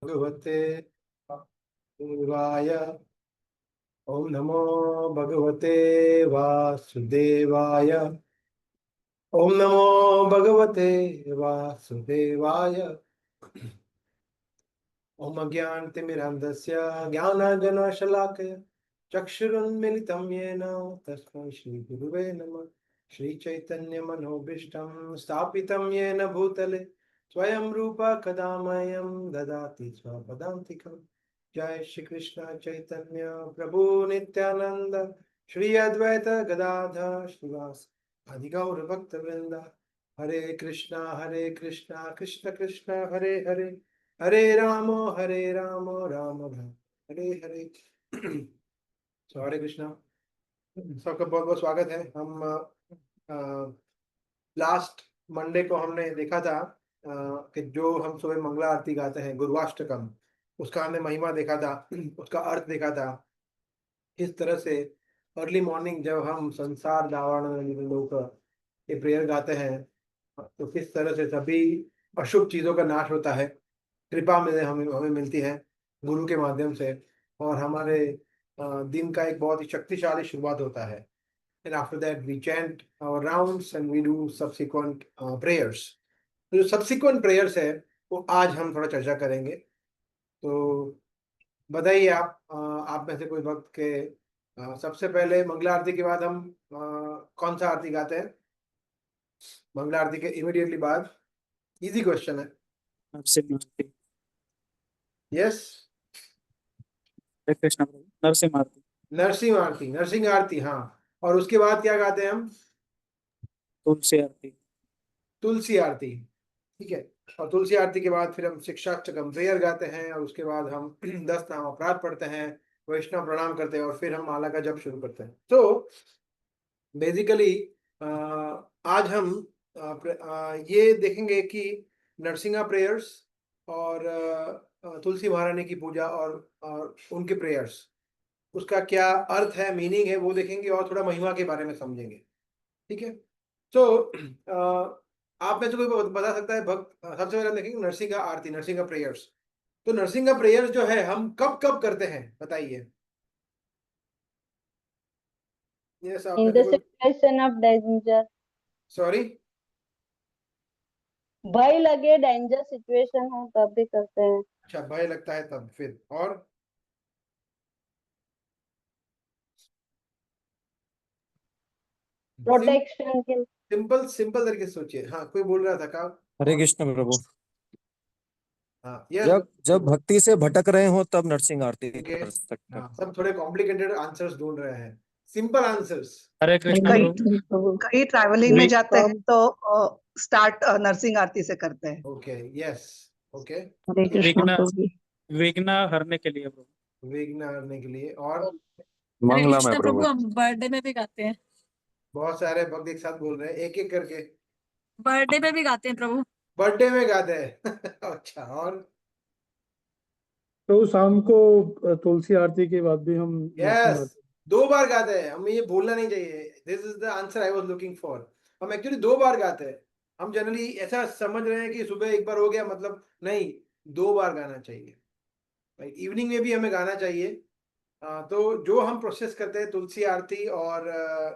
भगवते वासुदेवाय। ओम नमो भगवते वासुदेवाय। ओम नमो भगवते वासुदेवाय। ओम अज्ञानतिमिरान्धस्य ज्ञानाञ्जनशलाकया चक्षुरुन्मिलितं येन तस्मै श्रीगुरुवे नमः। श्रीचैतन्यमनोभीष्टं स्थापितं येन भूतले स्वयं रूप कदा मह्यं ददाति स्वपदान्तिकम्। जय श्री कृष्ण चैतन्य प्रभु नित्यानंद श्री अद्वैत गदाधर श्रीवास आदि गौर भक्त वृंदा। हरे कृष्णा कृष्ण कृष्ण हरे हरे, हरे राम राम राम हरे हरे। तो हरे कृष्णा, सबका बहुत बहुत स्वागत है। हम लास्ट मंडे को हमने देखा था कि जो हम सुबह मंगला आरती गाते हैं गुरुवाष्टकम, उसका हमने महिमा देखा था, उसका अर्थ देखा था। इस तरह से अर्ली मॉर्निंग जब हम संसार दावान लोग ये प्रेयर गाते हैं तो किस तरह से सभी अशुभ चीजों का नाश होता है, कृपा मिले हमें हमें मिलती है गुरु के माध्यम से, और हमारे दिन का एक बहुत ही शक्तिशाली शुरुआत होता है। And after that we chant our rounds and we do subsequent prayers. तो जो सब्सिक्वेंट प्रेयर्स है वो आज हम थोड़ा चर्चा करेंगे। तो बताइए आप में से कोई भक्त के सबसे पहले मंगला आरती के बाद हम कौन सा आरती गाते हैं? मंगला आरती के इमीडिएटली बाद। इजी क्वेश्चन है। नरसिंह आरती। यस, हरे कृष्ण प्रभु। नरसिंह आरती। नरसिंह आरती, नरसिंह आरती, हाँ। और उसके बाद क्या गाते हैं हम? तुलसी आरती। तुलसी आरती, ठीक है। और तुलसी आरती के बाद फिर हम शिक्षाष्टकम प्रेयर गाते हैं, और उसके बाद हम 10 नाम अपराध पढ़ते हैं, वैष्णव प्रणाम करते हैं, और फिर हम माला का जप शुरू करते हैं। तो बेसिकली आज हम ये देखेंगे कि नरसिंहा प्रेयर्स और तुलसी महारानी की पूजा और उनके प्रेयर्स, उसका क्या अर्थ है, मीनिंग है, वो देखेंगे, और थोड़ा महिमा के बारे में समझेंगे। ठीक है। तो आप में से कोई बता सकता है भक्त? सबसे पहले हम देखेंगे नरसिंहा आरती, नरसिंहा प्रेयर्स। तो नरसिंहा प्रेयर्स जो है हम कब कब करते हैं, बताइए। यस, आप In में से the कोई? situation of danger, sorry? भय लगे, डेंजर सिचुएशन हो तब भी करते हैं। अच्छा, भय लगता है तब, फिर और? प्रोटेक्शन के लिए। सिंपल सिंपल तरीके से सोचिए। हाँ, कोई बोल रहा था का? हरे कृष्ण प्रभु। हाँ, यस। जब जब भक्ति से भटक रहे हो तब नरसिंह आरती ओके। कर सकते हाँ, हैं। सब थोड़े कॉम्प्लिकेटेड आंसर्स ढूंढ रहे हैं, सिंपल आंसर्स। हरे कृष्ण कई प्रभु। कई ट्रैवलिंग में जाते हैं विक्रम। तो स्टार्ट नरसिंह आरती से करते हैं। Okay, yes, okay. Hare Krishna Vighna Prabhu. विघ्न हरने के लिए प्रभु। विघ्न हरने के लिए, और हरे मंगला में कृष्ण प्रभु, प्रभु। हम बर्थडे में भी गाते हैं। बहुत सारे भक्त एक साथ बोल रहे हैं, एक एक करके। बर्थडे में भी गाते हैं प्रभु। बर्थडे में गाते हैं। अच्छा, और? तो शाम को तुलसी आरती के बाद भी हम नरसिंह यस, आरती। 2 बार गाते हैं। हमें ये भूलना नहीं चाहिए। This is the answer I was looking for. हम एक्चुअली 2 बार गाते हैं। हम जनरली ऐसा समझ रहे हैं कि सुबह एक बार हो गया, मतलब नहीं, 2 बार गाना चाहिए। राइट, इवनिंग में भी हमें गाना चाहिए। तो जो हम प्रोसेस करते हैं तुलसी आरती और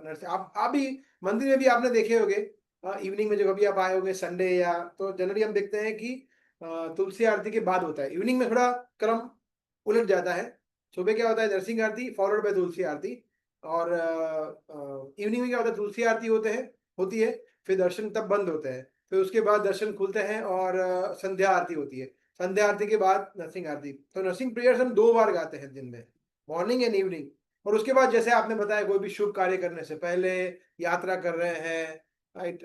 नरसिंह, आप भी मंदिर में भी आपने देखे होंगे, इवनिंग में जब कभी आप आए होंगे संडे, या तो जनरली हम देखते हैं कि तुलसी आरती के बाद होता है। इवनिंग में थोड़ा क्रम उलट जाता है। सुबह क्या होता है, नरसिंह आरती फॉलोड बाय तुलसी आरती, और इवनिंग में क्या होता है, तुलसी आरती होती है, फिर दर्शन तब बंद होते हैं, फिर उसके बाद दर्शन खुलते हैं, और संध्या आरती होती है। संध्या आरती के बाद नरसिंह आरती। तो नरसिंह प्रेयर्स हम 2 बार गाते हैं दिन में, मॉर्निंग एंड इवनिंग। और उसके बाद जैसे आपने बताया, कोई भी शुभ कार्य करने से पहले, यात्रा कर रहे हैं, राइट,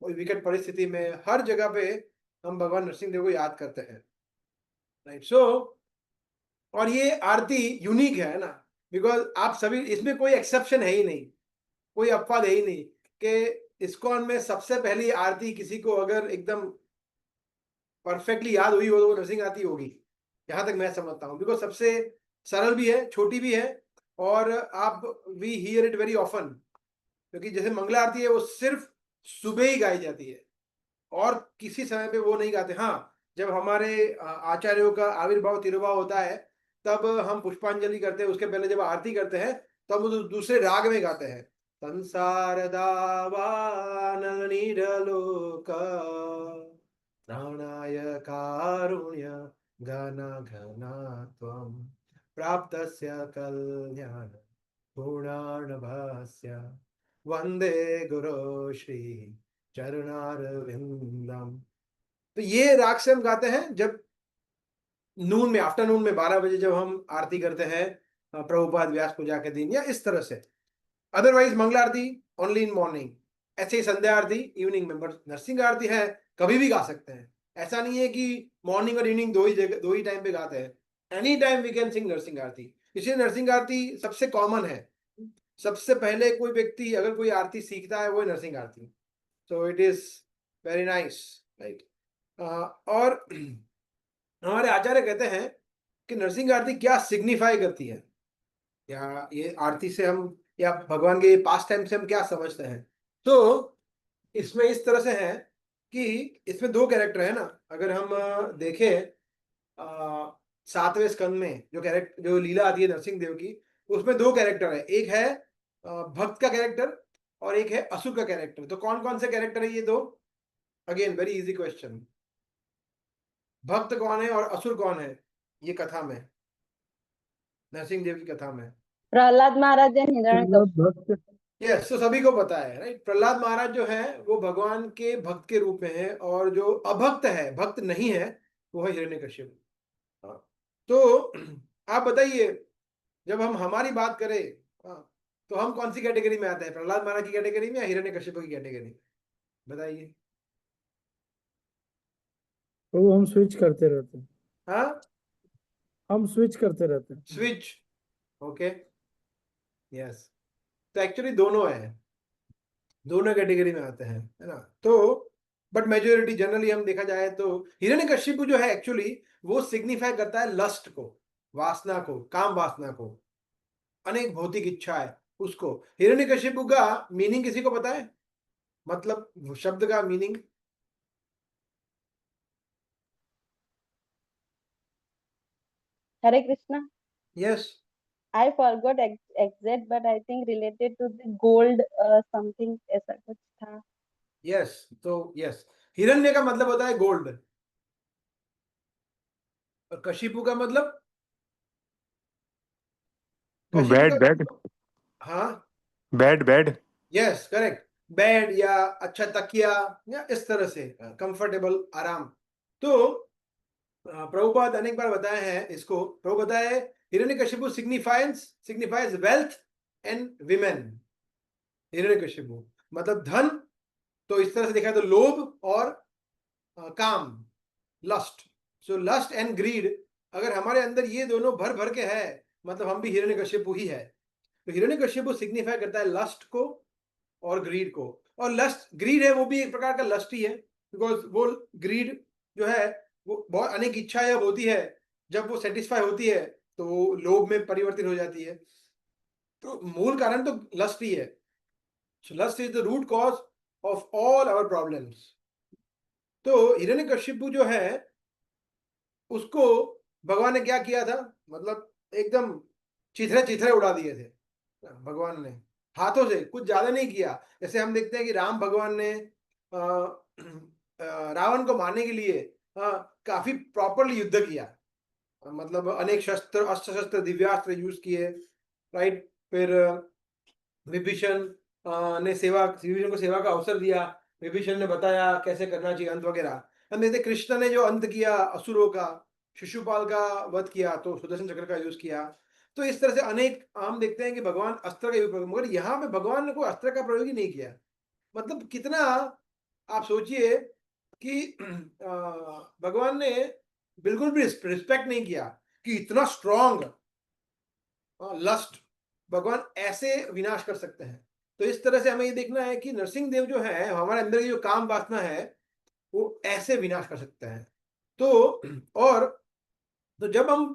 कोई विकट परिस्थिति में, हर जगह पे हम भगवान नरसिंह देव को याद करते हैं। राइट, सो और ये आरती यूनिक है ना, बिकॉज आप सभी, इसमें कोई एक्सेप्शन है ही नहीं, कोई अपवाद है ही नहीं कि इस्कॉन में सबसे पहली आरती किसी को अगर एकदम परफेक्टली याद हुई हो तो वो नरसिंह आरती होगी, जहां तक मैं समझता हूँ। बिकॉज सबसे सरल भी है, छोटी भी है, और आप we hear it very often. क्योंकि जैसे मंगला आरती है वो सिर्फ सुबह ही गाई जाती है, और किसी समय पे वो नहीं गाते। हाँ, जब हमारे आचार्यों का आविर्भाव तिरुभाव होता है तब हम पुष्पांजलि करते हैं। उसके पहले जब आरती करते हैं तब वो दूसरे राग में गाते हैं, संसार दावानल नीडलोक प्राणाय कारुण्य घन घना त्वं प्राप्तस्य कल्याण गुणार्णवस्य वंदे गुरो श्री चरणारविंदम। तो ये राग से हम गाते हैं जब नून में, आफ्टरनून में 12 बजे जब हम आरती करते हैं प्रभुपाद व्यास पूजा के दिन, या इस तरह से। Otherwise Mangala aarti only in morning, ऐसे ही संध्या आरती इवनिंग में। बट नरसिंह आरती है कभी भी गा सकते हैं, ऐसा नहीं है कि मॉर्निंग और इवनिंग दो ही टाइम पे गाते हैं। Any time we can sing Narasimha aarti. इसलिए नरसिंह आरती सबसे कॉमन है। सबसे पहले कोई व्यक्ति अगर कोई आरती सीखता है वो है Narasimha aarti. So it is very nice, right. और हमारे आचार्य कहते हैं कि नरसिंह आरती क्या सिग्निफाई करती है, या ये आरती से हम, या भगवान के पास टाइम से हम क्या समझते हैं। तो इसमें इस तरह से है कि इसमें 2 कैरेक्टर है ना। अगर हम देखें 7वें स्कंद में जो लीला आती है नरसिंह देव की, उसमें 2 कैरेक्टर है। एक है भक्त का कैरेक्टर और एक है असुर का कैरेक्टर। तो कौन कौन से कैरेक्टर है ये 2? Again very easy question. भक्त कौन है और असुर कौन है ये कथा में, नरसिंह देव की कथा में? प्रहलाद महाराज एंड हिरण्यकश्यप। भक्त यस, तो सभी को पता है, राइट। प्रहलाद महाराज जो है वो भगवान के भक्त के रूप में है, और जो अभक्त है, भक्त नहीं है, वो है हिरण्यकश्यप। हाँ। तो आप बताइए, जब हम हमारी बात करें, हाँ, तो हम कौन सी कैटेगरी में आते हैं? प्रहलाद महाराज की कैटेगरी में या हिरण्यकश्यप की कैटेगरी? बताइए। तो हम स्विच करते रहते हैं, हाँ, हम स्विच करते रहते हैं। Switch, okay, yes. तो एक्चुअली दोनों है, दोनों कैटेगरी में आते हैं, है ना। तो बट मेजोरिटी जनरली हम देखा जाए तो हिरण्यकशिपु जो है एक्चुअली वो सिग्निफाई करता है लस्ट को, वासना को, काम वासना को, अनेक भौतिक इच्छा है उसको। हिरण्यकशिपु का मीनिंग किसी को पता है? मतलब शब्द का meaning? Hare Krishna. Yes, I forgot exact, but I think related to the gold something ऐसा कुछ था। यस। तो यस, हिरण्य का मतलब होता है गोल्ड, और कशिपु का मतलब बेड। हाँ, बेड। Yes, correct. बेड या अच्छा तकिया, या इस तरह से कंफर्टेबल, आराम। तो प्रभुपाद अनेक बार बताए हैं इसको। प्रभु बताया है Hiranyakashipu signifies wealth and women. Hiranyakashipu मतलब धन, तो इस तरह से देखा तो लोभ और काम, lust. So lust and greed, अगर हमारे अंदर ये दोनों भर भर के है, मतलब हम भी हिरण्यकशिपु ही है। तो हिरण्यकशिपु सिग्निफाई करता है लस्ट को और ग्रीड को। और लस्ट, ग्रीड है वो भी एक प्रकार का लस्ट ही है, बिकॉज वो ग्रीड जो है वो बहुत अनेक इच्छाएं होती है, जब वो सेटिस्फाई होती है तो वो लोभ में परिवर्तित हो जाती है। तो मूल कारण तो लस्ट ही है। Lust is the root cause of all our problems. तो हिरण्यकशिपु जो है उसको भगवान ने क्या किया था, मतलब एकदम चिथड़े चिथड़े उड़ा दिए थे भगवान ने, हाथों से, कुछ ज्यादा नहीं किया। जैसे हम देखते हैं कि राम भगवान ने रावण को मारने के लिए काफी प्रॉपरली युद्ध किया, मतलब अनेक शस्त्र, अस्त्र शस्त्र, दिव्यास्त्र यूज किए, राइट। फिर विभीषण विभीषण को सेवा का अवसर दिया, विभीषण ने बताया कैसे करना चाहिए अंत वगैरह। हम देखते कृष्ण ने जो अंत किया असुरों का, शिशुपाल का वध किया तो सुदर्शन चक्र का यूज किया। तो इस तरह से अनेक हम देखते हैं कि भगवान अस्त्र का यूज, मगर यहाँ पे भगवान ने कोई अस्त्र का प्रयोग ही नहीं किया। मतलब कितना, आप सोचिए कि भगवान ने बिल्कुल भी रिस्पेक्ट नहीं किया कि इतना स्ट्रॉन्ग लस्ट भगवान ऐसे विनाश कर सकते हैं। तो इस तरह से हमें ये देखना है कि नरसिंह देव जो है, हमारे अंदर की जो काम वासना है वो ऐसे विनाश कर सकते हैं। तो और तो जब हम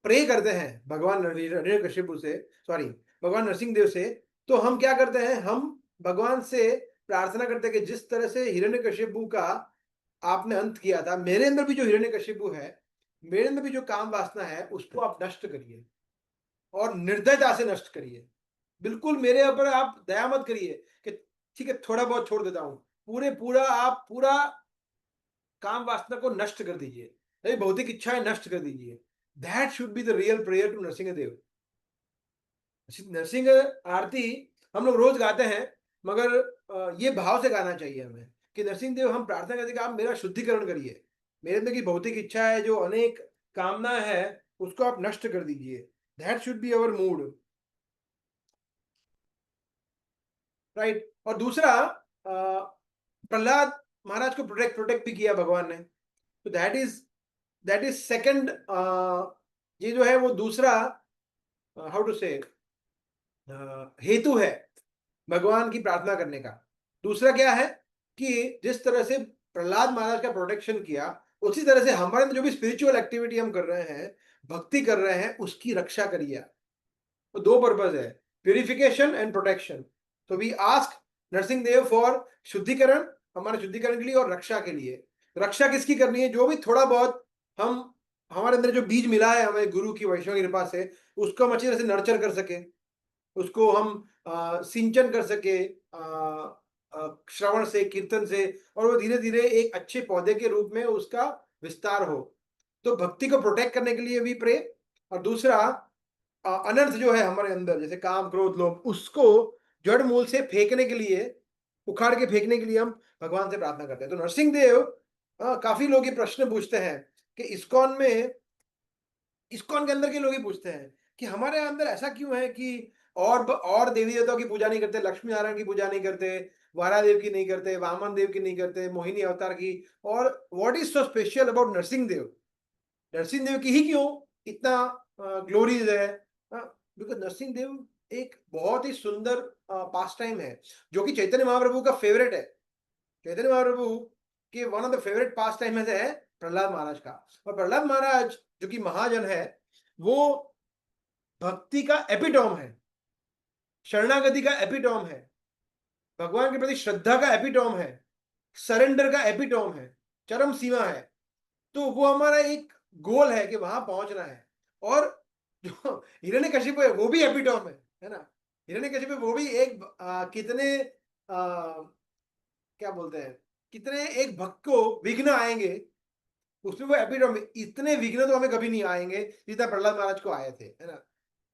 प्रे करते हैं भगवान हिरण्यकशिपु से, सॉरी भगवान नरसिंह देव से, तो हम क्या करते हैं, हम भगवान से प्रार्थना करते हैं कि जिस तरह से हिरण्यकशिपु का आपने अंत किया था, मेरे अंदर भी जो हिरण्यकशिपु है, मेरे अंदर भी जो काम वासना है, उसको आप नष्ट करिए और निर्दयता से नष्ट करिए। बिल्कुल मेरे ऊपर आप दया मत करिए कि ठीक है थोड़ा बहुत छोड़ देता हूं, आप पूरा काम वासना को नष्ट कर दीजिए, नहीं भौतिक इच्छाएं नष्ट कर दीजिए। That should be the real prayer to Narasimha Dev. Narasimha aarti हम लोग रोज गाते हैं, मगर ये भाव से गाना चाहिए हमें कि नरसिंह देव हम प्रार्थना करते हैं कि आप मेरा शुद्धिकरण करिए, मेरे अंदर की भौतिक इच्छा है, जो अनेक कामना है, उसको आप नष्ट कर दीजिए। That should be our mood, right. और दूसरा, प्रहलाद महाराज को प्रोटेक्ट भी किया भगवान ने, तो दैट इज सेकंड, ये जो है वो दूसरा हाउ टू से हेतु है भगवान की प्रार्थना करने का। दूसरा क्या है कि जिस तरह से प्रहलाद महाराज का प्रोटेक्शन किया, उसी तरह से हमारे अंदर जो भी स्पिरिचुअल एक्टिविटी हम कर रहे हैं, भक्ति कर रहे हैं, उसकी रक्षा करिए। तो दो पर्पज है, प्यूरिफिकेशन एंड प्रोटेक्शन। तो we ask Narsingh Dev for शुद्धिकरण, हमारे शुद्धिकरण के लिए, और रक्षा के लिए। रक्षा किसकी करनी है? जो भी थोड़ा बहुत हम हमारे अंदर जो बीज मिला है हमें गुरु की वैष्णव कृपा से, उसको हम अच्छी तरह से नर्चर कर सके, उसको हम सिंचन कर सके श्रवण से, कीर्तन से, और वो धीरे धीरे एक अच्छे पौधे के रूप में उसका विस्तार हो। तो भक्ति को प्रोटेक्ट करने के लिए भी प्रे। और दूसरा, अनर्थ जो है हमारे अंदर, जैसे काम क्रोध लोभ, उसको जड़ मूल से फेंकने के लिए, उखाड़ के फेंकने के लिए हम भगवान से प्रार्थना करते हैं। तो नरसिंह देव, काफी लोग ये प्रश्न पूछते हैं कि इस्कॉन के अंदर के लोग ही पूछते हैं कि हमारे अंदर ऐसा क्यों है कि और देवी देवताओं की पूजा नहीं करते, लक्ष्मी नारायण की पूजा नहीं करते, वारा देव की नहीं करते, वामन देव की नहीं करते, मोहिनी अवतार की, और what is so special about Narasimha Dev? Narasimha Dev की ही क्यों इतना ग्लोरीज है? बिकॉज नरसिंह देव एक बहुत ही सुंदर पास टाइम है, जो कि चैतन्य महाप्रभु का फेवरेट है। चैतन्य महाप्रभु के one of the favourite pass time में से है प्रहलाद महाराज का। और प्रहलाद महाराज जो कि महाजन है, वो भक्ति का एपिटोम है, शरणागति का एपिटोम है, भगवान के प्रति श्रद्धा का एपिटोम है, सरेंडर का एपिटोम है, चरम सीमा है। तो वो हमारा एक गोल है कि वहां पहुंचना है। और जो हिरण्यकशिपु है वो भी एपिटोम है ना। हिरण्यकशिपु वो भी एक कितने क्या बोलते हैं, कितने एक भक्त को विघ्न आएंगे, उसमें वो एपिटोम है। इतने विघ्न तो हमें कभी नहीं आएंगे जितना प्रहलाद महाराज को आए थे, है ना।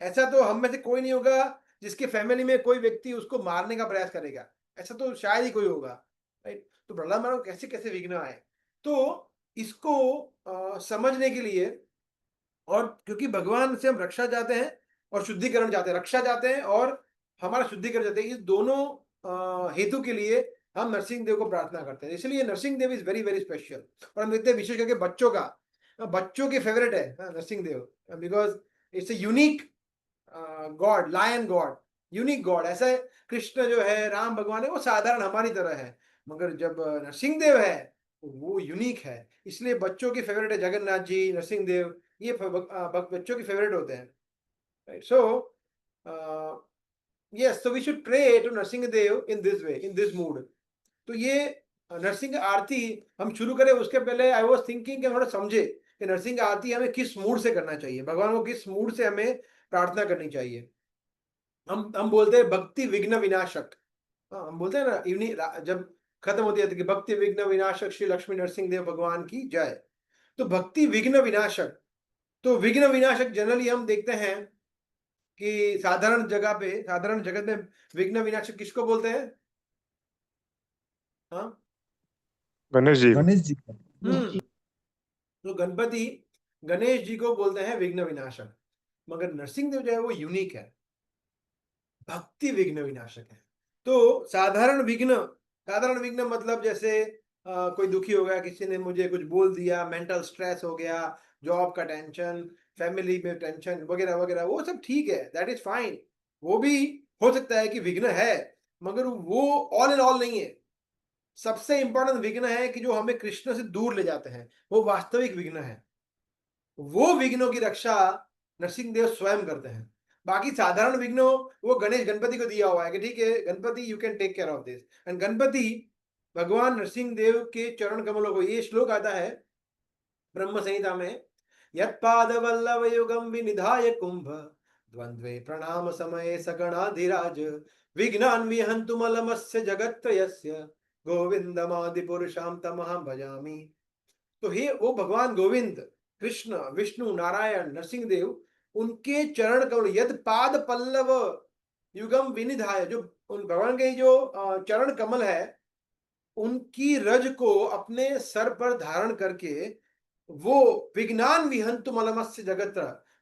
ऐसा तो हम में से कोई नहीं होगा जिसके फैमिली में कोई व्यक्ति उसको मारने का प्रयास करेगा, ऐसा तो शायद ही कोई होगा, राइट। तो प्रहलाद महाराज को कैसे कैसे विघ्न आए, तो इसको समझने के लिए, और क्योंकि भगवान से हम रक्षा चाहते हैं और शुद्धिकरण चाहते हैं, रक्षा चाहते हैं और हमारा शुद्धिकरण चाहते हैं, इस दोनों हेतु के लिए हम नरसिंह देव को प्रार्थना करते हैं। इसलिए Narsingh Dev is very very special. और हम देखते हैं विशेष करके बच्चों के फेवरेट है Narasimha Dev, because it's a unique god, lion god, unique god. ऐसा है, कृष्ण जो है, राम भगवान है, वो साधारण हमारी तरह है, मगर जब नरसिंह देव है वो यूनिक है। इसलिए बच्चों की फेवरेट है, जगन्नाथ जी, नरसिंह देव, ये बच्चों की फेवरेट होते हैं, right. So yes, so we should pray to Narasimha Dev in this way, in this mood. तो ये नरसिंह आरती हम शुरू करें उसके पहले आई वाज थिंकिंग कि थोड़ा समझे कि नरसिंह आरती हमें किस मूड से करना चाहिए, भगवान को किस मूड से हमें प्रार्थना करनी चाहिए। हम बोलते हैं भक्ति विघ्न विनाशक, हम बोलते हैं ना इवनिंग जब खत्म होती है कि भक्ति विघ्न विनाशक श्री लक्ष्मी नरसिंह देव भगवान की जय। तो भक्ति विघ्न विनाशक, तो विघ्न विनाशक जनरली हम देखते हैं कि साधारण जगह पे, साधारण जगत में विघ्न विनाशक किसको बोलते हैं? हाँ, गणेश जी गणेश जी का तो गणपति गणेश जी को बोलते हैं विघ्न विनाशक, मगर नरसिंह देव जो है वो यूनिक है, भक्ति विघ्न विनाशक है। तो साधारण विघ्न मतलब जैसे कोई दुखी हो गया, किसी ने मुझे कुछ बोल दिया, मेंटल स्ट्रेस हो गया, जॉब का टेंशन, फैमिली में टेंशन वगैरह वगैरह, वो सब ठीक है, दैट इज फाइन। वो भी हो सकता है कि विघ्न है, मगर वो ऑल इन ऑल नहीं है। सबसे इंपॉर्टेंट विघ्न है कि जो हमें कृष्ण से दूर ले जाते हैं, वो वास्तविक विघ्न है। वो विघ्नों की रक्षा नरसिंह देव स्वयं करते हैं। बाकी साधारण विघ्नों वो गणपति को दिया हुआ है कि ठीक है Ganpati, you can take care of this. And Ganpati भगवान नरसिंह देव के चरण कमलों को, ये श्लोक आता है ब्रह्म संहिता में, यत्पाद वल्लभ युगम विनिधाय कुंभ द्वंद्वे प्रणाम समय सकणाधिराज विघ्नान् विहन्तु मलमस्य जगत्त्रयस्य गोविंदमादि पुरुषां तमहं भजामि। तो हे वो भगवान गोविंद, कृष्ण, विष्णु, नारायण, नरसिंह देव, उनके चरण कमल, यद पाद पल्लव युगम विनिधाय, जो उन भगवान के जो चरण कमल है, उनकी रज को अपने सर पर धारण करके वो विज्ञान विहंतु मलमस्य जगत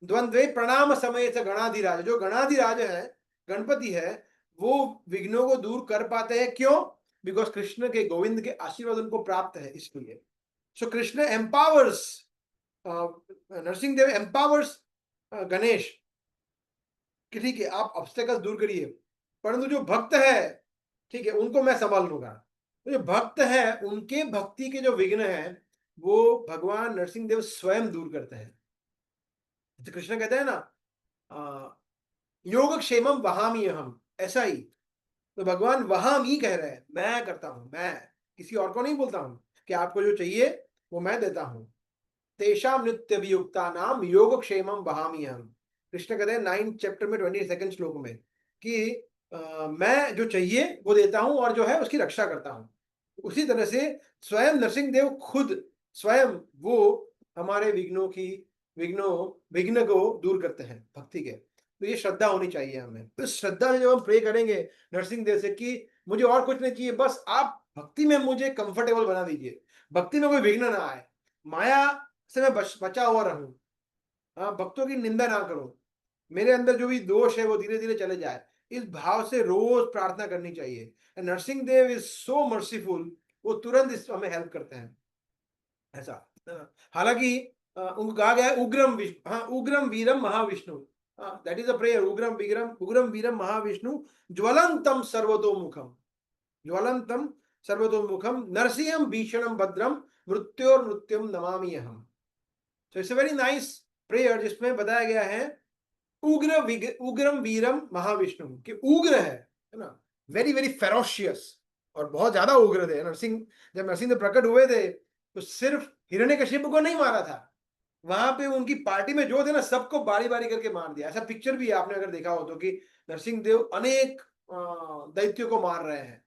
द्वंद्वे प्रणाम समय से गणाधिराज, जो गणाधिराज है, गणपति है, वो विघ्नों को दूर कर पाते हैं। क्यों? बिकॉज कृष्ण के, गोविंद के आशीर्वाद उनको प्राप्त है, इसलिए। सो कृष्ण एम्पावर्स, नरसिंह देव एम्पावर्स गणेश कि ठीक है आप ऑब्स्टेकल्स दूर करिए, परंतु जो भक्त है, ठीक है, उनको मैं संभाल लूंगा। तो जो भक्त है, उनके भक्ति के जो विघ्न है, वो भगवान नरसिंह देव स्वयं दूर करते हैं। तो कृष्ण कहते हैं ना, योगक्षेमम वहामी अहम, ऐसा ही। तो भगवान वहामी कह रहे हैं, मैं करता हूं, मैं किसी और को नहीं बोलता हूं कि आपको जो चाहिए वो मैं देता हूं। तेषाम नित्य वियुक्ता नाम योगक्षेमम वहामी अहम। कृष्ण कहते हैं 9th चैप्टर में 22nd श्लोक में कि मैं जो चाहिए वो देता हूं और जो है उसकी रक्षा करता हूं। उसी तरह से स्वयं नरसिंह देव खुद स्वयं वो हमारे विघ्न को दूर करते हैं भक्ति के। तो ये श्रद्धा होनी चाहिए हमें। तो इस श्रद्धा से जब हम प्रे करेंगे नरसिंह देव से कि मुझे और कुछ नहीं चाहिए, बस आप भक्ति में मुझे कंफर्टेबल बना दीजिए, भक्ति में कोई विघ्न ना आए, माया से मैं बचा हुआ रहूं, हाँ, भक्तों की निंदा ना करो, मेरे अंदर जो भी दोष है वो धीरे धीरे चले जाए, इस भाव से रोज प्रार्थना करनी चाहिए। Narsingh Dev is so merciful, वो तुरंत इस हमें हेल्प करते हैं, ऐसा। हालांकि उनको कहा गया है उग्रम वीरम Mahavishnu, that is a prayer, उग्रम वीरम महाविष्णु ज्वलंतम सर्वतोमुखम नरसिंहम भीषणम भद्रम मृत्योर्मृत्युम नमामि अहम। So it's a very nice prayer जिसमें बताया गया है उग्रम वीरम महाविष्णु, कि उग्र है ना, वेरी वेरी फेरोशियस, और बहुत ज्यादा उग्र थे नरसिंह। जब नरसिंह प्रकट हुए थे तो सिर्फ हिरण्यकशिपु को नहीं मारा था, वहां पे उनकी पार्टी में जो थे ना, सबको बारी बारी करके मार दिया। ऐसा पिक्चर भी है, आपने अगर देखा हो तो, कि नरसिंह देव अनेक दैत्यों को मार रहे हैं।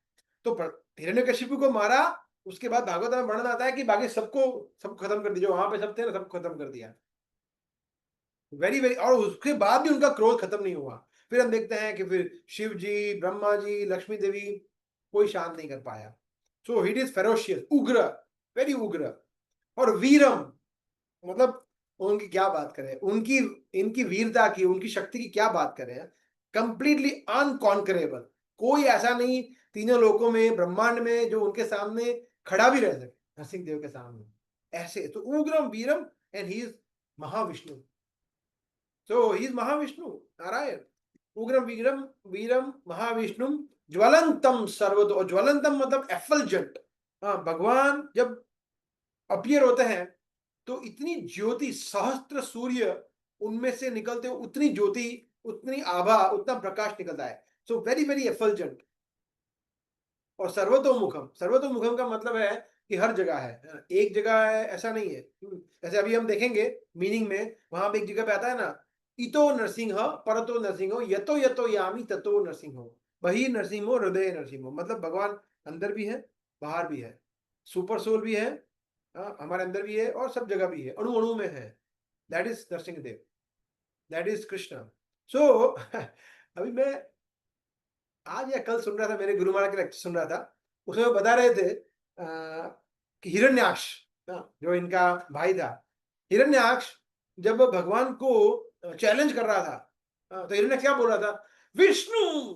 तो हिरण्यकशिपु को मारा, उसके बाद भागवत में वर्णन आता है कि बाकी सबको खत्म कर दिया, जो वहां पे सब थे ना, सबको खत्म कर दिया। वेरी वेरी, और उसके बाद भी उनका क्रोध खत्म नहीं हुआ। फिर हम देखते हैं कि फिर शिव जी, ब्रह्मा जी, लक्ष्मी देवी कोई शांत नहीं कर पाया। सो इट इज फेरोशियस, उग्र, वेरी उग्र। और वीरम मतलब उनकी क्या बात करें, उनकी इनकी वीरता की, उनकी शक्ति की क्या बात करें, कंप्लीटली अनकॉन्करेबल। कोई ऐसा नहीं तीनों लोकों में, ब्रह्मांड में, जो उनके सामने खड़ा भी रह सके, नरसिंह देव के सामने, ऐसे। तो उग्रम वीरम, and he is Mahavishnu. So he is Mahavishnu, Narayan. उग्रम वीरम महाविष्णु ज्वलंतम सर्वतो, और ज्वलंतम मतलब एफलजेंट। हाँ, भगवान जब अपीयर होते हैं तो इतनी ज्योति, सहस्त्र सूर्य उनमें से निकलते हो, उतनी ज्योति, उतनी आभा, उतना प्रकाश निकलता है। So very very effulgent. और सर्वतोमुखम का मतलब है कि हर जगह है, एक जगह है ऐसा नहीं है। जैसे अभी हम देखेंगे मीनिंग में, वहां पे एक जगह पे आता है ना, इतो नरसिंह परतो नरसिंह यतो यतो यामी ततो नरसिंह, वही नरसिंह हृदय नरसिंह। मतलब भगवान अंदर भी है, बाहर भी है, सुपर सोल भी है, हमारे अंदर भी है, और सब जगह भी है, अणु अणु में है। That is Narasimha Dev, that is Krishna. So अभी मैं आज या कल सुन रहा था, मेरे गुरु महाराज के लेक्चर सुन रहा था, उसमें वो बता रहे थे कि हिरण्याक्ष, जो इनका भाई था, हिरण्याक्ष जब भगवान को चैलेंज कर रहा था, तो हिरण्य क्या बोल रहा था, विष्णु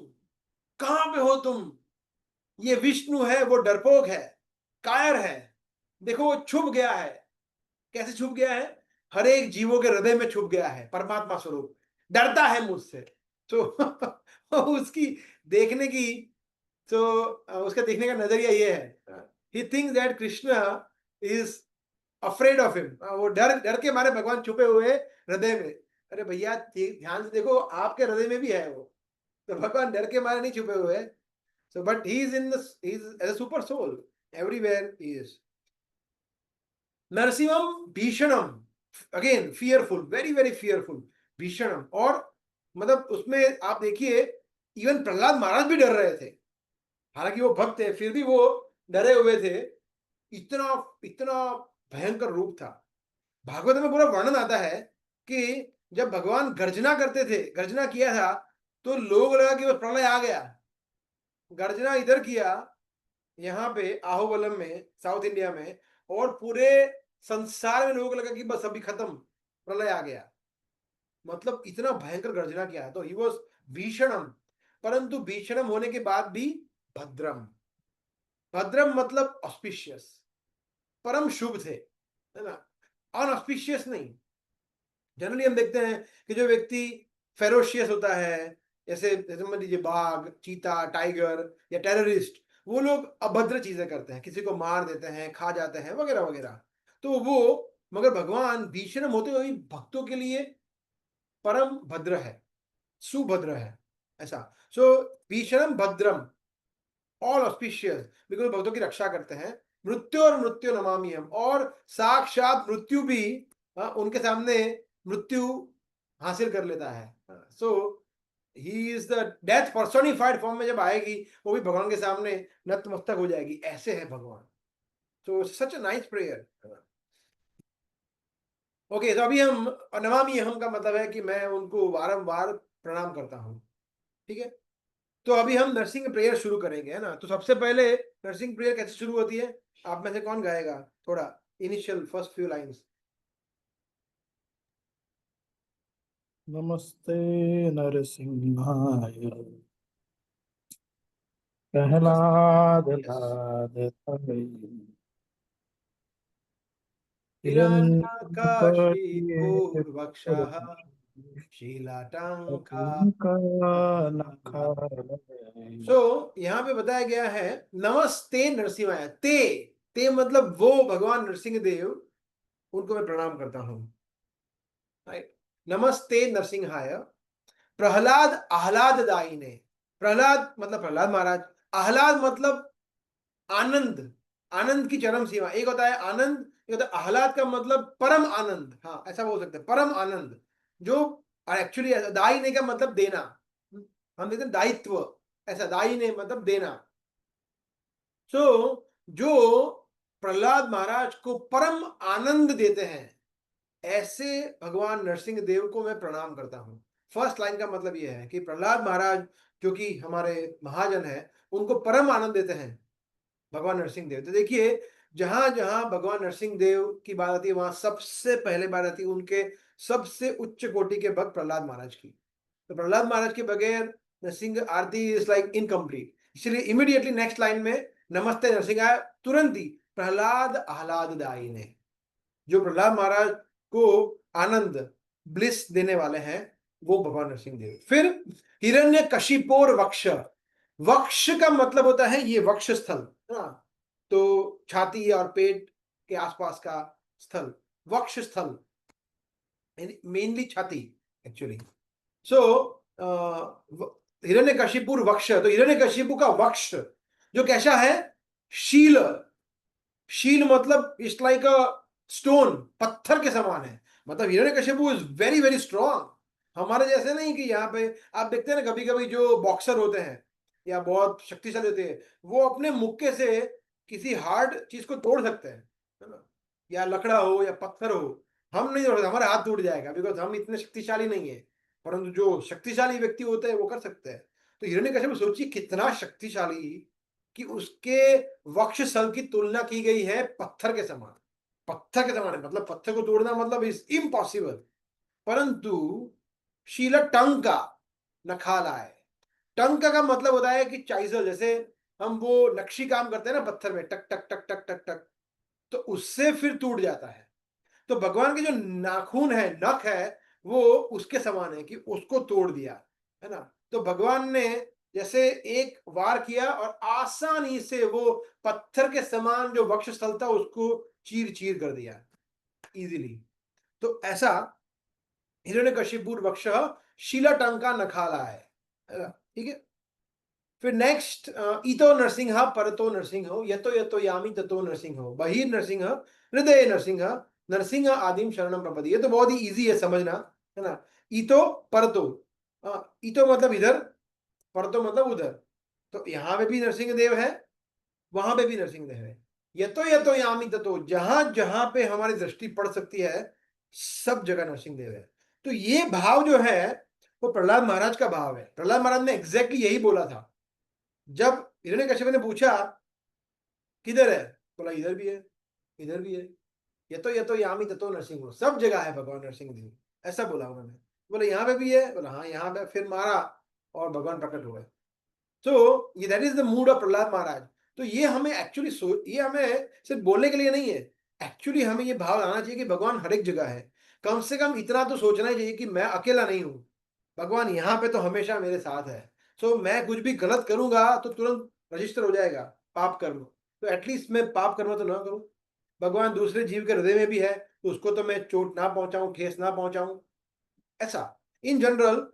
कहां पे हो तुम, ये विष्णु है वो डरपोक है, कायर है, देखो वो छुप गया है। कैसे छुप गया है? हर एक जीवों के हृदय में छुप गया है, परमात्मा स्वरूप, डरता है मुझसे। तो उसकी देखने की, तो उसका देखने का नजरिया ये है, he thinks that Krishna is afraid of him. वो डर के मारे भगवान छुपे हुए हृदय में। अरे भैया ध्यान से देखो, आपके हृदय में भी है वो, तो भगवान डर के मारे नहीं छुपे हुए। So but he is in the, he is as a super soul, everywhere he is. नरसिंहम भीषणम, again fearful, very very fearful, भीषणम। और मतलब उसमें आप देखिए इवन प्रहलाद महाराज भी डर रहे थे, हालांकि वो भक्त थे फिर भी वो डरे हुए थे। इतना इतना भयंकर रूप था। भागवत में पूरा वर्णन आता है कि जब भगवान गर्जना करते थे, गर्जना किया था तो लोग लगा कि बस प्रलय आ गया। गर्जना इधर किया यहाँ पे आहोबलम में, साउथ इंडिया में, और पूरे संसार में लोगों को लगा कि बस अभी खत्म, प्रलय आ गया। मतलब इतना भयंकर गर्जना किया है। तो ही वॉज भीषणम, परंतु भीषणम होने के बाद भी भद्रम। भद्रम मतलब ऑस्पिशियस, परम शुभ थे, है ना, अनऑस्पिशियस नहीं। जनरली हम देखते हैं कि जो व्यक्ति फेरोशियस होता है, जैसे समझ लीजिए बाघ, चीता, टाइगर या टेररिस्ट, वो लोग अभद्र चीजें करते हैं, किसी को मार देते हैं, खा जाते हैं, वगैरह वगैरह। तो वो, मगर भगवान भीषणम होते हुए भक्तों के लिए परम भद्र है, सुभद्र है, ऐसा। सो भीषणम भद्रम, ऑल ऑस्पिशियस, बिकॉज भक्तों की रक्षा करते हैं। मृत्यु और मृत्यु नमामि हम, और साक्षात मृत्यु भी उनके सामने मृत्यु हासिल कर लेता है। So he is the death personified form में जब आएगी वो भी भगवान के सामने नतमस्तक हो जाएगी, ऐसे है भगवान। सो सच अ नाइस प्रेयर। ओके, तो अभी हम नमामि हम का मतलब है कि मैं उनको वारंवार प्रणाम करता हूँ, ठीक है। तो अभी हम नरसिंह प्रेयर शुरू करेंगे, है ना। तो सबसे पहले नरसिंह प्रेयर कैसे शुरू होती है, आप में से कौन गाएगा थोड़ा इनिशियल फर्स्ट फ्यू लाइंस? नमस्ते नरसिंहाय प्रहलाद लाद तनय हिरण्यकशिपूर्वक्षः शीलाटंका। सो यहाँ पे बताया गया है नमस्ते नरसिंहाय। ते ते मतलब वो भगवान नरसिंह देव, उनको मैं प्रणाम करता हूँ। नमस्ते नरसिंहाय प्रहलाद आह्लाद दायिने। प्रहलाद मतलब प्रहलाद महाराज, आह्लाद मतलब आनंद, आनंद की चरम सीमा। एक होता है आनंद, एक होता है आह्लाद का मतलब परम आनंद। हाँ, ऐसा बोल सकते हैं, परम आनंद। जो एक्चुअली दायिने का मतलब देना, हम देखते हैं दायित्व, ऐसा दायिने मतलब देना। सो जो प्रहलाद महाराज को परम आनंद देते हैं, ऐसे भगवान नरसिंह देव को मैं प्रणाम करता हूं। फर्स्ट लाइन का मतलब यह है कि प्रहलाद महाराज जो कि हमारे महाजन है, उनको परम आनंद देते हैं भगवान नरसिंह देव। तो देखिए जहां जहां भगवान नरसिंह देव की बात आती है, वहां सबसे पहले बात आती है उनके सबसे उच्च कोटि के भक्त प्रहलाद महाराज की। तो प्रहलाद महाराज के बगैर नरसिंह आरती इज लाइक इनकम्प्लीट। इसलिए इमीडिएटली नेक्स्ट लाइन में नमस्ते नरसिंहाय, तुरंत ही प्रहलाद आह्लाददायी ने, जो प्रहलाद महाराज को आनंद, ब्लिस देने वाले हैं, वो भगवान नरसिंह देव। फिर हिरण्य कशिपोर वक्ष। वक्ष का मतलब होता है ये वक्ष स्थल, तो छाती और पेट के आसपास का स्थल, वक्ष स्थल, मेनली छाती एक्चुअली। सो हिरण्यकशिपुर वक्ष, तो हिरण्यकशिपु का वक्ष जो कैसा है, शील। शील मतलब इट्स लाइक अ स्टोन, पत्थर के समान है। मतलब Hiranyakashipu is very very strong. हमारे जैसे नहीं कि यहाँ पे आप देखते हैं ना, कभी कभी जो बॉक्सर होते हैं या बहुत शक्तिशाली होते हैं, वो अपने मुक्के से किसी हार्ड चीज को तोड़ सकते हैं, है ना, या लकड़ा हो या पत्थर हो। हम नहीं तोड़ सकते, हमारा हाथ टूट जाएगा, बिकॉज हम इतने शक्तिशाली नहीं है। परंतु जो शक्तिशाली व्यक्ति होते हैं वो कर सकते हैं। तो हिरण्यकशिपु सोचिए कितना शक्तिशाली कि उसके वक्ष स्थल की तुलना की गई है पत्थर के समान। पत्थर के समान है, मतलब पत्थर को तोड़ना मतलब इज इम्पॉसिबल। परंतु शीला टंग का नखाला है। टंग का मतलब होता है कि चाइजल, जैसे हम वो नक्शी काम करते हैं ना पत्थर में, टक टक टक टक टक टक, तो उससे फिर टूट जाता है। तो भगवान के जो नाखून है, नख है, वो उसके समान है कि उसको तोड़ दिया, है ना। तो भगवान ने जैसे एक वार किया और आसानी से वो पत्थर के समान जो वक्ष स्थल था उसको चीर चीर कर दिया इजीली। तो ऐसा हिरण्यकशिपुर वक्ष शीलाटंका नखाला है, ठीक है। फिर नेक्स्ट इतो नरसिंह परतो नरसिंह यतो यतो यामी ततो नरसिंह बहिर नरसिंह हृदय नरसिंह नरसिंह आदिम शरणम प्रपदि। ये तो बहुत ही इजी है समझना, है ना। इतो परतो, इतो मतलब इधर, परतो मतलब उधर। तो यहाँ पे भी नरसिंह देव है, वहां पे भी नरसिंह देव है। यतो यतो यामी ततो, जहां जहां पे हमारी दृष्टि पड़ सकती है सब जगह नरसिंह देव है। तो ये भाव जो है वो प्रहलाद महाराज का भाव है। प्रहलाद महाराज ने एग्जैक्टली यही बोला था जब हिरण्यकश्यप ने पूछा किधर है, बोला इधर भी है, इधर भी है। यतो यामी ततो नरसिंह, सब जगह है भगवान नरसिंह देव, ऐसा बोला उन्होंने। बोले यहाँ पे भी है, बोला हाँ यहाँ पे, फिर मारा और भगवान प्रकट हुए। तो ये that is the mood of Prahlad Maharaj. तो ये हमें एक्चुअली ये हमें सिर्फ बोलने के लिए नहीं है, एक्चुअली हमें ये भाव आना चाहिए कि भगवान हर एक जगह है। कम से कम इतना तो सोचना ही चाहिए कि मैं अकेला नहीं हूँ, भगवान यहाँ पे तो हमेशा मेरे साथ है। सो मैं कुछ भी गलत करूंगा तो तुरंत रजिस्टर हो जाएगा पाप कर्म, तो एटलीस्ट मैं पाप कर्म तो ना करूं। भगवान दूसरे जीव के हृदय में भी है, तो उसको तो मैं चोट ना पहुंचाऊं, ठेस ना पहुंचाऊं। ऐसा इन जनरल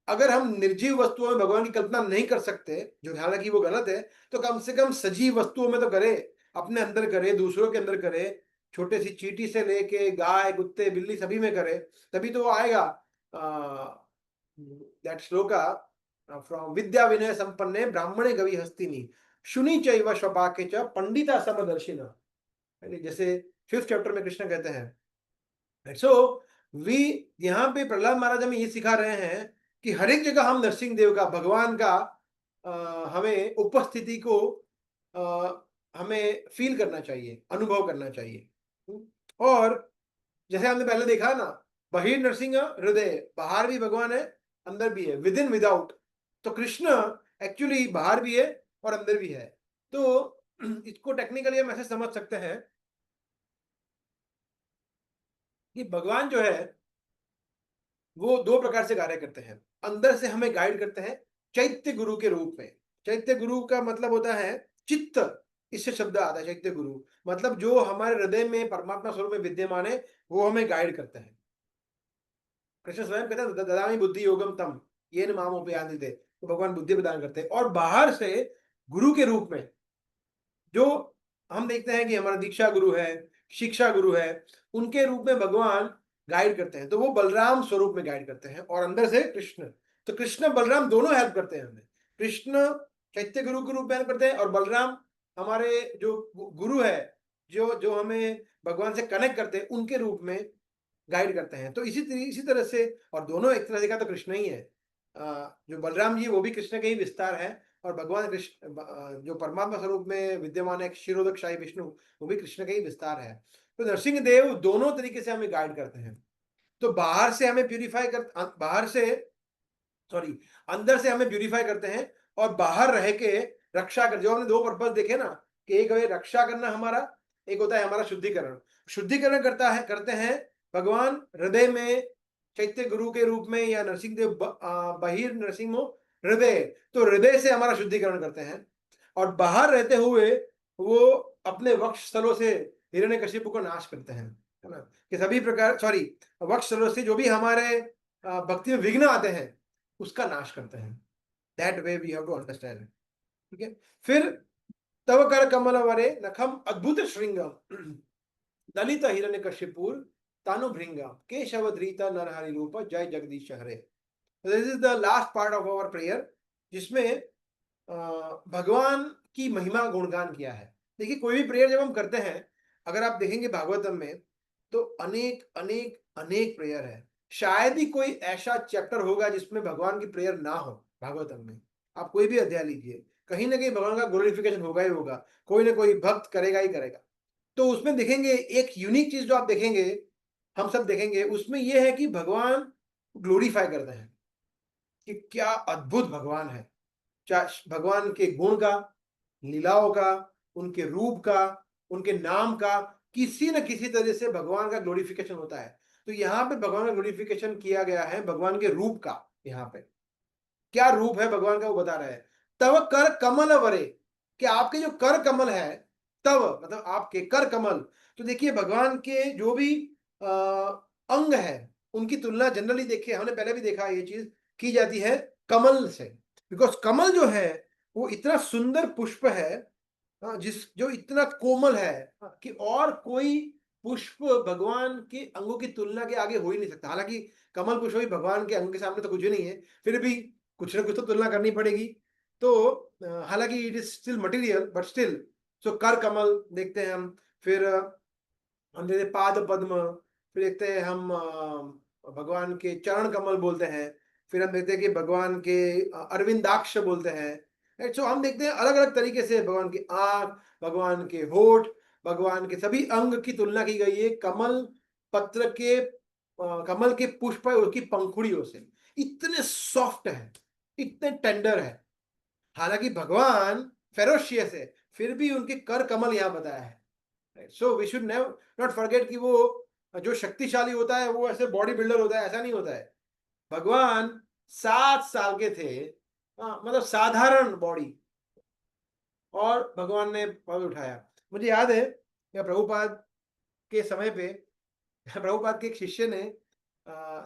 अगर हम निर्जीव वस्तुओं में भगवान की कल्पना नहीं कर सकते, जो हालांकि वो गलत है, तो कम से कम सजीव वस्तुओं में तो करे, अपने अंदर करे, दूसरों के अंदर करे, छोटे सी चींटी से लेके गाय कुत्ते बिल्ली सभी में करे, तभी तो वो आएगा। दैट श्लोका फ्रॉम विद्या विनय संपन्ने ब्राह्मणे गवि हस्तिनी शुनि चैव स्वपाके च पंडिता समदर्शिना, जैसे 5th चैप्टर में कृष्ण कहते हैं। सो वी यहाँ पे प्रहलाद महाराज हमें ये सिखा रहे हैं कि हर एक जगह हम नरसिंह देव का, भगवान का हमें उपस्थिति को हमें फील करना चाहिए, अनुभव करना चाहिए। और जैसे हमने पहले देखा ना, बहिर नरसिंह हृदय, बाहर भी भगवान है, अंदर भी है, विद इन विदाउट। तो कृष्ण एक्चुअली बाहर भी है और अंदर भी है। तो इसको टेक्निकली हम ऐसे समझ सकते हैं कि भगवान जो है वो 2 प्रकार से कार्य करते हैं। अंदर से हमें गाइड करते हैं चैत्य गुरु के रूप में। चैत्य गुरु का मतलब होता है चित्त, इससे शब्द आता है चैत्य गुरु, मतलब जो हमारे हृदय में परमात्मा स्वरूप में विद्यमान है, वो हमें गाइड करते हैं। कृष्ण स्वयं कहते हैं ददामि बुद्धि योगम तम येन माम उपयान्ति, तो भगवान बुद्धि प्रदान करते हैं। और बाहर से गुरु के रूप में जो हम देखते हैं कि हमारा दीक्षा गुरु है, शिक्षा गुरु है, उनके रूप में भगवान गाइड करते हैं। तो वो बलराम स्वरूप में गाइड करते हैं और अंदर से कृष्ण। तो कृष्ण बलराम दोनों हेल्प करते हैं हमें। कृष्ण चैत्य गुरु के रूप में हेल्प करते हैं और बलराम हमारे जो गुरु है, जो हमें भगवान से कनेक्ट करते हैं, उनके रूप में गाइड करते हैं। तो इसी तरह से, और दोनों एक तरह का तो कृष्ण ही है। जो बलराम जी वो भी कृष्ण के ही विस्तार है, और भगवान कृष्ण जो परमात्मा स्वरूप में विद्यमान है क्षीरोदक शाही विष्णु, वो भी कृष्ण के ही विस्तार है। तो नरसिंह देव दोनों तरीके से हमें गाइड करते हैं। तो बाहर से हमें प्यूरिफाई अंदर से हमें प्यूरिफाई करते हैं, और बाहर रह के रक्षा कर, जो हमने 2 पर्पस देखे ना, कि एक है रक्षा करना हमारा, एक होता है हमारा शुद्धिकरण। शुद्धिकरण करते हैं भगवान हृदय में चैत्य गुरु के रूप में, या नरसिंह देव बहिर नरसिंह हृदय, तो हृदय से हमारा शुद्धिकरण करते हैं। और बाहर रहते हुए वो अपने वक्ष स्थलों से हिरण्यकशिपु को नाश करते हैं, है ना, कि सभी प्रकार वक्ष स्थलों से जो भी हमारे भक्ति में विघ्न आते हैं उसका नाश करते हैं। That way we have to understand, ठीक है। फिर तव कर कमल वरे नखम अद्भुत श्रृंगम दलित हिरण्यकशिपुर तानु भृंगम केशव धृता नरहरि रूप जय Jagdish Hare. This is the last part of our prayer, जिसमें भगवान की महिमा गुणगान किया है। देखिए, कोई भी प्रेयर जब हम करते हैं, अगर आप देखेंगे भागवतम में, तो अनेक अनेक अनेक प्रेयर है। शायद ही कोई ऐसा चैप्टर होगा जिसमें भगवान की प्रेयर ना हो। भागवतम में आप कोई भी अध्याय लीजिए, कहीं ना कहीं भगवान का ग्लोरिफिकेशन होगा ही होगा, कोई ना कोई भक्त करेगा ही करेगा। तो उसमें देखेंगे एक यूनिक चीज जो आप देखेंगे, हम सब देखेंगे, उसमें यह है कि भगवान ग्लोरीफाई करते हैं कि क्या अद्भुत भगवान है। चाहे भगवान के गुण का, लीलाओं का, उनके रूप का, उनके नाम का, किसी न किसी तरह से भगवान का ग्लोरिफिकेशन होता है। तो यहाँ पे भगवान का ग्लोरिफिकेशन किया गया है भगवान के रूप का। यहाँ पे क्या रूप है भगवान का वो बता रहे हैं। तव कर कमल वरे, कि आपके जो कर कमल है, तव मतलब आपके कर कमल। तो देखिए, भगवान के जो भी अंग है, उनकी तुलना जनरली देखिए, हमने पहले भी देखा ये चीज की जाती है कमल से, बिकॉज कमल जो है वो इतना सुंदर पुष्प है, जो इतना कोमल है, कि और कोई पुष्प भगवान के अंगों की तुलना के आगे हो ही नहीं सकता। हालांकि कमल पुष्प भी भगवान के अंग के सामने तो कुछ भी नहीं है, फिर भी कुछ ना कुछ तो तुलना करनी पड़ेगी। तो हालांकि it is still material, but still. So कर कमल देखते हैं हम, फिर हम देखते हैं पाद पद्म, फिर देखते हैं हम भगवान के चरण कमल बोलते हैं, फिर हम देखते हैं कि भगवान के अरविंदाक्ष बोलते हैं। सो हम देखते हैं अलग अलग तरीके से भगवान की आंख, भगवान के होठ, भगवान के सभी अंग की तुलना की गई है कमल पत्र के, कमल के पुष्प है उसकी पंखुड़ियों से। इतने सॉफ्ट है, इतने टेंडर है। हालांकि भगवान फेरोशियस है, फिर भी उनके कर कमल यहां बताया है। So we should not forget कि वो जो शक्तिशाली होता है वो ऐसे बॉडी बिल्डर होता है, ऐसा नहीं होता है। भगवान 7 साल के थे, मतलब साधारण बॉडी, और भगवान ने पद उठाया। मुझे याद है कि प्रभुपाद के समय पे प्रभुपाद के एक शिष्य ने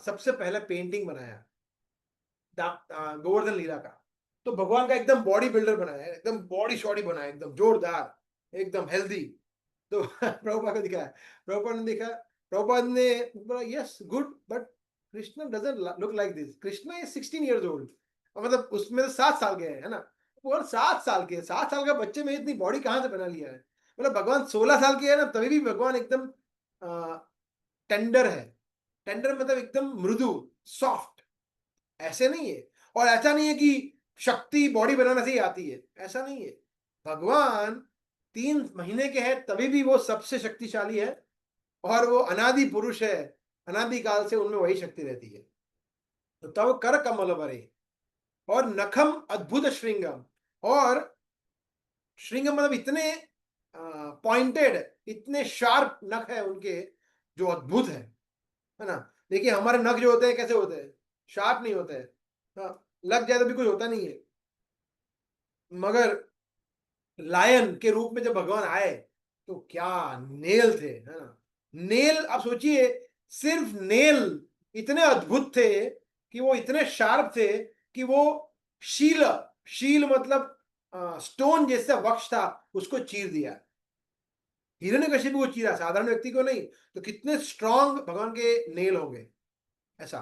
सबसे पहले पेंटिंग बनाया गोवर्धन लीला का। तो भगवान का एकदम बॉडी बिल्डर बनाया, एकदम बॉडी शॉडी बनाया, एकदम जोरदार, एकदम हेल्दी। तो प्रभुपाद को दिखाया, प्रभुपाद ने देखा, प्रभुपाद ने बोला yes good, but Krishna doesn't look like this, Krishna is 16 years old, मतलब उसमें तो 7 साल के है ना। वो 7 साल के, 7 साल का बच्चे में इतनी बॉडी कहाँ से बना लिया है। मतलब भगवान 16 साल के है ना, तभी भी भगवान एकदम टेंडर है। टेंडर मतलब एकदम मृदु, सॉफ्ट, ऐसे नहीं है। और ऐसा नहीं है कि शक्ति बॉडी बनाने से ही आती है, ऐसा नहीं है। भगवान 3 महीने के हैं तभी भी वो सबसे शक्तिशाली है, और वो अनादि पुरुष है, अनादि काल से उनमें वही शक्ति रहती है। तो तब कर कमल वरे और नखम अद्भुत श्रृंगम, और श्रृंगम मतलब इतने पॉइंटेड, इतने शार्प नख है उनके, जो अद्भुत है ना। देखिए हमारे नख जो होते हैं कैसे होते हैं, शार्प नहीं होते हैं, लग जाए तो भी कुछ होता नहीं है। मगर लायन के रूप में जब भगवान आए तो क्या नेल थे, है ना। नेल, आप सोचिए, सिर्फ नेल इतने अद्भुत थे कि वो इतने शार्प थे कि वो शील, शील मतलब स्टोन जैसा वक्ष था उसको चीर दिया। हिरण्यकशिपु को चीरा, साधारण व्यक्ति को नहीं। तो कितने स्ट्रांग भगवान के नेल होंगे, ऐसा।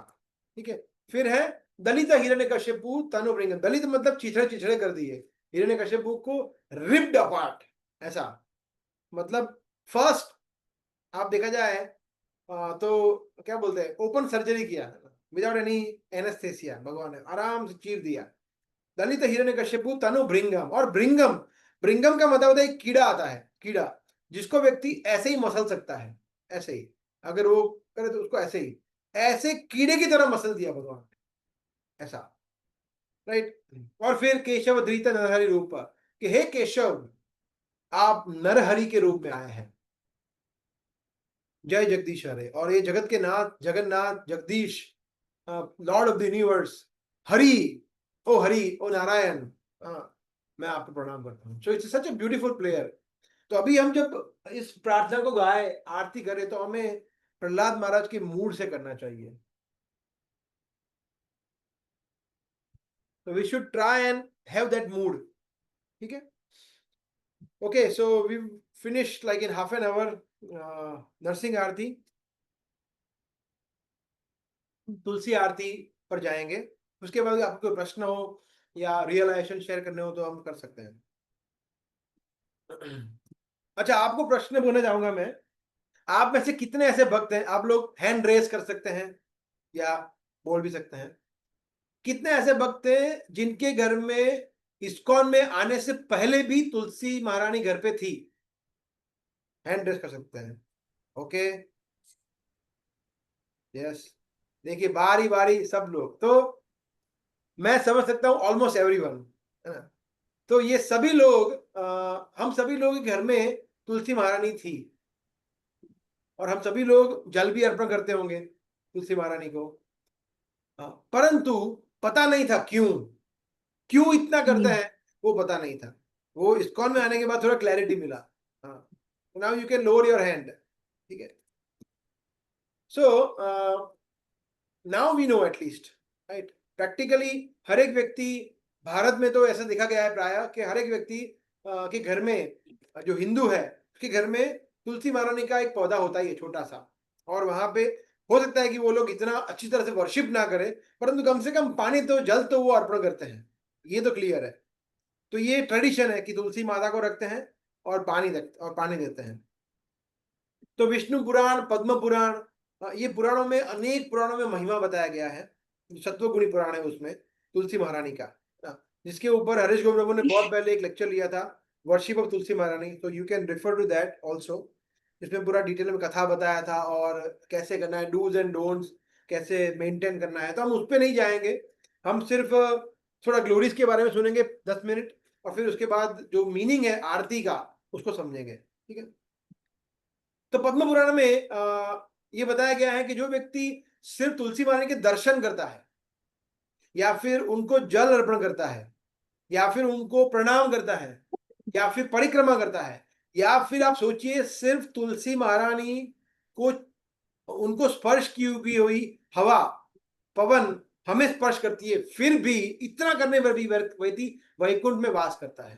ठीक है, फिर है दलित हिरण्यकशिपु तनुभृंग, दलित मतलब चिथड़े चिथड़े कर दिए, हिरण्यकशिपु को रिप्ड अपार्ट, ऐसा। मतलब फर्स्ट आप देखा जाए तो क्या बोलते हैं, ओपन सर्जरी किया विदाउट एनी एनेस्थेसिया, भगवान ने आराम से चीर दिया। दलित हिरण्यकशिपु तनुभृंगम, और भृंगम, भृंगम का मतलब होता है कीड़ा आता है, कीड़ा जिसको व्यक्ति ऐसे ही मसल सकता है, ऐसे ही अगर वो करे तो उसको ऐसे ही, ऐसे कीड़े की तरह मसल दिया भगवान, ऐसा, राइट। और फिर केशव धृत नरहरि रूप, कि हे केशव आप नरहरि के रूप में आए हैं, जय जगदीश हरे। और ये जगत के नाथ, Jagannath, Jagdish, lord of the universe, Hari, ओ नारायण, मैं आपको प्रणाम करता हूँ। So it's such a beautiful prayer. तो अभी हम जब इस प्रार्थना को गाए, आरती करें, तो हमें प्रहलाद महाराज के मूड से करना चाहिए। तो we should try and have that mood, ठीक है। Okay, so we finish like in half an hour Narasimha aarti. Tulsi aarti पर जाएंगे, उसके बाद आपको कोई प्रश्न हो या रियलाइजेशन शेयर करने हो तो हम कर सकते हैं। अच्छा, आपको प्रश्न बोलना चाहूंगा मैं, आप में से कितने ऐसे भक्त हैं, आप लोग हैंड रेज कर सकते हैं या बोल भी सकते हैं, कितने ऐसे भक्त हैं जिनके घर में इस्कॉन में आने से पहले भी तुलसी महारानी घर पे थी, हैंड रेज कर सकते हैं। ओके, यस, देखिए बारी बारी सब लोग, तो मैं समझ सकता हूं ऑलमोस्ट एवरीवन, है ना। तो ये सभी लोग, हम सभी लोग के घर में तुलसी महारानी थी, और हम सभी लोग जल भी अर्पण करते होंगे तुलसी महारानी को, परंतु पता नहीं था क्यों इतना करते हैं, वो पता नहीं था। वो इस्कॉन में आने के बाद थोड़ा क्लैरिटी मिला। Now you can lower your hand, ठीक है। So now we know at least, right. Practically हर एक व्यक्ति भारत में तो ऐसा देखा गया है प्राय कि हर एक व्यक्ति के घर में, जो हिंदू है उसके घर में तुलसी महारानी का एक पौधा होता ही है छोटा सा। और वहां पे हो सकता है कि वो लोग इतना अच्छी तरह से वर्शिप ना करें, परंतु कम से कम पानी तो, जल तो वो अर्पण करते हैं, ये तो क्लियर है। तो ये ट्रेडिशन है कि तुलसी माता को रखते हैं और पानी देते हैं। तो विष्णु पुराण, पद्म पुराण, ये पुराणों में, अनेक पुराणों में महिमा बताया गया है। सत्वगुणी पुराण है उसमें तुलसी महारानी का, जिसके ऊपर हरीश गोविंद प्रभु ने बहुत पहले एक लेक्चर लिया था, वर्शिप ऑफ तुलसी महारानी। तो you can refer to that also. इसमें पूरा डिटेल में कथा बताया था और कैसे करना है, डूज एंड डोंट्स कैसे मेंटेन करना है। तो हम उस पर नहीं जाएंगे, हम सिर्फ थोड़ा ग्लोरीज के बारे में सुनेंगे 10 मिनट, और फिर उसके बाद जो मीनिंग है आरती का उसको समझेंगे, ठीक है। तो पद्म पुराण में ये बताया गया है कि जो व्यक्ति सिर्फ तुलसी महारानी के दर्शन करता है, या फिर उनको जल अर्पण करता है, या फिर उनको प्रणाम करता है, या फिर परिक्रमा करता है, या फिर आप सोचिए सिर्फ तुलसी महारानी को, उनको स्पर्श की हुई हवा, पवन हमें स्पर्श करती है, फिर भी इतना करने पर भी व्यक्ति वैकुंठ में वास करता है।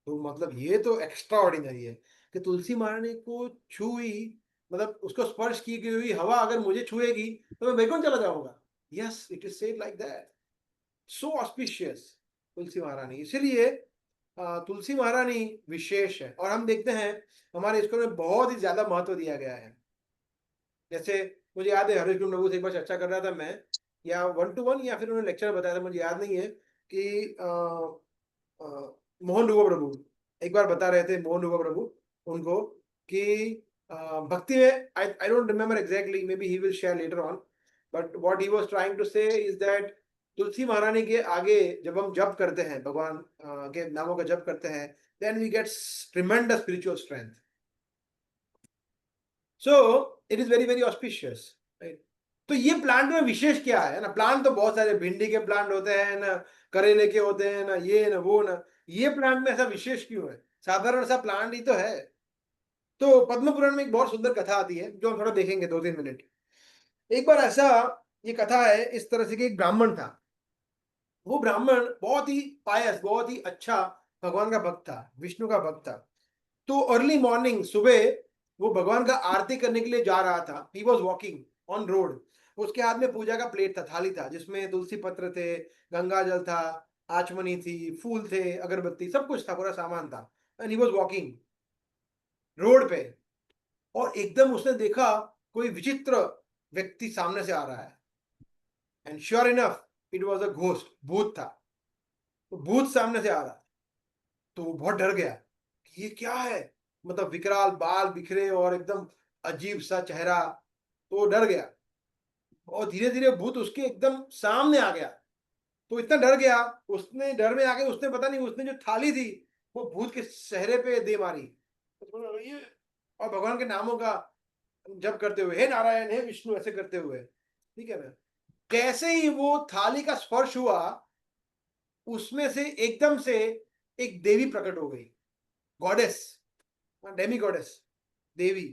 तो मतलब ये तो एक्स्ट्रा ऑर्डिनरी है कि तुलसी महारानी को छुई, मतलब उसको स्पर्श की हुई हवा अगर मुझे छुएगी तो मैं वैकुंठ चला जाऊंगा। Yes, it is said like that. So auspicious Tulsi Maharani. इसीलिए तुलसी महारानी विशेष है। और हम देखते हैं हमारे इसको में बहुत ही ज्यादा महत्व दिया गया है। जैसे मुझे याद है हरीश गुरु प्रभु से एक बार चर्चा कर रहा था मैं, या 1-to-1 या फिर उन्होंने लेक्चर बताया था, मुझे याद नहीं है, कि मोहन रूपा प्रभु एक बार बता रहे थे, मोहन रूपा प्रभु उनको, कि भक्ति में, I don't remember exactly, maybe he will share later on, but what he was trying to say is that Tulsi Maharani के आगे जब हम जप करते हैं, भगवान के नामों का जप करते हैं, then we get tremendous spiritual strength. So it is very very auspicious, right. तो ये प्लांट में विशेष क्या है ना, प्लांट तो बहुत सारे, भिंडी के प्लांट होते हैं ना, करेले के होते हैं ना, ये ना वो ना, ये प्लांट में ऐसा विशेष क्यों है? साधारण सा प्लांट ही तो है। तो पद्म पुराण में एक बहुत सुंदर कथा आती है जो हम थोड़ा देखेंगे 2-3 मिनट। एक बार ऐसा, ये कथा है इस तरह से कि एक ब्राह्मण था। वो ब्राह्मण बहुत ही पायस, बहुत ही अच्छा भगवान का भक्त था, विष्णु का भक्त था। तो अर्ली मॉर्निंग, सुबह वो भगवान का आरती करने के लिए जा रहा था। He was walking on road. उसके हाथ में पूजा का प्लेट था, थाली था, जिसमें तुलसी पत्र थे, गंगा जल था, आचमनी थी, फूल थे, अगरबत्ती, सब कुछ था, पूरा सामान था। And he was walking road पे, और एकदम उसने देखा कोई विचित्र व्यक्ति सामने से आ रहा है। And sure enough it was a ghost, भूत था। तो भूत सामने से आ रहा है, तो वो बहुत डर गया कि ये क्या है, मतलब विकराल बाल बिखरे और एकदम अजीब सा चेहरा। तो वो डर गया और धीरे धीरे भूत उसके एकदम सामने आ गया। तो इतना डर गया, उसने डर में आके उसने पता नहीं, उसने जो थाली थी वो भूत के चेहरे पे दे मारी। और भगवान के नामों का जप करते हुए, हे नारायण, हे विष्णु, ऐसे करते हुए, ठीक है ना। कैसे ही वो थाली का स्पर्श हुआ, उसमें से एकदम से एक देवी प्रकट हो गई, गॉडेस, डेमी गॉडेस, देवी।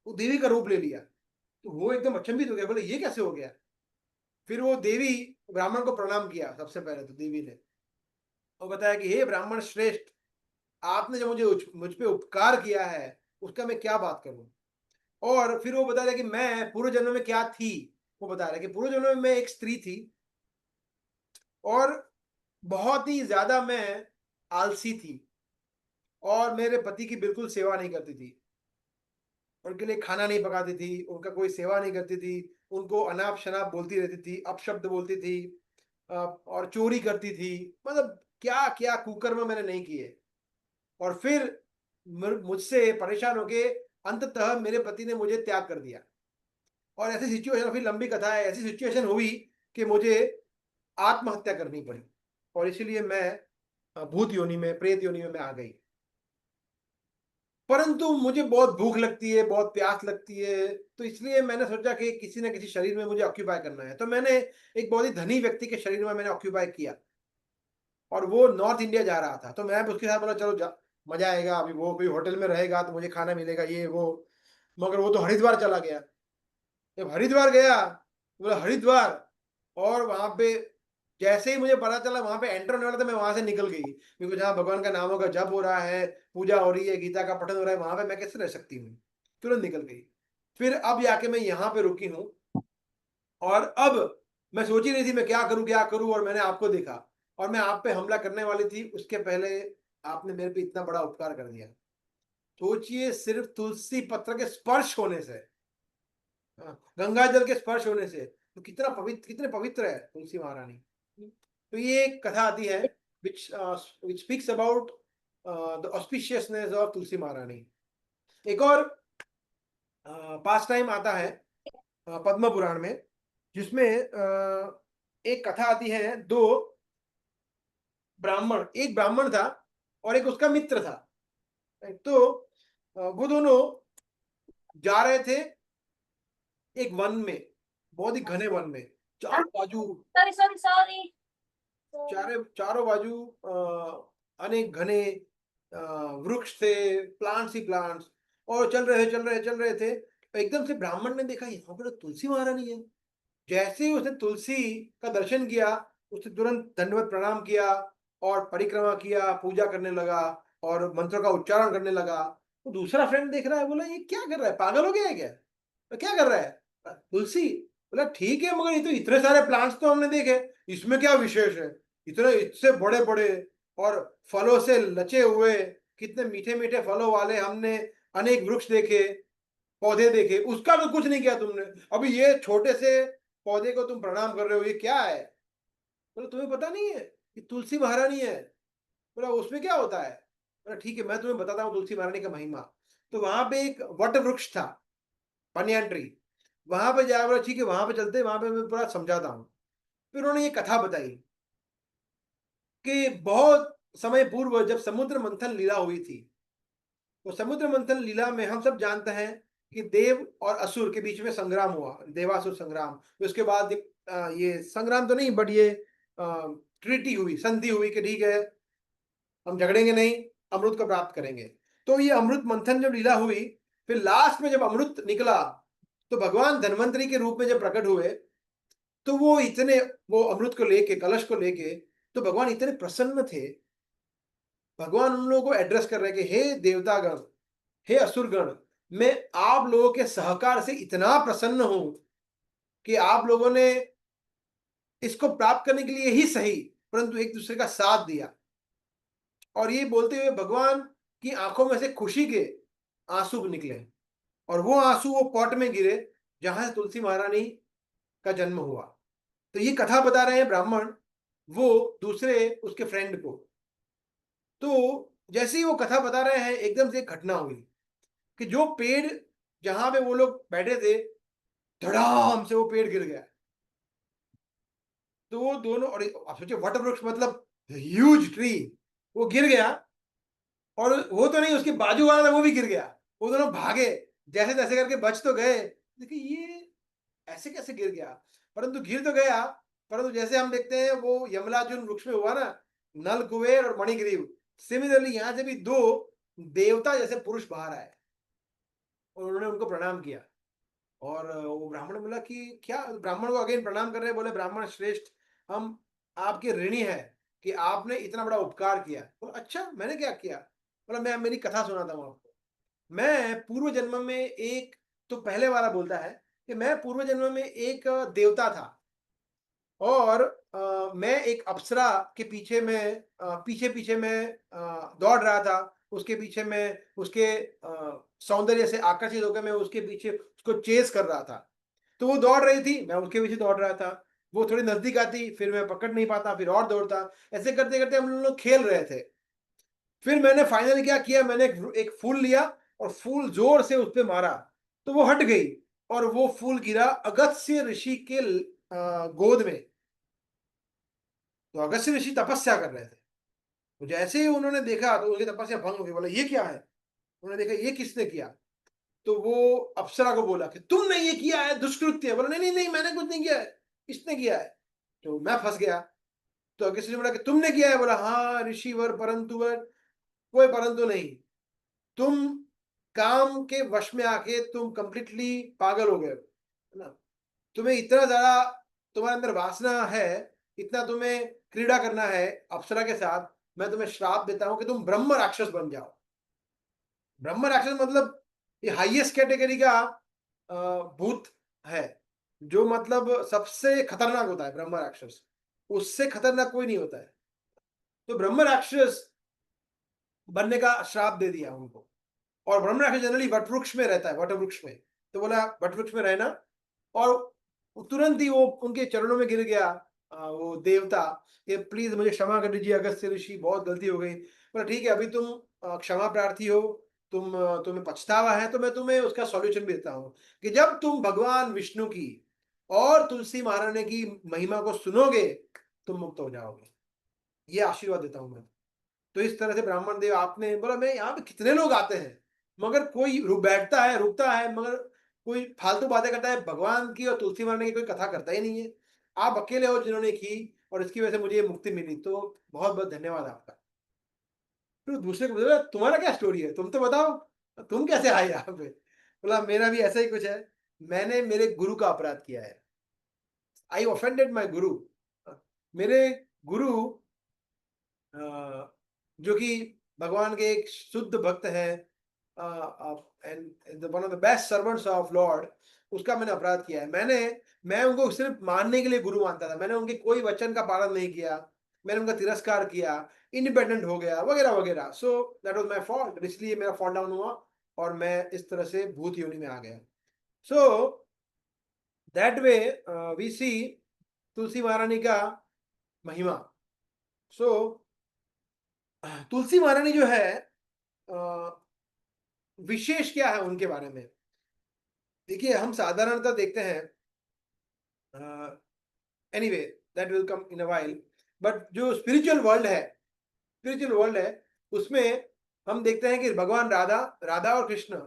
वो देवी का रूप ले लिया। तो वो एकदम अचंभित हो गया, बोले ये कैसे हो गया। फिर वो देवी ब्राह्मण को प्रणाम किया सबसे पहले तो देवी ने, और बताया कि हे ब्राह्मण श्रेष्ठ, आपने जो मुझ पे उपकार किया है उसका मैं क्या बात करूं। और फिर वो बता रहा कि मैं पूर्व जन्म में क्या थी। वो बता रहा कि पूर्व जन्म में मैं एक स्त्री थी, और बहुत ही ज्यादा मैं आलसी थी, और मेरे पति की बिल्कुल सेवा नहीं करती थी, उनके लिए खाना नहीं पकाती थी, उनका कोई सेवा नहीं करती थी, उनको अनाप शनाप बोलती रहती थी, अपशब्द बोलती थी, और चोरी करती थी। मतलब क्या क्या कुकर्म मैंने नहीं किए। और फिर मुझसे परेशान होके अंततः मेरे पति ने मुझे त्याग कर दिया। और ऐसी सिचुएशन, फिर लंबी कथा है, ऐसी सिचुएशन हुई कि मुझे आत्महत्या करनी पड़ी, और इसीलिए मैं भूत योनि में, प्रेत योनि में मैं आ गई। परंतु मुझे बहुत भूख लगती है, बहुत प्यास लगती है, तो इसलिए मैंने सोचा कि किसी न किसी शरीर में मुझे ऑक्यूपाई करना है। तो मैंने एक बहुत ही धनी व्यक्ति के शरीर में मैंने ऑक्यूपाई किया, और वो नॉर्थ इंडिया जा रहा था। तो मैं उसके साथ बोला चलो मजा आएगा, अभी वो कोई होटल में रहेगा तो मुझे खाना मिलेगा, ये वो। मगर वो तो हरिद्वार चला गया। जब हरिद्वार गया, बोला हरिद्वार, और वहां पे जैसे ही मुझे पता चला वहां पे एंटर होने वाला था, मैं वहां से निकल गई, क्योंकि जहाँ भगवान का नामों का जप हो रहा है, पूजा हो रही है, गीता का पठन हो रहा है, वहां पे मैं कैसे रह सकती हूँ? तुरंत निकल गई। फिर अब जाके मैं यहाँ पे रुकी हूँ, और अब मैं सोच ही रही थी मैं क्या करूं, और मैंने आपको देखा, और मैं आप पे हमला करने वाली थी, उसके पहले आपने मेरे पे इतना बड़ा उपकार कर दिया। सोचिए, सिर्फ तुलसी पत्र के स्पर्श होने से, गंगा जल के स्पर्श होने से, तो कितना पवित्र, कितने पवित्र है तुलसी महारानी। तो ये एक कथा आती है which speaks about the auspiciousness of तुलसी महारानी। एक और पास टाइम आता है पद्म पुराण में, जिसमें एक कथा आती है, दो ब्राह्मण, एक ब्राह्मण था और एक उसका मित्र था। तो वो दोनों जा रहे थे एक वन में, बहुत ही घने वन में, चारों बाजू, चारों बाजू अनेक घने वृक्ष थे, प्लांट्स ही प्लांट्स, और चल रहे थे। एकदम से ब्राह्मण ने देखा यहाँ पर तो तुलसी महारानी है। जैसे ही उसने तुलसी का दर्शन किया, उसने तुरंत दंडवत प्रणाम किया और परिक्रमा किया, पूजा करने लगा और मंत्रों का उच्चारण करने लगा। तो दूसरा फ्रेंड देख रहा है, बोला ये क्या कर रहा है, पागल हो गया है क्या? तो क्या कर रहा है? तुलसी। बोला ठीक है, मगर ये तो इतने सारे प्लांट्स तो हमने देखे, इसमें क्या विशेष है? इतने इससे बड़े बड़े और फलों से लचे हुए, कितने मीठे मीठे फलों वाले हमने अनेक वृक्ष देखे, पौधे देखे, उसका तो कुछ नहीं किया तुमने। अभी ये छोटे से पौधे को तुम प्रणाम कर रहे हो, ये क्या है? बोला तुम्हें पता नहीं है कि तुलसी महारानी है? बोला उसमें क्या होता है? बोला ठीक है, मैं तुम्हें बताता हूँ तुलसी महारानी का महिमा। तो वहां पे एक वट वृक्ष था, बनियान ट्री, वहां पे जाया। बोला ठीक है, वहां पे चलते, वहां पे मैं पूरा समझाता हूँ। फिर उन्होंने ये कथा बताई कि बहुत समय पूर्व जब समुद्र मंथन लीला हुई थी, तो समुद्र मंथन लीला में हम सब जानते हैं कि देव और असुर के बीच में संग्राम हुआ, देवासुर संग्राम। उसके बाद ये संग्राम तो नहीं, बट ये ट्रीटी हुई, संधि हुई कि ठीक है हम झगड़ेंगे नहीं, अमृत को प्राप्त करेंगे। तो ये अमृत मंथन जब लीला हुई, फिर लास्ट में जब अमृत निकला, तो भगवान धन्वंतरी के रूप में जब प्रकट हुए, तो वो अमृत को लेके, कलश को लेके, तो भगवान इतने प्रसन्न थे। भगवान उन लोगों को एड्रेस कर रहे कि हे देवतागण, हे असुरगण, मैं आप लोगों के सहकार से इतना प्रसन्न हूं कि आप लोगों ने इसको प्राप्त करने के लिए ही सही, परंतु एक दूसरे का साथ दिया। और ये बोलते हुए भगवान की आंखों में से खुशी के आंसू निकले, और वो आंसू वो पॉट में गिरे जहां से तुलसी महारानी का जन्म हुआ। तो ये कथा बता रहे हैं ब्राह्मण, वो दूसरे उसके फ्रेंड को। तो जैसे ही वो कथा बता रहे हैं, एकदम से एक घटना हुई कि जो पेड़ जहां पे वो लोग बैठे थे, धड़ाम से वो पेड़ गिर गया। तो वो दोनों, और आप सोचिए वट वृक्ष मतलब ह्यूज ट्री, वो गिर गया, और वो तो नहीं, उसके बाजू वाला था वो भी गिर गया। वो दोनों भागे, जैसे तैसे करके बच तो गए। देखिए ये ऐसे कैसे गिर गया, परंतु गिर तो गया। परंतु जैसे हम देखते हैं वो यमलार्जुन वृक्ष में हुआ ना, नल कुबेर और मणिग्रीव, सिमिलरली यहाँ से भी दो देवता जैसे पुरुष बाहर आए और उन्होंने उनको प्रणाम किया। और वो ब्राह्मण बोला कि क्या, ब्राह्मण को अगेन प्रणाम कर रहे, बोले ब्राह्मण श्रेष्ठ, हम आपके ऋणी है कि आपने इतना बड़ा उपकार किया। बोला अच्छा मैंने क्या किया? बोला मैं मेरी कथा सुनाता हूँ आपको। मैं पूर्व जन्म में एक, तो पहले वाला बोलता है कि मैं पूर्व जन्म में एक देवता था, और मैं एक अप्सरा के पीछे में पीछे पीछे में दौड़ रहा था। उसके पीछे में उसके सौंदर्य से आकर्षित होकर मैं उसके पीछे उसको चेस कर रहा था। तो वो दौड़ रही थी, मैं उसके पीछे दौड़ रहा था। वो थोड़ी नजदीक आती, फिर मैं पकड़ नहीं पाता, फिर और दौड़ता। ऐसे करते करते हम लोग खेल रहे थे। फिर मैंने फाइनली क्या किया, मैंने एक फूल लिया और फूल जोर से उस पर मारा, तो वो हट गई, और वो फूल गिरा अगस्त्य ऋषि के गोद में। तो अगस्त्य ऋषि तपस्या कर रहे थे। तो जैसे ही उन्होंने देखा, तो उनकी तपस्या भंग हो गई। बोला ये क्या है? उन्होंने देखा ये किसने किया। तो वो अप्सरा को बोला कि तुमने ये किया है, दुष्कृत्य। बोला नहीं नहीं नहीं, मैंने कुछ नहीं किया है, इसने किया है। तो मैं फंस गया। तो अगस्त्य ने बोला कि तुमने किया है? बोला हाँ ऋषिवर, परंतु वर, कोई परंतु नहीं, तुम काम के वश में आके तुम कंप्लीटली पागल हो गए, है ना? तुम्हें इतना ज्यादा तुम्हारे अंदर वासना है इतना तुम्हें क्रीड़ा करना है अप्सरा के साथ, मैं तुम्हें श्राप देता हूं कि तुम ब्रह्म राक्षस बन जाओ। ब्रह्म राक्षस मतलब ये हाईएस्ट कैटेगरी का भूत है, जो मतलब सबसे खतरनाक होता है ब्रह्म राक्षस, उससे खतरनाक कोई नहीं होता है। तो ब्रह्म राक्षस बनने का श्राप दे दिया उनको। और ब्रह्म राक्षस जनरली वट वृक्ष में रहता है, वट वृक्ष में, तो बोला वट वृक्ष में रहना। और तुरंत ही वो उनके चरणों में गिर गया वो देवता, कि प्लीज मुझे क्षमा कर दीजिए अगस्त्य ऋषि, बहुत गलती हो गई। बोला ठीक है, अभी तुम क्षमा प्रार्थी हो, तुम्हें पछतावा है, तो मैं तुम्हें उसका सॉल्यूशन भी देता हूँ कि जब तुम भगवान विष्णु की और तुलसी महारानी की महिमा को सुनोगे, तुम मुक्त हो जाओगे, ये आशीर्वाद देता हूं मैं। तो इस तरह से ब्राह्मण देव, आपने बोला मैं यहाँ पे कितने लोग आते हैं मगर कोई रुक बैठता है, रुकता है, मगर कोई फालतू बातें करता है, भगवान की और तुलसी मारने की कोई कथा करता ही नहीं है। आप अकेले हो जिन्होंने की, और इसकी वजह से मुझे ये मुक्ति मिली, तो बहुत बहुत धन्यवाद आपका। फिर दूसरे को बोला तुम्हारा क्या स्टोरी है, तुम तो बताओ, तुम कैसे आए यहाँ पे। बोला मेरा भी ऐसा ही कुछ है, मैंने मेरे गुरु का अपराध किया है, आई ऑफेंडेड माई गुरु। मेरे गुरु जो कि भगवान के एक शुद्ध भक्त हैं and one of the best servants of Lord, उसका मैंने अपराध किया है। मैं उनको सिर्फ मानने के लिए गुरु मानता था, मैंने उनके कोई वचन का पालन नहीं किया, मैंने उनका तिरस्कार किया, इंडिपेंडेंट हो गया वगैरह वगैरह। So that was my fault, इसलिए मेरा फॉल डाउन हुआ और मैं इस तरह से भूत योनि में आ गया। सो दैट वे वी सी तुलसी महारानी का महिमा। सो तुलसी महारानी जो है विशेष क्या है उनके बारे में, देखिए हम साधारणतः देखते हैं, anyway that will come in a while, but जो स्पिरिचुअल वर्ल्ड है उसमें हम देखते हैं कि भगवान राधा और कृष्ण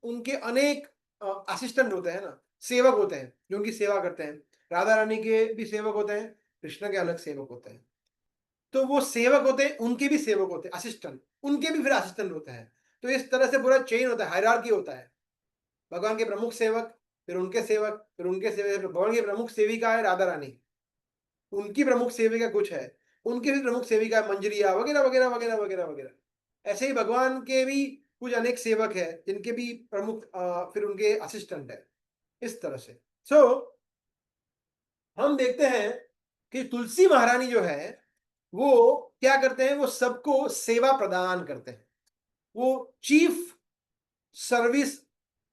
उनके अनेक असिस्टेंट होते हैं ना, सेवक होते हैं जो उनकी सेवा करते हैं। राधा रानी के भी सेवक होते हैं, कृष्ण के अलग सेवक होते हैं। तो वो सेवक होते हैं, उनके भी सेवक होते हैं, असिस्टेंट, उनके भी फिर असिस्टेंट होते हैं। तो इस तरह से पूरा चेन होता है, हायरार्की होता है। भगवान के प्रमुख सेवक, फिर उनके सेवक, फिर उनके सेवक। भगवान की प्रमुख सेविका है राधा रानी, उनकी प्रमुख सेविका कुछ है, उनकी भी प्रमुख सेविका है मंजरिया वगैरह वगैरह वगैरह वगैरह वगैरह। ऐसे ही भगवान के भी कुछ अनेक सेवक है जिनके भी प्रमुख फिर उनके असिस्टेंट है, इस तरह से। सो हम देखते हैं कि तुलसी महारानी जो है वो क्या करते हैं, वो सबको सेवा प्रदान करते हैं। वो चीफ सर्विस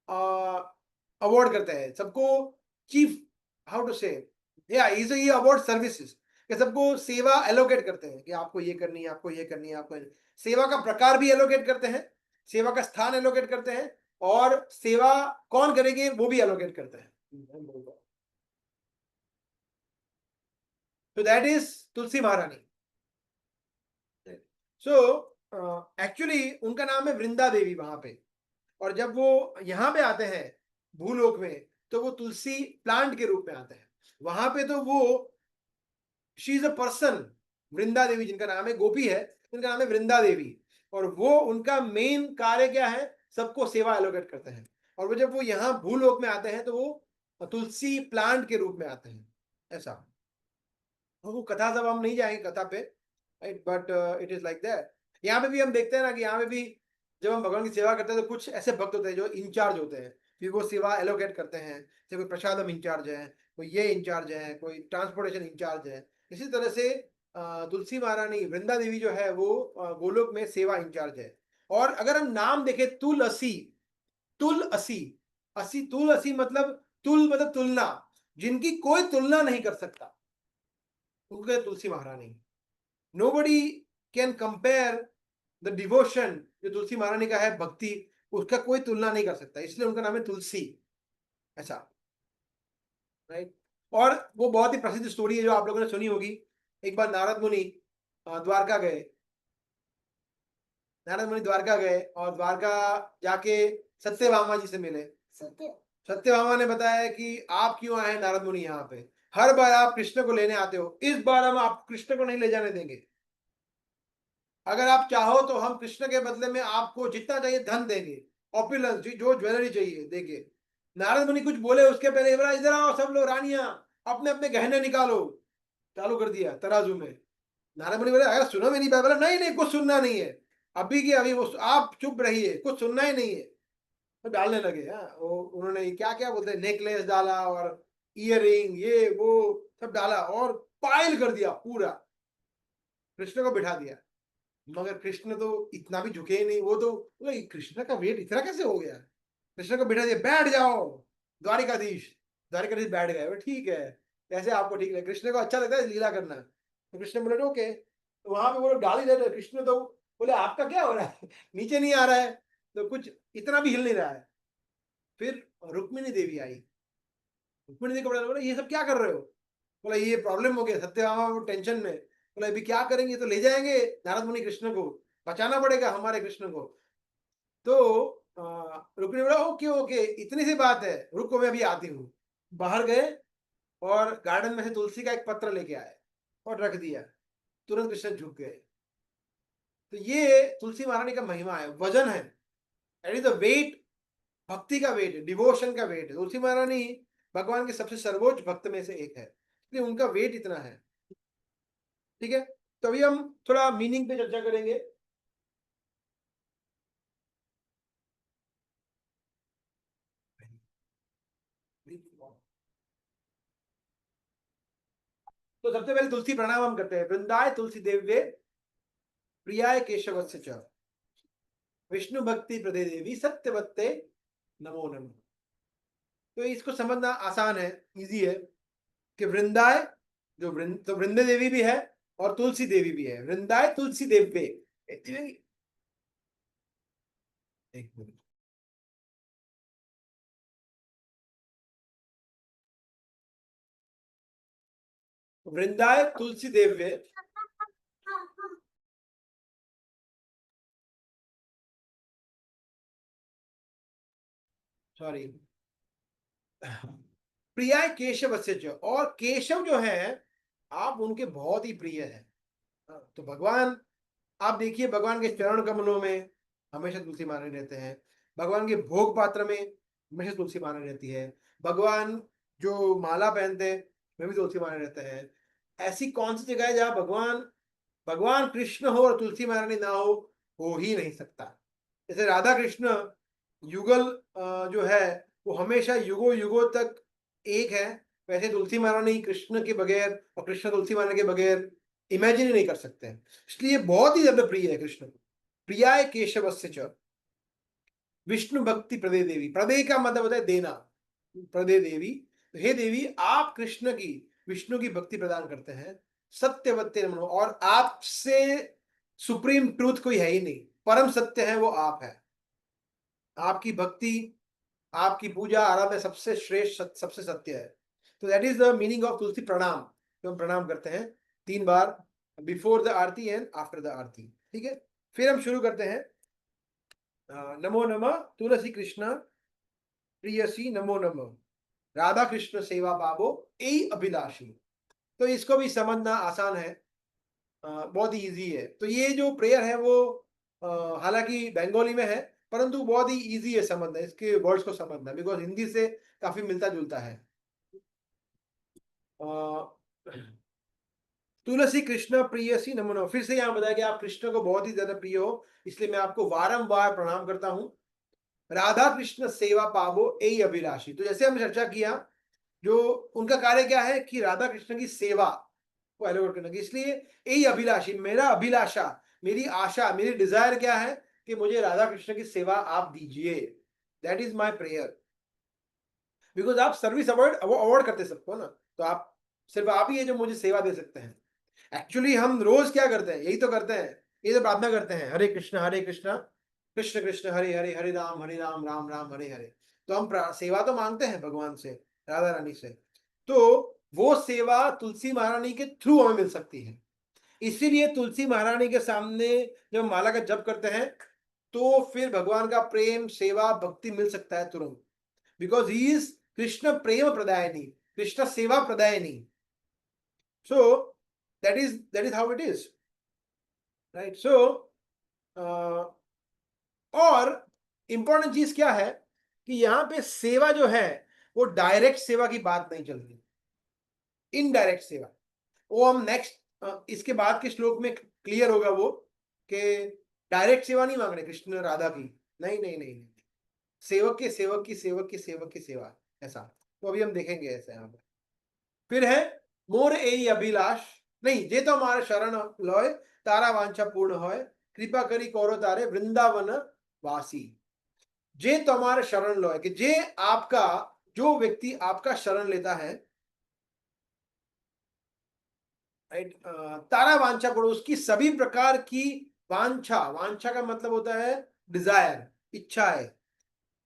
अवार्ड करते हैं सबको, चीफ हाउ टू से या इजी अवार्ड सर्विसेज, कि सबको सेवा एलोकेट करते हैं कि आपको ये करनी है, आपको ये करनी है, आपको सेवा का प्रकार भी एलोकेट करते हैं, सेवा का स्थान एलोकेट करते हैं, और सेवा कौन करेंगे वो भी एलोकेट करते हैं। तो दैट इज तुलसी महारानी। सो एक्चुअली उनका नाम है वृंदा देवी वहां पे, और जब वो यहाँ पे आते हैं भूलोक में, तो वो तुलसी प्लांट के रूप में आते हैं वहां पे। तो वो she is a person, Vrinda Devi जिनका नाम है, गोपी है, उनका नाम है वृंदा देवी, और वो उनका मेन कार्य क्या है, सबको सेवा एलोकेट करते हैं। और वो जब वो यहाँ भूलोक में आते हैं तो वो तुलसी प्लांट के रूप में आते हैं, ऐसा। वो कथा सब हम नहीं जाएंगे कथा पे, but it is like that. यहाँ पे भी हम देखते हैं ना कि यहाँ पे भी जब हम भगवान की सेवा करते हैं तो कुछ ऐसे भक्त होते हैं जो इंचार्ज होते हैं, फिर वो सेवा एलोकेट करते हैं। जैसे कोई प्रसादम इंचार्ज है, कोई ये इंचार्ज है, कोई ट्रांसपोर्टेशन इंचार्ज है। इसी तरह से तुलसी महारानी वृंदा देवी जो है वो गोलोक में सेवा इंचार्ज है। और अगर हम नाम देखें तुलसी, तुलसी मतलब तुलना, जिनकी कोई तुलना नहीं कर सकता, उनके तुलसी महारानी। Nobody can compare the devotion जो तुलसी महारानी का है, भक्ति, उसका कोई तुलना नहीं कर सकता, इसलिए उनका नाम है तुलसी, ऐसा, राइट। और वो बहुत ही प्रसिद्ध स्टोरी है जो आप लोगों ने सुनी होगी। एक बार नारद मुनि द्वारका गए और द्वारका जाके सत्यभामा जी से मिले। सत्यभामा ने बताया कि आप क्यों आए नारद मुनि यहाँ पे, हर बार आप कृष्ण को लेने आते हो, इस बार हम आप कृष्ण को नहीं ले जाने देंगे। अगर आप चाहो तो हम कृष्ण के बदले में आपको जितना चाहिए धन देंगे, ऑपुलेंस, जो ज्वेलरी चाहिए देंगे। नारद मुनि कुछ बोले उसके पहले इधर आओ सब लोग, रानियां अपने अपने गहने निकालो। चालू कर दिया तराजू में। नारद मुनि बोले अगर सुनो मेरी बात। बोला नहीं नहीं कुछ सुनना नहीं है, अभी की अभी वो आप चुप रहिए, कुछ सुनना ही नहीं है। तो डालने लगे। हाँ, वो उन्होंने क्या क्या बोलते हैं, नेकलेस डाला और इयररिंग ये वो सब डाला और पायल कर दिया पूरा, कृष्ण को बिठा दिया। मगर कृष्ण तो इतना भी झुके ही नहीं। वो तो बोले कृष्ण का वेट इतना कैसे हो गया। कृष्ण को बिठा दिया, बैठ जाओ द्वारिकाधीश। द्वारिकाधीश बैठ गए। बोले, ठीक है, कैसे आपको ठीक लगे, कृष्ण को अच्छा लगता है लीला करना। तो कृष्ण बोले ओके। तो वहां पे वो लोग डाल ही रहे थे। कृष्ण तो बोले आपका क्या हो रहा है, नीचे नहीं आ रहा है, तो कुछ इतना भी हिल नहीं रहा है। फिर रुक्मिणी देवी आई। रुक्मिणी देवी को बोला ये सब क्या कर रहे हो। बोला ये प्रॉब्लम हो गया, सत्यभामा वो टेंशन में। बोला अभी क्या करेंगे, तो ले जाएंगे नारद मुनि कृष्ण को, बचाना पड़ेगा हमारे कृष्ण को। तो रुक्मिणी बोला ओके ओके इतनी सी बात है, रुको मैं अभी आती हूँ। बाहर गए और गार्डन में से तुलसी का एक पत्र लेके आए और रख दिया। तुरंत कृष्ण झुक गए। तो ये तुलसी महारानी का महिमा है, वजन है, दैट इज द वेट, भक्ति का वेट है, डिवोशन का वेट है। तुलसी महारानी भगवान के सबसे सर्वोच्च भक्त में से एक है, इसलिए उनका वेट इतना है। ठीक है, तो अभी हम थोड़ा मीनिंग पे चर्चा करेंगे। तो सबसे पहले तुलसी प्रणाम हम करते हैं। वृंदाय तुलसी देव्ये प्रियाय केशवस्य च विष्णु भक्ति प्रदे देवी सत्यवत्ते नमो नमः। तो इसको समझना आसान है, इजी है कि वृंदाय जो तो वृंदे देवी भी है और तुलसी देवी भी है। वृंदाय तुलसी देव्ये, एक मिनट, वृंदाय तुलसी देव्ये सॉरी प्रियाय केशव से जो, और केशव जो है आप उनके बहुत ही प्रिय है। तो भगवान आप देखिए, भगवान के चरण कमलों में हमेशा तुलसी माने रहते हैं, भगवान के भोग पात्र में हमेशा तुलसी माने रहती है, भगवान जो माला पहनते हैं में भी तुलसी माने रहते हैं। ऐसी कौन सी जगह है जहां भगवान भगवान कृष्ण हो और तुलसी महारानी ना हो ही नहीं सकता। जैसे राधा कृष्ण युगल जो है वो हमेशा युगों युगों तक एक है, वैसे तुलसी महारानी कृष्ण के बगैर और कृष्ण तुलसी महारानी के बगैर इमेजिन ही नहीं कर सकते हैं। इसलिए बहुत ही ज्यादा प्रिय है कृष्ण को। प्रियाय केशवस्य च विष्णु भक्ति प्रदे देवी। प्रदे का मतलब होता है देना, प्रदे देवी, तो हे देवी आप कृष्ण की विष्णु की भक्ति प्रदान करते हैं। सत्यवत्ते नमो, और आपसे सुप्रीम ट्रूथ कोई है ही नहीं, परम सत्य है वो आप है। आपकी भक्ति आपकी पूजा आराधना सबसे श्रेष्ठ सबसे सत्य है। तो that is the meaning of Tulsi pranam. तो हम प्रणाम करते हैं 3 बार, before the aarti and after the aarti. ठीक है, फिर हम शुरू करते हैं। नमो नमः तुलसी कृष्ण प्रियसी नमो नमः राधा कृष्ण सेवा पावो ए अभिलाषी। तो इसको भी समझना आसान है, बहुत ही इजी है। तो ये जो प्रेयर है वो हालांकि बंगाली में है, परंतु बहुत ही इजी है समझना, इसके वर्ड्स को समझना, बिकॉज हिंदी से काफी मिलता जुलता है। तुलसी कृष्ण प्रियसी नमो नमः, फिर से यहाँ बताया कि आप कृष्ण को बहुत ही ज्यादा प्रिय हो, इसलिए मैं आपको वारंवार प्रणाम करता हूँ। राधा कृष्ण सेवा पावो ए अभिलाषी, तो जैसे हमने चर्चा किया जो उनका कार्य क्या है कि राधा कृष्ण की सेवा को एलोवेट करने की, इसलिए ए अभिलाषी, मेरा अभिलाषा, मेरी आशा, मेरी डिजायर क्या है कि मुझे राधा कृष्ण की सेवा आप दीजिए। That is my prayer. Because आप सर्विस अवॉर्ड करते सबको ना, तो आप सिर्फ आप ही है जो मुझे सेवा दे सकते हैं। एक्चुअली हम रोज क्या करते हैं, यही तो करते हैं, ये तो प्रार्थना करते हैं, हरे कृष्ण कृष्ण कृष्ण हरे हरे, हरे राम राम राम हरे हरे। तो हम सेवा तो मांगते हैं भगवान से, राधा रानी से, तो वो सेवा तुलसी महारानी के थ्रू हमें मिल सकती है। इसीलिए तुलसी महारानी के सामने जब माला का जप करते हैं तो फिर भगवान का प्रेम सेवा भक्ति मिल सकता है तुरंत, बिकॉज ही इज कृष्ण प्रेम प्रदायनी, कृष्ण सेवा प्रदायनी। So that is how it is, right. So और इंपॉर्टेंट चीज क्या है कि यहां पे सेवा जो है वो डायरेक्ट सेवा की बात नहीं चल रही, इनडायरेक्ट सेवा। वो हम नेक्स्ट इसके बाद के श्लोक में क्लियर होगा वो कि डायरेक्ट सेवा नहीं मांग रहे कृष्ण राधा की, नहीं नहीं नहीं, नहीं। सेवक के सेवक की सेवक की सेवक की सेवा, ऐसा। तो अभी हम देखेंगे ऐसे यहाँ पर। फिर है मोर ए अभिलाष नहीं, जे तो हमारे शरण लय तारा वांछा पूर्ण होय, कृपा करी कौरो तारे वृंदावन वासी। जे तुम्हारे शरण लो है कि जे आपका, जो व्यक्ति आपका शरण लेता है, राइट, तारा वांछा पूर्ण, उसकी सभी प्रकार की वांछा, वांछा का मतलब होता है डिजायर, इच्छाएं,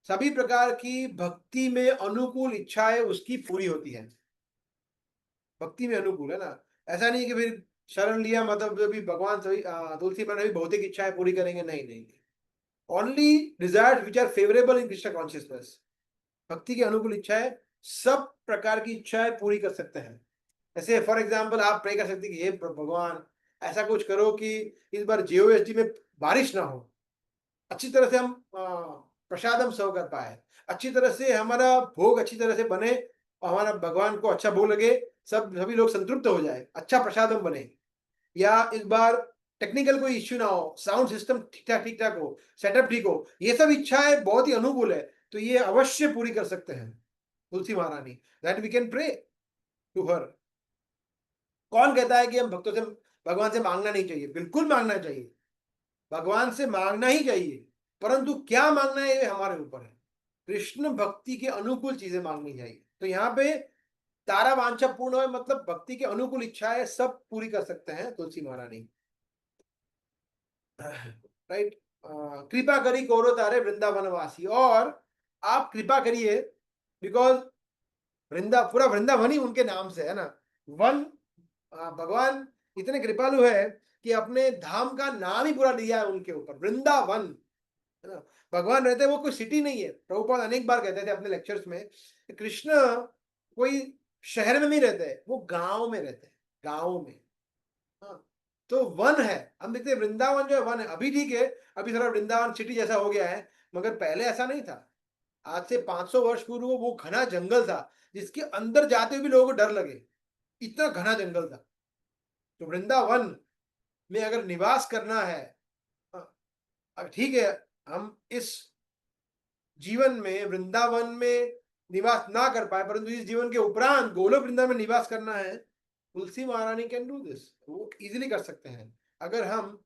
सभी प्रकार की भक्ति में अनुकूल इच्छाएं उसकी पूरी होती है। भक्ति में अनुकूल है ना, ऐसा नहीं कि फिर शरण लिया मतलब अभी भगवान सभी तुलसी पर भी भौतिक इच्छाएं पूरी करेंगे, नहीं नहीं, only desires which are favourable in Krishna consciousness. भक्ति के अनुकूल इच्छाएं, सब प्रकार की इच्छाएं पूरी कर सकते हैं। ऐसे फॉर एग्जांपल आप प्रे कर सकते हैं कि हे भगवान ऐसा कुछ करो कि इस बार जीओएसटी में बारिश ना हो, अच्छी तरह से हम प्रसादम सर्व कर पाए, अच्छी तरह से हमारा भोग अच्छी तरह से बने, हमारा भगवान को अच्छा भोग लगे, सभी लोग संतृप्त हो जाए, अच्छा प्रसादम बने। या इस बार टेक्निकल कोई इश्यू ना हो, साउंड सिस्टम ठीक ठाक हो, सेटअप ठीक हो, ये सब इच्छाएं बहुत ही अनुकूल है, तो ये अवश्य पूरी कर सकते हैं Tulsi Maharani, that we can pray to her. कौन कहता है कि हम भक्तों से, भगवान से मांगना नहीं चाहिए? बिल्कुल मांगना चाहिए, भगवान से मांगना ही चाहिए, परंतु क्या मांगना है ये हमारे ऊपर है। कृष्ण भक्ति के अनुकूल चीजें मांगनी चाहिए। तो यहाँ पे तारा वांछा पूर्ण है मतलब भक्ति के अनुकूल इच्छाएं सब पूरी कर सकते हैं तुलसी महारानी, राइट। कृपा करी कौरो तारे वृंदावन वासी, और आप कृपा करिए बिकॉज पूरा वृंदावन ही उनके नाम से है ना। वन, भगवान इतने कृपालु है कि अपने धाम का नाम ही पूरा दिया है उनके ऊपर, वृंदावन, है ना। भगवान रहते हैं, वो कोई सिटी नहीं है। प्रभुपाद अनेक बार कहते थे अपने लेक्चर्स में, कृष्ण कोई शहर में नहीं रहते, वो गांव में रहते हैं, गांव में। हाँ, तो वन है, हम देखते हैं वृंदावन जो है वन है। अभी ठीक है, अभी थोड़ा वृंदावन सिटी जैसा हो गया है, मगर पहले ऐसा नहीं था। आज से 500 वर्ष पूर्व वो घना जंगल था, जिसके अंदर जाते हुए भी लोगों को डर लगे, इतना घना जंगल था। तो वृंदावन में अगर निवास करना है, ठीक है, हम इस जीवन में वृंदावन में निवास ना कर पाए, परंतु इस जीवन के उपरांत गोलोक वृंदावन में निवास करना है, तुलसी महारानी कैन डू दिस, वो इजीली कर सकते हैं अगर हम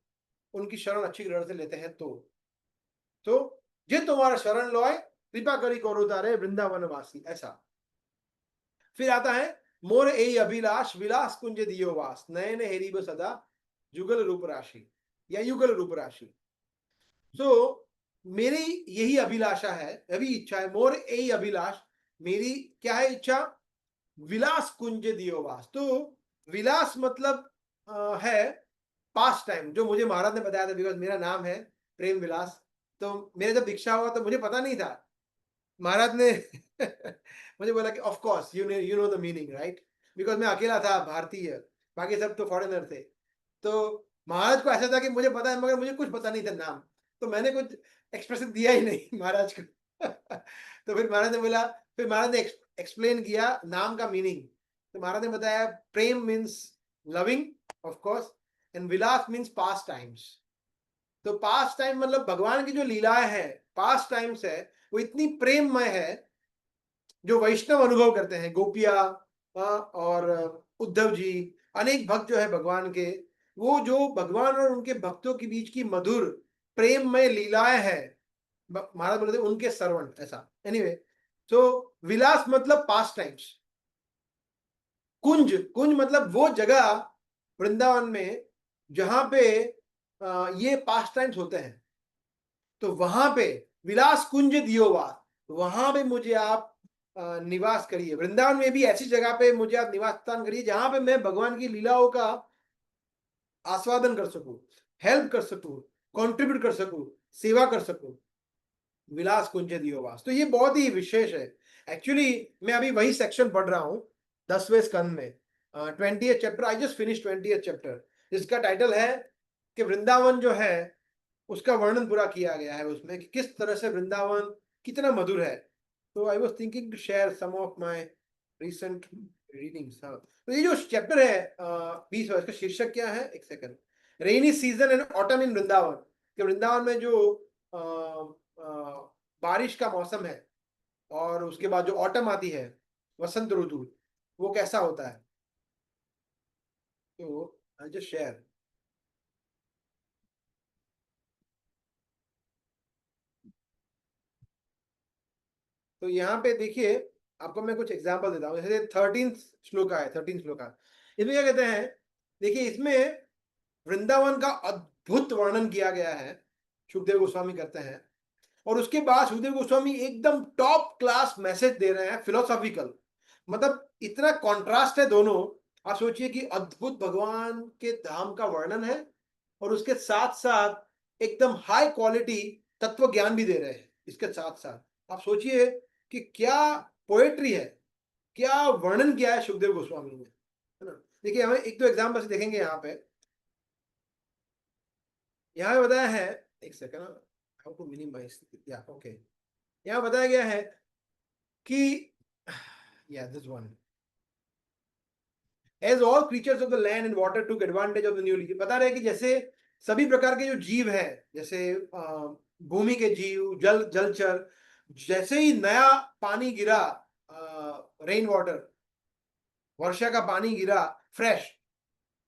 उनकी शरण अच्छी तरह से लेते हैं। तो जे तुम्हारा शरण लोए कृपा करी करो तारे वृंदावन वासी, ऐसा। फिर आता है मोर ए अभिलाष विलास कुंज दियो वास, नयन हेरीब सदा जुगल रूप राशि या युगल रूप राशि। सो मेरी यही अभिलाषा है, अभी इच्छा है, मोर ए अभिलाष, मेरी क्या है इच्छा? विलास कुंज दियो वास। तो विलास मतलब है पास्ट टाइम, जो मुझे महाराज ने बताया था, बिकॉज मेरा नाम है प्रेम विलास। तो मेरे जब दीक्षा हुआ तो मुझे पता नहीं था, महाराज ने मुझे बोला कि of course you know the meaning, right, because मैं अकेला था भारतीय, बाकी सब तो फॉरेनर थे। तो महाराज को ऐसा था कि मुझे पता है मगर मुझे कुछ पता नहीं था नाम, तो मैंने कुछ एक्सप्रेशन दिया ही नहीं महाराज को। तो फिर महाराज ने बोला, फिर महाराज ने एक्सप्लेन किया नाम का मीनिंग। तो महाराज ने बताया prem means loving of course, and vilas means past. तो पास्ट टाइम मतलब भगवान की जो लीलाएं हैं, पास्ट टाइम्स है, वो इतनी प्रेममय है, जो वैष्णव अनुभव करते हैं, गोपिया और उद्धव जी, अनेक भक्त जो है भगवान के, वो जो भगवान और उनके भक्तों के बीच की मधुर प्रेममय लीलाएं है, महाराज बोलते हैं उनके सर्वंट, ऐसा। एनीवे, तो विलास मतलब पास्ट टाइम्स। कुंज, कुंज मतलब वो जगह वृंदावन में जहां पे ये पास्ट टाइम्स होते हैं, तो वहां पे विलास कुंज दियोवास, वहां पे मुझे आप निवास करिए। वृंदावन में भी ऐसी जगह पे मुझे आप निवास स्थान करिए जहां पे मैं भगवान की लीलाओं का आस्वादन कर सकूं, हेल्प कर सकूं, कंट्रीब्यूट कर सकूं, सेवा कर सकूं। विलास कुंज दियोवास, तो ये बहुत ही विशेष है। एक्चुअली मैं अभी वही सेक्शन पढ़ रहा हूँ 10वें स्कंद में, 20th chapter, I just finish 20th chapter, जिसका टाइटल है कि वृंदावन जो है उसका वर्णन पूरा किया गया है उसमें, कि किस तरह से वृंदावन कितना मधुर है। तो I was thinking to share some of my recent readings, हाँ। तो ये जो चैप्टर है 20 इसका शीर्षक क्या है, एक second. Rainy season and autumn in Vrindavan, कि वृंदावन में जो बारिश का मौसम है और उसके बाद जो ऑटम आती है, वसंत ऋतु, वो कैसा होता है। तो आई जस्ट शेयर। तो यहाँ पे देखिए, आपको मैं कुछ एग्जांपल देता हूँ। जैसे 13 श्लोका है, 13 श्लोका, इसमें क्या कहते हैं, देखिए इसमें वृंदावन का अद्भुत वर्णन किया गया है, सुखदेव गोस्वामी करते हैं। और उसके बाद सुखदेव गोस्वामी एकदम टॉप क्लास मैसेज दे रहे हैं, फिलोसॉफिकल। मतलब इतना कॉन्ट्रास्ट है दोनों। आप सोचिए कि अद्भुत भगवान के धाम का वर्णन है और उसके साथ साथ एकदम हाई क्वालिटी तत्व ज्ञान भी दे रहे हैं इसके साथ साथ। आप सोचिए कि क्या पोएट्री है, क्या वर्णन किया है सुखदेव गोस्वामी ने, है ना। देखिए हमें एक दो एग्जाम्पल देखेंगे यहाँ पे बताया है, एक second, how to minimise, yeah okay, यहाँ बताया गया है कि yeah this one, as all creatures of the land and water took advantage of the new leaf. बता रहे हैं कि जैसे सभी प्रकार के जो जीव है, जैसे भूमि के जीव, जलचर, जैसे ही नया पानी गिरा, रेन वाटर, वर्षा का पानी गिरा फ्रेश,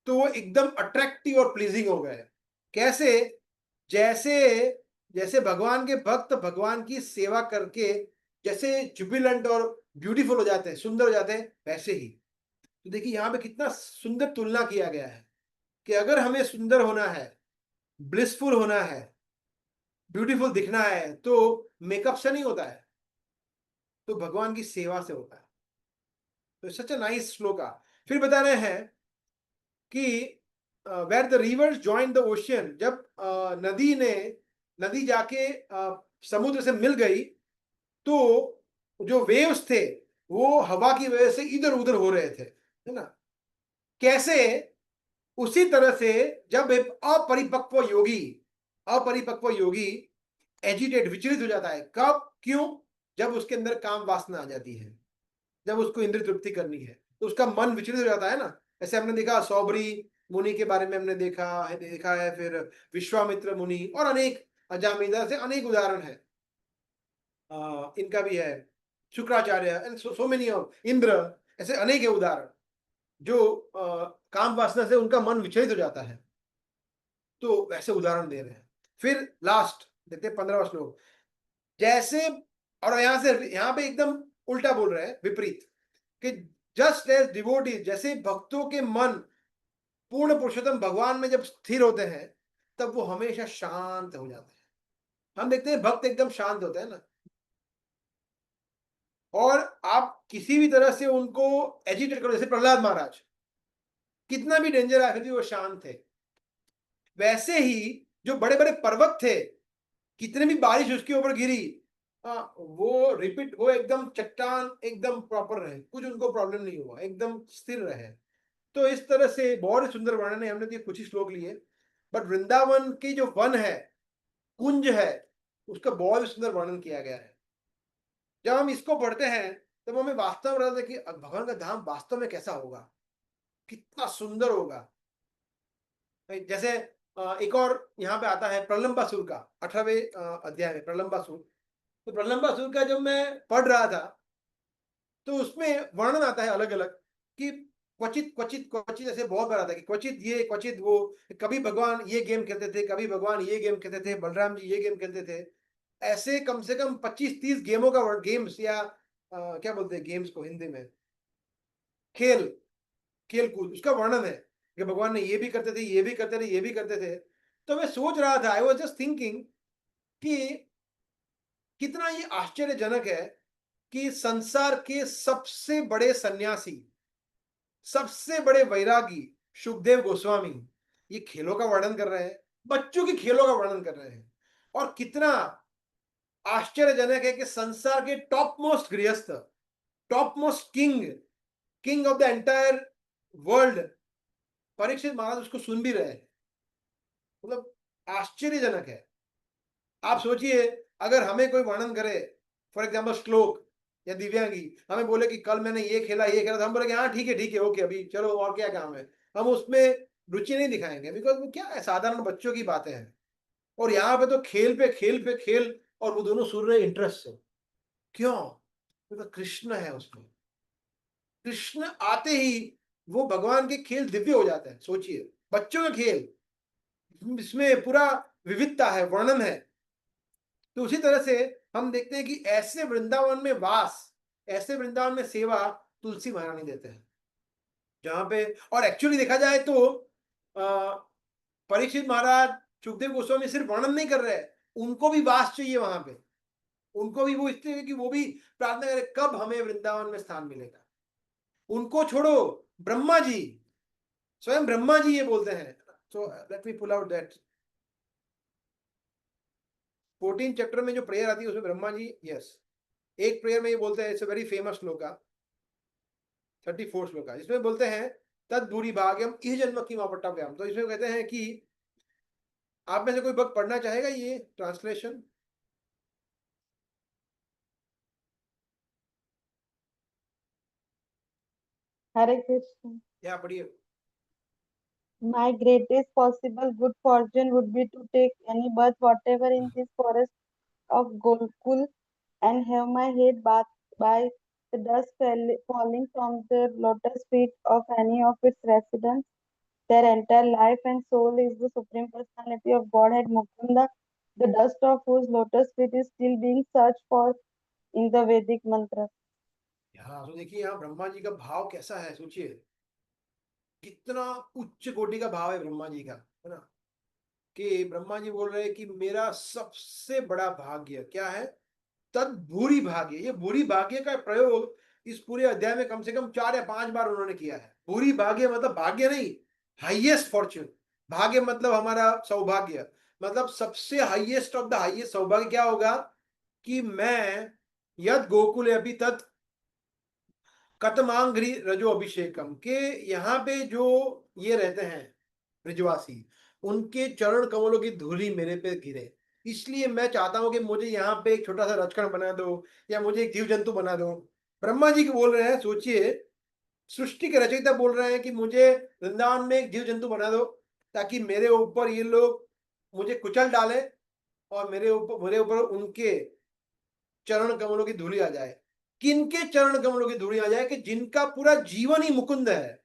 तो वो एकदम अट्रैक्टिव और प्लीजिंग हो गए। कैसे, जैसे जैसे भगवान के भक्त भगवान की सेवा करके जैसे जुबिलेंट और ब्यूटीफुल हो जाते हैं, सुंदर हो जाते हैं, वैसे ही। तो देखिए यहाँ पे कितना सुंदर तुलना किया गया है कि अगर हमें सुंदर होना है, ब्लिसफुल होना है, ब्यूटीफुल दिखना है, तो मेकअप से नहीं होता है, तो भगवान की सेवा से होता है। तो सच अ नाइस श्लोका। फिर बता रहे हैं कि where the rivers join the ocean, जब नदी जाके समुद्र से मिल गई, तो जो वेव्स थे वो हवा की वजह से इधर उधर हो रहे थे, है ना। कैसे, उसी तरह से जब एक अपरिपक्व योगी एजिटेट, विचलित हो जाता है, कब, क्यों, जब उसके अंदर काम वासना आ जाती है, जब उसको इंद्रिय तृप्ति करनी है, तो उसका मन विचलित हो जाता है ना। ऐसे हमने देखा सौबरी मुनि के बारे में हमने देखा है, फिर विश्वामित्र मुनि और अनेक, अजामिला से अनेक उदाहरण है, इनका भी है, Shukracharya and so many of, Indra, ऐसे अनेक है उदाहरण जो काम वासना से उनका मन विचलित हो जाता है। तो वैसे उदाहरण दे रहे हैं। फिर लास्ट देखते हैं 15वां श्लोक। जैसे, और यहाँ पे एकदम उल्टा बोल रहे हैं, विपरीत, कि जस्ट एज डिवोटीज, जैसे भक्तों के मन पूर्ण पुरुषोत्तम भगवान में जब स्थिर होते हैं, तब वो हमेशा शांत हो जाते हैं। हम देखते हैं भक्त एकदम शांत होते हैं ना, और आप किसी भी तरह से उनको एजिटेट करो, जैसे प्रहलाद महाराज, कितना भी डेंजर आया फिर भी वो शांत थे। वैसे ही जो बड़े बड़े पर्वत थे, कितने भी बारिश उसके ऊपर गिरी, वो रिपीट, वो एकदम चट्टान एकदम प्रॉपर रहे, कुछ उनको प्रॉब्लम नहीं हुआ, एकदम स्थिर रहे। तो इस तरह से बहुत ही सुंदर वर्णन है, हमने तो कुछ ही श्लोक लिए, बट वृंदावन की जो वन है, कुंज है, उसका बहुत ही सुंदर वर्णन किया गया है। जब हम इसको पढ़ते हैं तब हमें वास्तव में लगता है कि भगवान का धाम वास्तव में कैसा होगा, कितना सुंदर होगा। जैसे एक और यहाँ पे आता है प्रलंबासुर का, 18वें अध्याय में प्रलंबासुर। तो प्रलंबासुर का जब मैं पढ़ रहा था तो उसमें वर्णन आता है अलग अलग, कि क्वचित क्वचित क्वचित, ऐसे बहुत बार आता है कि क्वचित ये क्वचित वो, कभी भगवान ये गेम खेलते थे, कभी भगवान ये गेम खेलते थे, बलराम जी ये गेम खेलते थे। ऐसे कम से कम 25-30 गेमों का गेम्स, या क्या बोलते हैं गेम्स को हिंदी में, खेल कूद, उसका वर्णन है कि भगवान ने ये भी करते थे, ये भी करते थे, ये भी करते थे। तो मैं सोच रहा था, आई वाज जस्ट थिंकिंग कि कितना ये आश्चर्यजनक है कि संसार के सबसे बड़े सन्यासी, सबसे बड़े वैरागी सुखदेव गोस्वामी ये खेलों का वर्णन कर रहे हैं, बच्चों के खेलों का वर्णन कर रहे हैं। और कितना आश्चर्यजनक है कि संसार के टॉप मोस्ट गृहस्थ, top most king of the entire world, Parikshit Maharaj उसको सुन भी रहे हैं। मतलब आश्चर्यजनक है। आप सोचिए, अगर हमें कोई वर्णन करे, फॉर एग्जाम्पल श्लोक, या दिव्यांगी हमें बोले कि कल मैंने ये खेला तो हम बोले कि हाँ ठीक है ओके, अभी चलो और क्या काम है, हम उसमें रुचि नहीं दिखाएंगे, बिकॉज वो क्या है, साधारण बच्चों की बातें हैं। और यहाँ पे तो खेल पे खेल और वो दोनों सुन रहे इंटरेस्ट से। क्यों? क्योंकि कृष्ण है उसमें। कृष्ण आते ही वो भगवान के खेल दिव्य हो जाते हैं। सोचिए, बच्चों का खेल, इसमें पूरा विविधता है, वर्णन है। तो उसी तरह से हम देखते हैं कि ऐसे वृंदावन में वास, ऐसे वृंदावन में सेवा तुलसी महारानी देते हैं, जहां पे, और एक्चुअली देखा जाए तो परीक्षित महाराज, सुखदेव गोस्वामी सिर्फ वर्णन नहीं कर रहे हैं, उनको भी वास चाहिए वहां पे। उनको भी वो इसलिए कि वो भी प्रार्थना करे कब हमें वृंदावन में स्थान मिलेगा। उनको छोड़ो, ब्रह्मा जी, स्वयं ब्रह्मा जी ये बोलते हैं। So let me pull out that 14 chapter में जो प्रेयर आती है उसमें ब्रह्मा जी, यस, एक प्रेयर में ये बोलते हैं, it's a very famous shloka, 34 shloka, जिसमें बोलते हैं तद दूरी भाग्यम इह जन्म की मापट्टाभ्याम। तो इसमें कहते हैं कि आप में से कोई भक्त पढ़ना चाहेगा ये ट्रांसलेशन? Hare Krishna. या पढ़िए। My greatest possible good fortune would be to take any birth whatever in this forest of Golkul and have my head bathed by the dust falling from the lotus feet of any of its residents. Their entire life and soul is the Supreme Personality of Godhead Mukunda, the dust of whose lotus feet is still being searched for in the Vedic mantras. हाँ, तो देखिए यहाँ ब्रह्मा जी का भाव कैसा है, सोचिए कितना उच्च कोटि का भाव है ब्रह्मा जी का, है ना। कि ब्रह्मा जी बोल रहे हैं कि मेरा सबसे बड़ा भाग्य क्या है, तद भूरी भाग्य। ये भूरी भाग्य का प्रयोग इस पूरे अध्याय में कम से कम 4 या 5 बार उन्होंने किया है। भूरी भाग्य मतलब भाग्य नहीं, हाईएस्ट फॉर्च्यून। भाग्य मतलब हमारा सौभाग्य, मतलब सबसे हाईएस्ट ऑफ द हाईएस्ट सौभाग्य क्या होगा कि मैं यद गोकुल अभी तत् कतमांग्री रजो अभिषेकम, के यहाँ पे जो ये रहते हैं ब्रजवासी, उनके चरण कमलों की धूली मेरे पे गिरे। इसलिए मैं चाहता हूं कि मुझे यहाँ पे एक छोटा सा रचकण बना दो, या मुझे एक जीव जंतु बना दो। ब्रह्मा जी को बोल रहे हैं, सोचिए सृष्टि के रचयिता बोल रहे हैं कि मुझे वृंदावन में एक जीव जंतु बना दो, ताकि मेरे ऊपर ये लोग मुझे कुचल डाले और मेरे ऊपर उनके चरण कमलों की धूली आ जाए। किनके चरण कमलों की धूली आ जाए? कि जिनका पूरा जीवन ही मुकुंद है,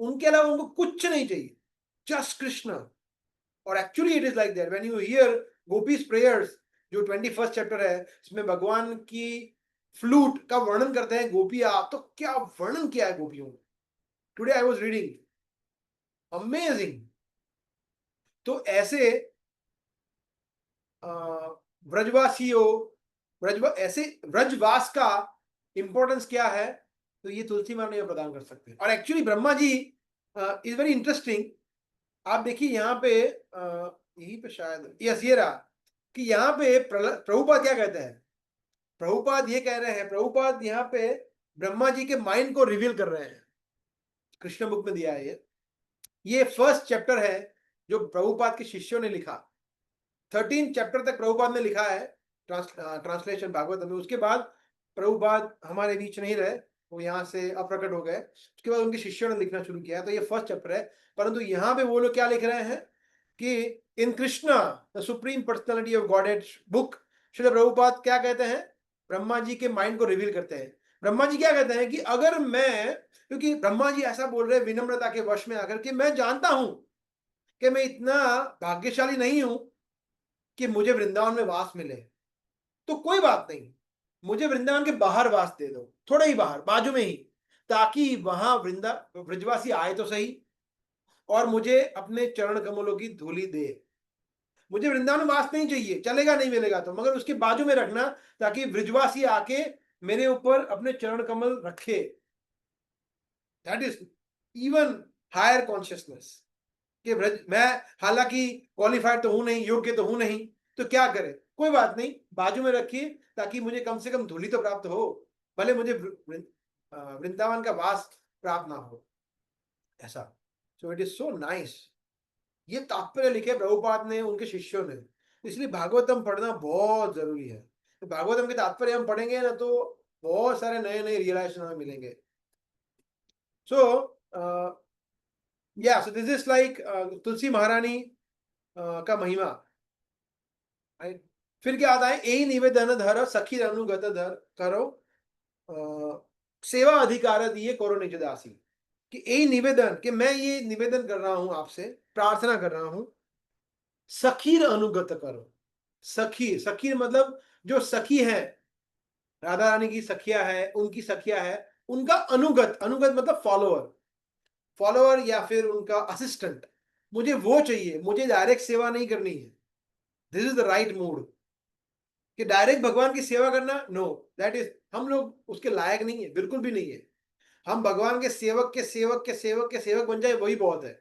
उनके अलावा उनको कुछ नहीं चाहिए, जस्ट कृष्ण। और actually it is like that when you here gopis prayers, जो 21st चैप्टर है, इसमें भगवान की फ्लूट का वर्णन करते हैं गोपियां। तो क्या वर्णन किया है गोपियों ने। Today I was reading, amazing. तो ऐसे ब्रजवासियों, ऐसे ब्रजवास का इंपॉर्टेंस क्या है, तो ये तुलसी माला प्रदान कर सकते हैं। और actually Brahma ji is very interesting. आप देखिए यहाँ पे यही पे शायद यस ये रहा कि यहाँ पे प्रभुपाद क्या कहते हैं। प्रभुपाद ये कह रहे हैं, प्रभुपाद यहाँ पे ब्रह्मा जी के माइंड को रिवील कर रहे हैं। कृष्ण बुक में दिया है ये 1st चैप्टर है जो प्रभुपाद के शिष्यों ने लिखा। 13 चैप्टर तक प्रभुपाद ने लिखा है ट्रांसलेशन भागवत में। उसके बाद प्रभुपाद हमारे बीच नहीं रहे, वो यहाँ से अप्रकट हो गए। उसके बाद उनके शिष्यों ने लिखना शुरू किया। तो ये 1st चैप्टर है, परंतु यहाँ पे वो लोग क्या लिख रहे हैं कि in Krishna the supreme personality of godhead book, Shri Prabhupada क्या कहते हैं, ब्रह्मा जी के माइंड को रिवील करते हैं। ब्रह्मा जी क्या कहते हैं कि अगर मैं, क्योंकि ब्रह्मा जी ऐसा बोल रहे हैं विनम्रता के वश में आकर कि मैं जानता हूं कि मैं इतना भाग्यशाली नहीं हूं कि मुझे वृंदावन में वास मिले, तो कोई बात नहीं, मुझे वृंदावन के बाहर वास दे दो, थोड़ा ही बाहर, बाजू में ही, ताकि वहां ब्रजवासी आए तो सही और मुझे अपने चरण कमलों की धूली दे। मुझे वृंदावन में वास नहीं चाहिए, चलेगा नहीं मिलेगा तो, मगर उसके बाजू में रखना ताकि ब्रजवासी आके मेरे ऊपर अपने चरण कमल रखे। That is even higher consciousness कि मैं हालांकि क्वालिफाइड तो हूं नहीं, योग्य तो हूं नहीं, तो क्या करे, कोई बात नहीं, बाजू में रखिए ताकि मुझे कम से कम धूली तो प्राप्त हो, भले मुझे वृंदावन का वास प्राप्त ना हो, ऐसा। सो इट इज सो नाइस। ये तात्पर्य लिखे प्रभुपाद ने, उनके शिष्यों ने। इसलिए भागवतम पढ़ना बहुत जरूरी है। तो भागवतम के तात्पर्य हम पढ़ेंगे ना, तो बहुत सारे नए नए रियलाइजेशन हमें मिलेंगे. सो या सो दिस इज लाइक तुलसी महारानी का महिमा. राइट. फिर क्या आता है, ए निवेदन धर सखी अनुगत धर करो सेवा अधिकार दिए करो निज दासी. कि ए निवेदन, कि मैं ये निवेदन कर रहा हूं आपसे, प्रार्थना कर रहा हूं, सखीर अनुगत करो. सखीर, सखीर मतलब जो सखी है, राधा रानी की सखिया है, उनकी सखिया है, उनका अनुगत, अनुगत मतलब फॉलोअर, फॉलोअर या फिर उनका असिस्टेंट, मुझे वो चाहिए. मुझे डायरेक्ट सेवा नहीं करनी है. This is the right mood. कि डायरेक्ट भगवान की सेवा करना, नो, दैट इज, हम लोग उसके लायक नहीं है, बिल्कुल भी नहीं है. हम भगवान के सेवक के सेवक के सेवक के सेवक बन जाए, वही बहुत है.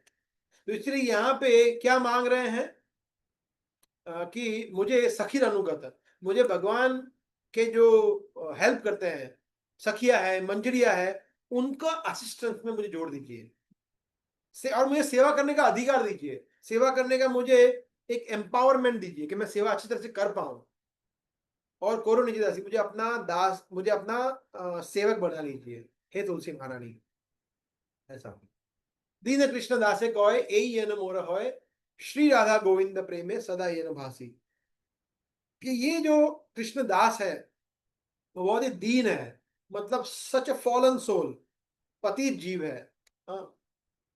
तो इसलिए यहाँ पे क्या मांग रहे हैं कि मुझे सखीर अनुगत, मुझे भगवान के जो हेल्प करते हैं, सखिया है, मंजरिया है, उनका असिस्टेंस में मुझे जोड़ दीजिए से, और मुझे सेवा करने का अधिकार दीजिए. सेवा करने का मुझे एक एम्पावरमेंट दीजिए कि मैं सेवा अच्छी तरह से कर पाऊं. और कोरो निजी दासी, मुझे अपना दास, मुझे अपना सेवक बना लीजिए, हे तुलसी महारानी. ऐसा. दीन कृष्ण दासे कौय ए येन मोर होय, श्री राधा गोविंद प्रेमे सदा येन भासी. कि ये जो कृष्ण दास है वो बहुत ही दीन है, मतलब सच अ फॉलन सोल, पतित जीव है. हाँ,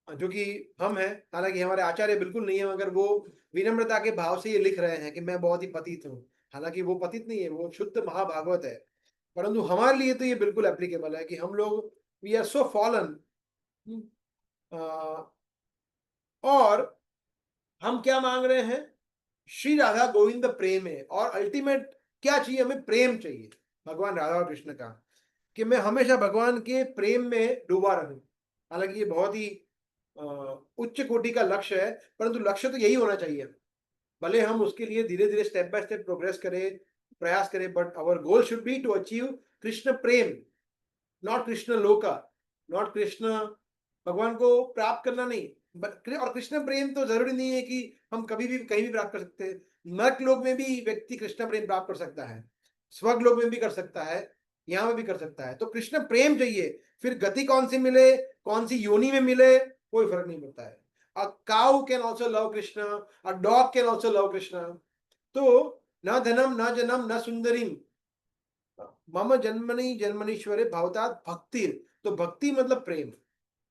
जो कि हम हैं, हालांकि हमारे आचार्य बिल्कुल नहीं है, मगर वो विनम्रता के भाव से ये लिख रहे हैं कि मैं बहुत ही पतित हूँ. हालांकि वो पतित नहीं है, वो शुद्ध महाभागवत है. परंतु हमारे लिए तो ये बिल्कुल एप्लीकेबल है कि हम लोग, वी आर सो फॉलन. और हम क्या मांग रहे हैं, श्री राधा गोविंद प्रेम है. और अल्टीमेट क्या चाहिए, हमें प्रेम चाहिए भगवान राधा और कृष्ण का, कि मैं हमेशा भगवान के प्रेम में डूबा रहूं. हालांकि ये बहुत ही उच्च कोटि का लक्ष्य है, परंतु लक्ष्य तो यही होना चाहिए. भले हम उसके लिए धीरे धीरे स्टेप बाय स्टेप प्रोग्रेस करें, प्रयास करें, but our goal should be to achieve Krishna prem, not Krishna loka, not Krishna, भगवान को प्राप्त करना नहीं. और कृष्ण प्रेम तो जरूरी नहीं है कि हम कभी भी कहीं भी प्राप्त कर सकते हैं. नर्क लोक में भी व्यक्ति कृष्ण प्रेम प्राप्त कर सकता है, स्वर्ग लोक में भी कर सकता है, यहाँ में भी कर सकता है. तो कृष्ण प्रेम चाहिए. फिर गति कौन सी मिले, कौन सी योनि में मिले, कोई फर्क नहीं पड़ता है. A cow can also love Krishna, a dog can also love Krishna. तो न धनम न जनम न सुंदरीम मम जन्मनि जन्मनीश्वरे भवतात भक्ति. तो भक्ति मतलब प्रेम.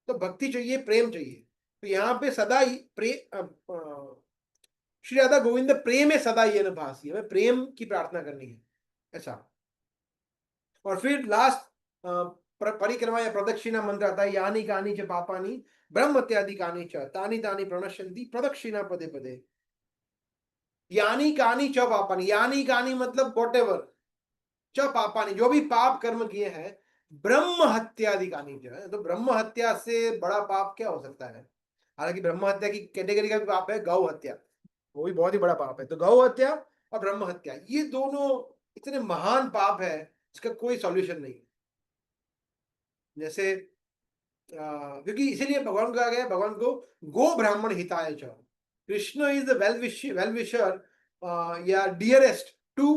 तो भक्ति चाहिए, प्रेम चाहिए. तो यहाँ पे सदा ही श्री राधा गोविंद प्रेम है सदा ये भासी, हमें प्रेम की प्रार्थना करनी है. ऐसा. और फिर लास्ट परिक्रमा या प्रदक्षिणा मंत्र आता है, यानी कानी च पापानी ब्रह्म इत्यादि कानी च तानी तानी प्रणश्यन्ति प्रदक्षिणा पदे पदे. यानी कानी च पापानी, यानी कानी मतलब वॉट एवर, च पापानी जो भी पाप कर्म किए हैं, ब्रह्म हत्यादि कानी च है. तो ब्रह्म हत्या से बड़ा पाप क्या हो सकता है. हालांकि ब्रह्म हत्या की कैटेगरी का भी पाप है गौ हत्या, वो भी बहुत ही बड़ा पाप है. तो गौ हत्या और ब्रह्म हत्या, ये दोनों इतने महान पाप है, इसका कोई सॉल्यूशन नहीं. जैसे क्योंकि इसीलिए भगवान को कहा गया, भगवान को गो ब्राह्मण हिताय च. Krishna is the well wisher या डियरेस्ट टू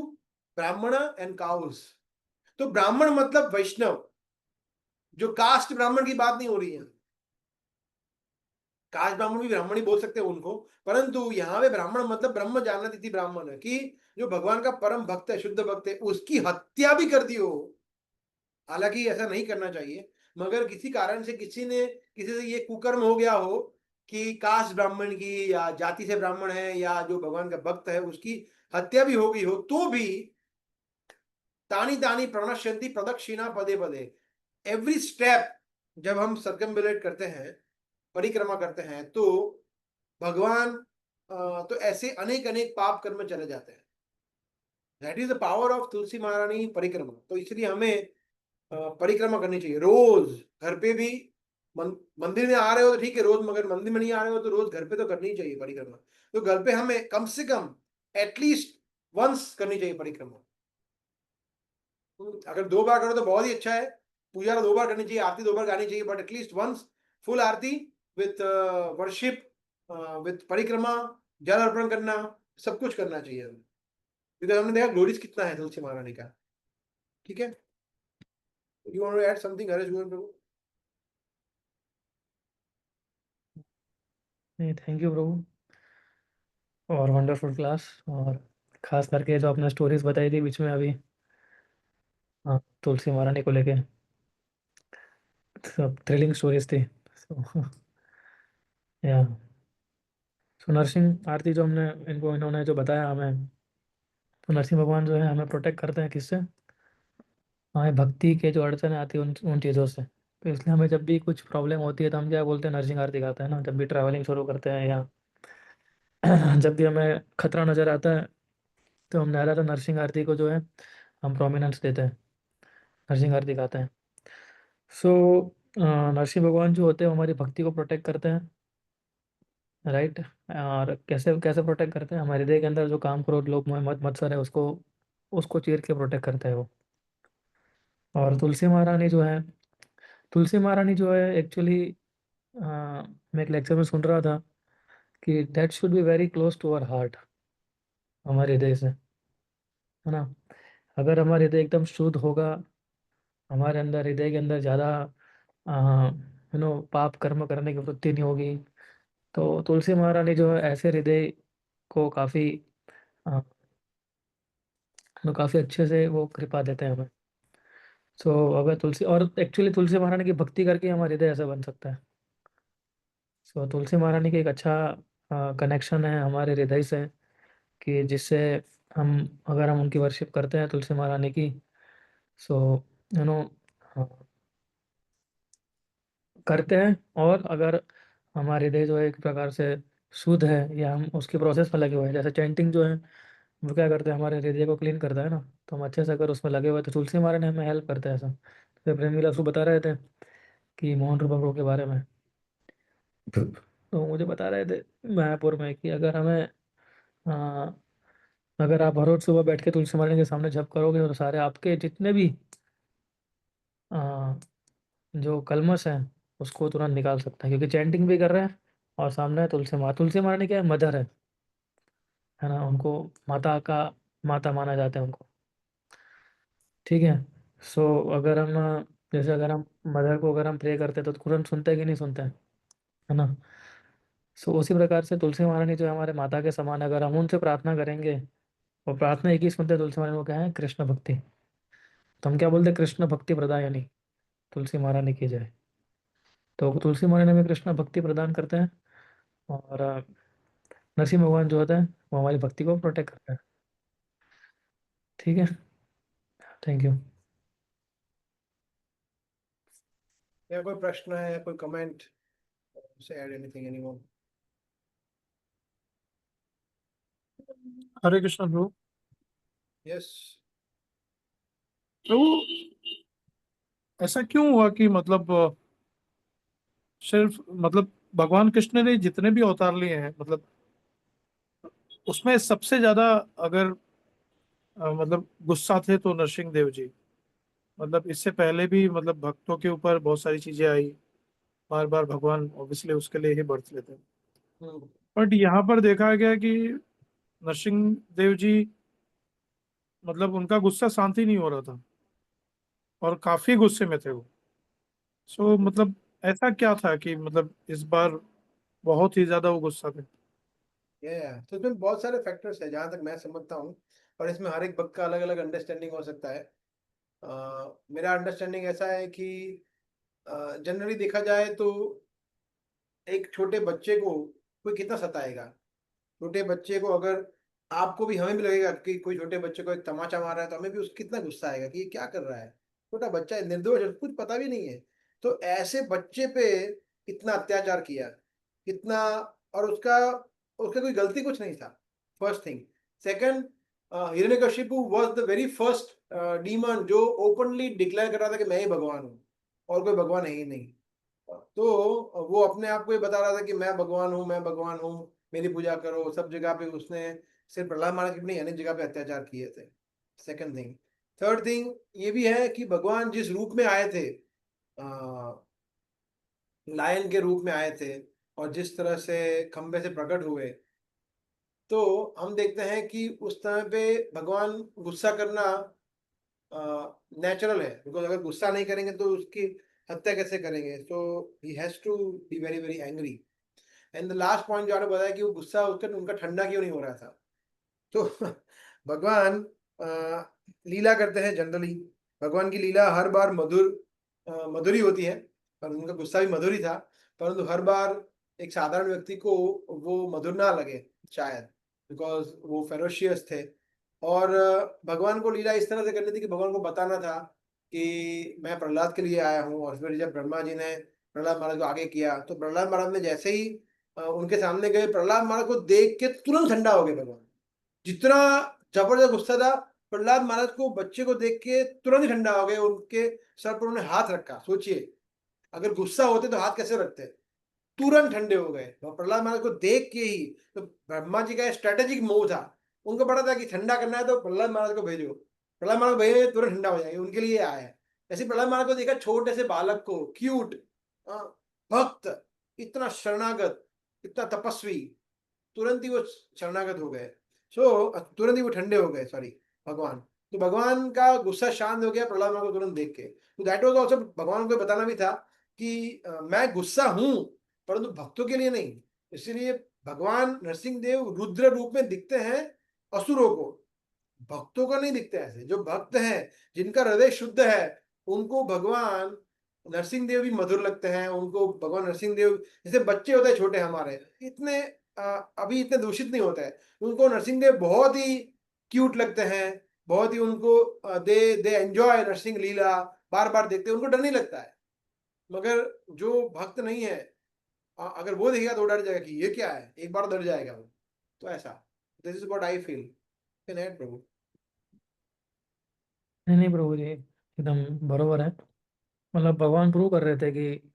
ब्राह्मण एंड काउस. तो ब्राह्मण मतलब वैष्णव, जो कास्ट ब्राह्मण की बात नहीं हो रही है. कास्ट ब्राह्मण भी ब्राह्मण ही बोल सकते हैं उनको, परंतु यहाँ पे ब्राह्मण मतलब ब्रह्म जानती थी ब्राह्मण है, कि जो भगवान का परम भक्त है, शुद्ध भक्त है, उसकी हत्या भी कर दी हो. हालांकि ऐसा नहीं करना चाहिए, मगर किसी कारण से किसी से ये कुकर्म हो गया हो कि कास्ट ब्राह्मण की या जाति से ब्राह्मण है या जो भगवान का भक्त है उसकी हत्या भी हो गई हो, तो भी तानी तानी प्रणश्यन्ति प्रदक्षिणा पदे पदे. एवरी स्टेप जब हम सर्कम्बुलेट करते हैं, परिक्रमा करते हैं, तो भगवान तो ऐसे अनेक अनेक पाप कर्म चले जाते हैं. That is the power of Tulsi Maharani parikrama. तो इसलिए हमें परिक्रमा करनी चाहिए रोज. घर पे भी मंदिर में आ रहे हो तो ठीक है रोज, मगर मंदिर में नहीं आ रहे हो तो रोज घर पे तो करनी चाहिए परिक्रमा. तो घर पे हमें कम से कम एटलीस्ट वंस करनी चाहिए परिक्रमा. अगर 2 बार करो तो बहुत ही अच्छा है. पूजा 2 बार करनी चाहिए, आरती 2 बार गानी चाहिए, but at least once full aarti with worship, with parikrama, jal अर्पण करना, सब कुछ करना चाहिए. क्योंकि हमने देखा ग्लोरीज कितना है तुलसी महारानी का. ठीक है. You want to add something, Harish Govind Prabhu? नहीं, थैंक यू प्रभु, और वंडरफुल क्लास, और खास करके जो आपने स्टोरीज बताई थी बीच में अभी, हाँ, तुलसी महारानी को लेके सब थ्रिलिंग स्टोरीज थी। सो या सो नरसिंह आरती जो हमने इन्होंने जो बताया हमें, तो नरसिंह भगवान जो है हमें प्रोटेक्ट करते हैं किससे? हमें भक्ति के जो अड़चने आती है उन उन चीज़ों से। तो इसलिए हमें जब भी कुछ प्रॉब्लम होती है तो हम क्या बोलते हैं, नरसिंह आरती गाते हैं ना, जब भी ट्रैवलिंग शुरू करते हैं या जब भी हमें खतरा नज़र आता है तो हम ज़्यादातर नरसिंह आरती को जो है हम प्रोमिनेंस देते हैं, नरसिंह आरती गाते हैं। सो नरसिंह भगवान जो होते हैं वो हमारी भक्ति को प्रोटेक्ट करते हैं, राइट। और कैसे कैसे प्रोटेक्ट करते हैं? हमारे हृदय के अंदर जो काम क्रोध लोभ मोह मत मत्सर है उसको उसको चीर के प्रोटेक्ट करते हैं वो। और तुलसी महारानी जो है, तुलसी महारानी जो है एक्चुअली, मैं एक लेक्चर में सुन रहा था कि that should be very close to our heart, हमारे हृदय से, है ना। अगर हमारा हृदय एकदम शुद्ध होगा, हमारे अंदर हृदय के अंदर ज़्यादा पाप कर्म करने की वृत्ति नहीं होगी, तो तुलसी महारानी जो है ऐसे हृदय को काफ़ी काफ़ी अच्छे से वो कृपा देते हैं हमें। सो अगर तुलसी, और एक्चुअली तुलसी महारानी की भक्ति करके हमारा हृदय ऐसा बन सकता है। सो तुलसी महारानी की एक अच्छा कनेक्शन है हमारे हृदय से, कि जिससे हम, अगर हम उनकी वर्शिप करते हैं तुलसी महारानी की, सो यू नो करते हैं, और अगर हमारे हृदय जो है एक प्रकार से शुद्ध है या हम उसके प्रोसेस में लगे हुए हैं, जैसे चैंटिंग जो है वो क्या करते हैं, हमारे हृदय को क्लीन करता है ना, तो हम अच्छे से अगर उसमें लगे हुए हैं, तो तुलसी महारानी हमें हेल्प करते हैं ऐसा। तो प्रेम विलास बता रहे थे कि मोहन रूपा प्रभु के बारे में, तो मुझे बता रहे थे मायापुर में कि अगर हमें आ, अगर आप हर रोज सुबह बैठ के तुलसी महारानी के सामने जप करोगे तो सारे आपके जितने भी आ, जो कलमश है उसको तुरंत निकाल सकता है, क्योंकि चैंटिंग भी कर रहे हैं और सामने तुलसी महारानी क्या है, मदर है ना, उनको माता का माता माना जाता है उनको, ठीक है। सो अगर हम जैसे अगर हम मदर को अगर हम प्रे करते हैं तो तुरंत सुनते हैं कि नहीं सुनते हैं, है ना। सो उसी प्रकार से तुलसी महारानी जो है हमारे माता के समान है। अगर हम उनसे प्रार्थना करेंगे, और प्रार्थना एक ही सुनते हैं तुलसी महारानी को, क्या है, कृष्ण भक्ति। तो हम क्या बोलते हैं, कृष्ण भक्ति प्रदायनी तुलसी महारानी की जय। तो तुलसी महारानी में कृष्ण भक्ति प्रदान करते हैं, और नरसिंह भगवान जो होता है वो हमारी भक्ति को प्रोटेक्ट करता है, ठीक है। Thank you. या कोई प्रश्न है, कोई कमेंट, से ऐड एनीथिंग, एनीवन? हरे कृष्ण प्रभु। यस। प्रभु, ऐसा क्यों हुआ कि मतलब सिर्फ मतलब भगवान कृष्ण ने जितने भी अवतार लिए हैं, मतलब उसमें सबसे ज्यादा अगर मतलब गुस्सा थे तो नरसिंह देव जी। मतलब इससे पहले भी मतलब भक्तों के ऊपर बहुत सारी चीजें आई, बार बार भगवान ऑब्वियसली उसके लिए ही बरत लेते हैं। हम्म। बट यहाँ पर देखा गया कि नरसिंह देव जी, मतलब उनका गुस्सा शांत ही नहीं हो रहा था और काफी गुस्से में थे वो। सो मतलब ऐसा क्या था कि मतलब इस बार बहुत ही ज्यादा वो गुस्सा थे? तो इसमें बहुत सारे फैक्टर्स है जहां तक मैं समझता हूँ, और इसमें हर एक भक्त का अलग अलग अंडरस्टैंडिंग हो सकता है। मेरा अंडरस्टैंडिंग ऐसा है कि जनरली देखा जाए तो एक छोटे बच्चे को कोई कितना सताएगा। छोटे बच्चे को अगर, आपको भी, हमें भी लगेगा कि कोई छोटे बच्चे को एक तमाचा मार रहा है तो हमें भी उसको कितना गुस्सा आएगा कि ये क्या कर रहा है। छोटा बच्चा है, निर्दोष है, कुछ पता भी नहीं है। तो ऐसे बच्चे पे इतना अत्याचार किया, कितना, और उसका उसका कोई गलती कुछ नहीं था, first thing. Second, Hiranyakashipu was the very first demon जो ओपनली डिक्लेयर कर रहा था कि मैं ही भगवान हूँ और कोई भगवान है ही नहीं। तो वो अपने आप को ये बता रहा था कि मैं भगवान हूँ, मैं भगवान हूँ, मेरी पूजा करो। सब जगह पे उसने सिर्फ प्रहलाद महाराज की नहीं, अनेक जगह पे अत्याचार किए थे। Second thing. थर्ड थिंग ये भी है कि भगवान जिस रूप में आए थे, लायन के रूप में आए थे, और जिस तरह से खंबे से प्रकट हुए, तो हम देखते हैं कि उस समय पे भगवान गुस्सा करना नेचुरल है, बिकॉज अगर गुस्सा नहीं करेंगे तो उसकी हत्या कैसे करेंगे? So he has to be very very angry. And the last point जो आपने बताया कि वो गुस्सा उनका ठंडा क्यों नहीं हो रहा था, तो भगवान लीला करते हैं जनरली। भगवान की लीला हर बार मधुरी होती है, पर उनका गुस्सा भी मधुर ही था, परंतु हर बार एक साधारण व्यक्ति को वो मधुर ना लगे शायद, बिकॉज वो फेरोशियस थे। और भगवान को लीला इस तरह से करनी थी कि भगवान को बताना था कि मैं प्रहलाद के लिए आया हूँ। और फिर जब ब्रह्मा जी ने प्रहलाद महाराज को आगे किया, तो प्रहलाद महाराज ने जैसे ही उनके सामने गए, प्रहलाद महाराज को देख के तुरंत ठंडा हो गए भगवान। जितना जबरदस्त गुस्सा था, प्रहलाद महाराज को बच्चे को देख के तुरंत ही ठंडा हो गए। उनके सर पर उन्होंने हाथ रखा। सोचिए, अगर गुस्सा होते तो हाथ कैसे रखते? तुरंत ठंडे हो गए। और प्रहलाद महाराज को देख के ही, तो ब्रह्मा जी का स्ट्रेटेजिक मूव था। उनको पता था कि ठंडा करना है तो प्रहलाद महाराज को भेजो, प्रहलाद महाराज भेजे तुरंत ठंडा हो जाएंगे, उनके लिए आया है। ऐसे प्रहलाद महाराज को देखा, छोटे से बालक को, क्यूट भक्त, इतना शरणागत, इतना तपस्वी, तुरंत ही वो शरणागत हो गए। तुरंत ही वो ठंडे हो गए, सॉरी भगवान। तो भगवान का गुस्सा शांत हो गया प्रहलाद महाराज को तुरंत देख के। तो दैट वाज आल्सो, भगवान को बताना भी था कि मैं गुस्सा हूं, परंतु भक्तों के लिए नहीं। इसीलिए भगवान नरसिंह देव रुद्र रूप में दिखते हैं असुरों को, भक्तों को नहीं दिखते ऐसे। जो भक्त हैं, जिनका हृदय शुद्ध है, उनको भगवान नरसिंह देव भी मधुर लगते हैं। उनको भगवान नरसिंह देव, जैसे बच्चे होते हैं छोटे हमारे, इतने अभी इतने दूषित नहीं होते हैं, उनको नरसिंह देव बहुत ही क्यूट लगते हैं। बहुत ही उनको दे दे एंजॉय नरसिंह लीला, बार बार देखते हैं, उनको डर नहीं लगता है। मगर जो भक्त नहीं है, अगर वो देखेगा तो डर जाएगा कि ये क्या है, एक बार डर जाएगा वो। तो ऐसा, this is what I feel. प्रभु नहीं नहीं प्रभु जी, एकदम बरोबर है। मतलब भगवान प्रूव कर रहे थे कि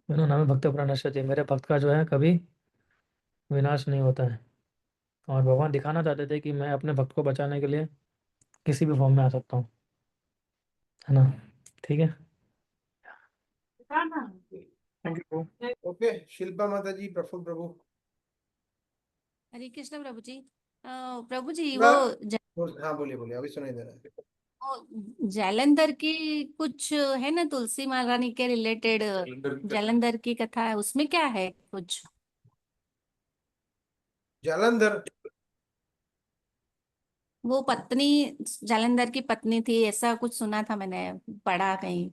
नाम भक्त प्रणश्यति, मेरे भक्त का जो है कभी विनाश नहीं होता है। और भगवान दिखाना चाहते थे कि मैं अपने भक्त को बचाने के लिए किसी भी फॉर्म में आ सकता हूँ, है ना? ठीक है। Thank you. ओके, शिल्पा माता जी, प्रफुल्ल प्रभु। हरे कृष्ण प्रभु जी। प्रभु जी, हाँ बोलिए बोलिए, अभी सुनाई दे रहा है। वो जालंधर की कुछ है ना, तुलसी महारानी के रिलेटेड जालंधर की कथा है, उसमें क्या है कुछ? जालंधर, वो पत्नी, जालंधर की पत्नी थी, ऐसा कुछ सुना था मैंने, पढ़ा कहीं।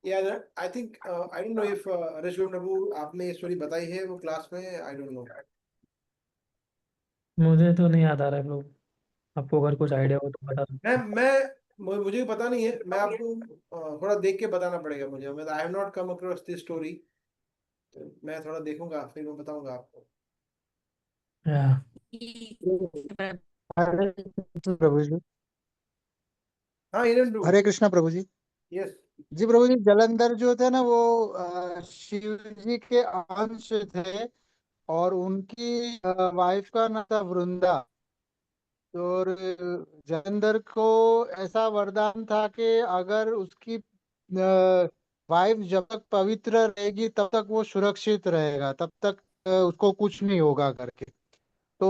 यार I think, I don't know if Rishabh प्रभु आपने ये स्टोरी बताई है वो क्लास में, आई डोंट नो। मुझे तो नहीं याद आ रहा है प्रभु, आपको अगर कुछ आइडिया हो तो बता सकते मुझे भी पता नहीं है। मैं आपको थोड़ा देख के बताना पड़ेगा मुझे। मैं I have not come across this story, तो मैं थोड़ा देखूंगा, फिर मैं बताऊंगा आपको। हैं। या हरे कृष्ण प्रभु जी। हाँ, हिरन प्रभु, हरे कृष्ण प्रभु जी। यस। जी प्रभु जी, जलंधर जो थे ना वो शिव जी के अंश थे, और उनकी वाइफ का नाम था वृंदा। और जलंधर को ऐसा वरदान था कि अगर उसकी वाइफ जब तक पवित्र रहेगी तब तक वो सुरक्षित रहेगा, तब तक उसको कुछ नहीं होगा करके। तो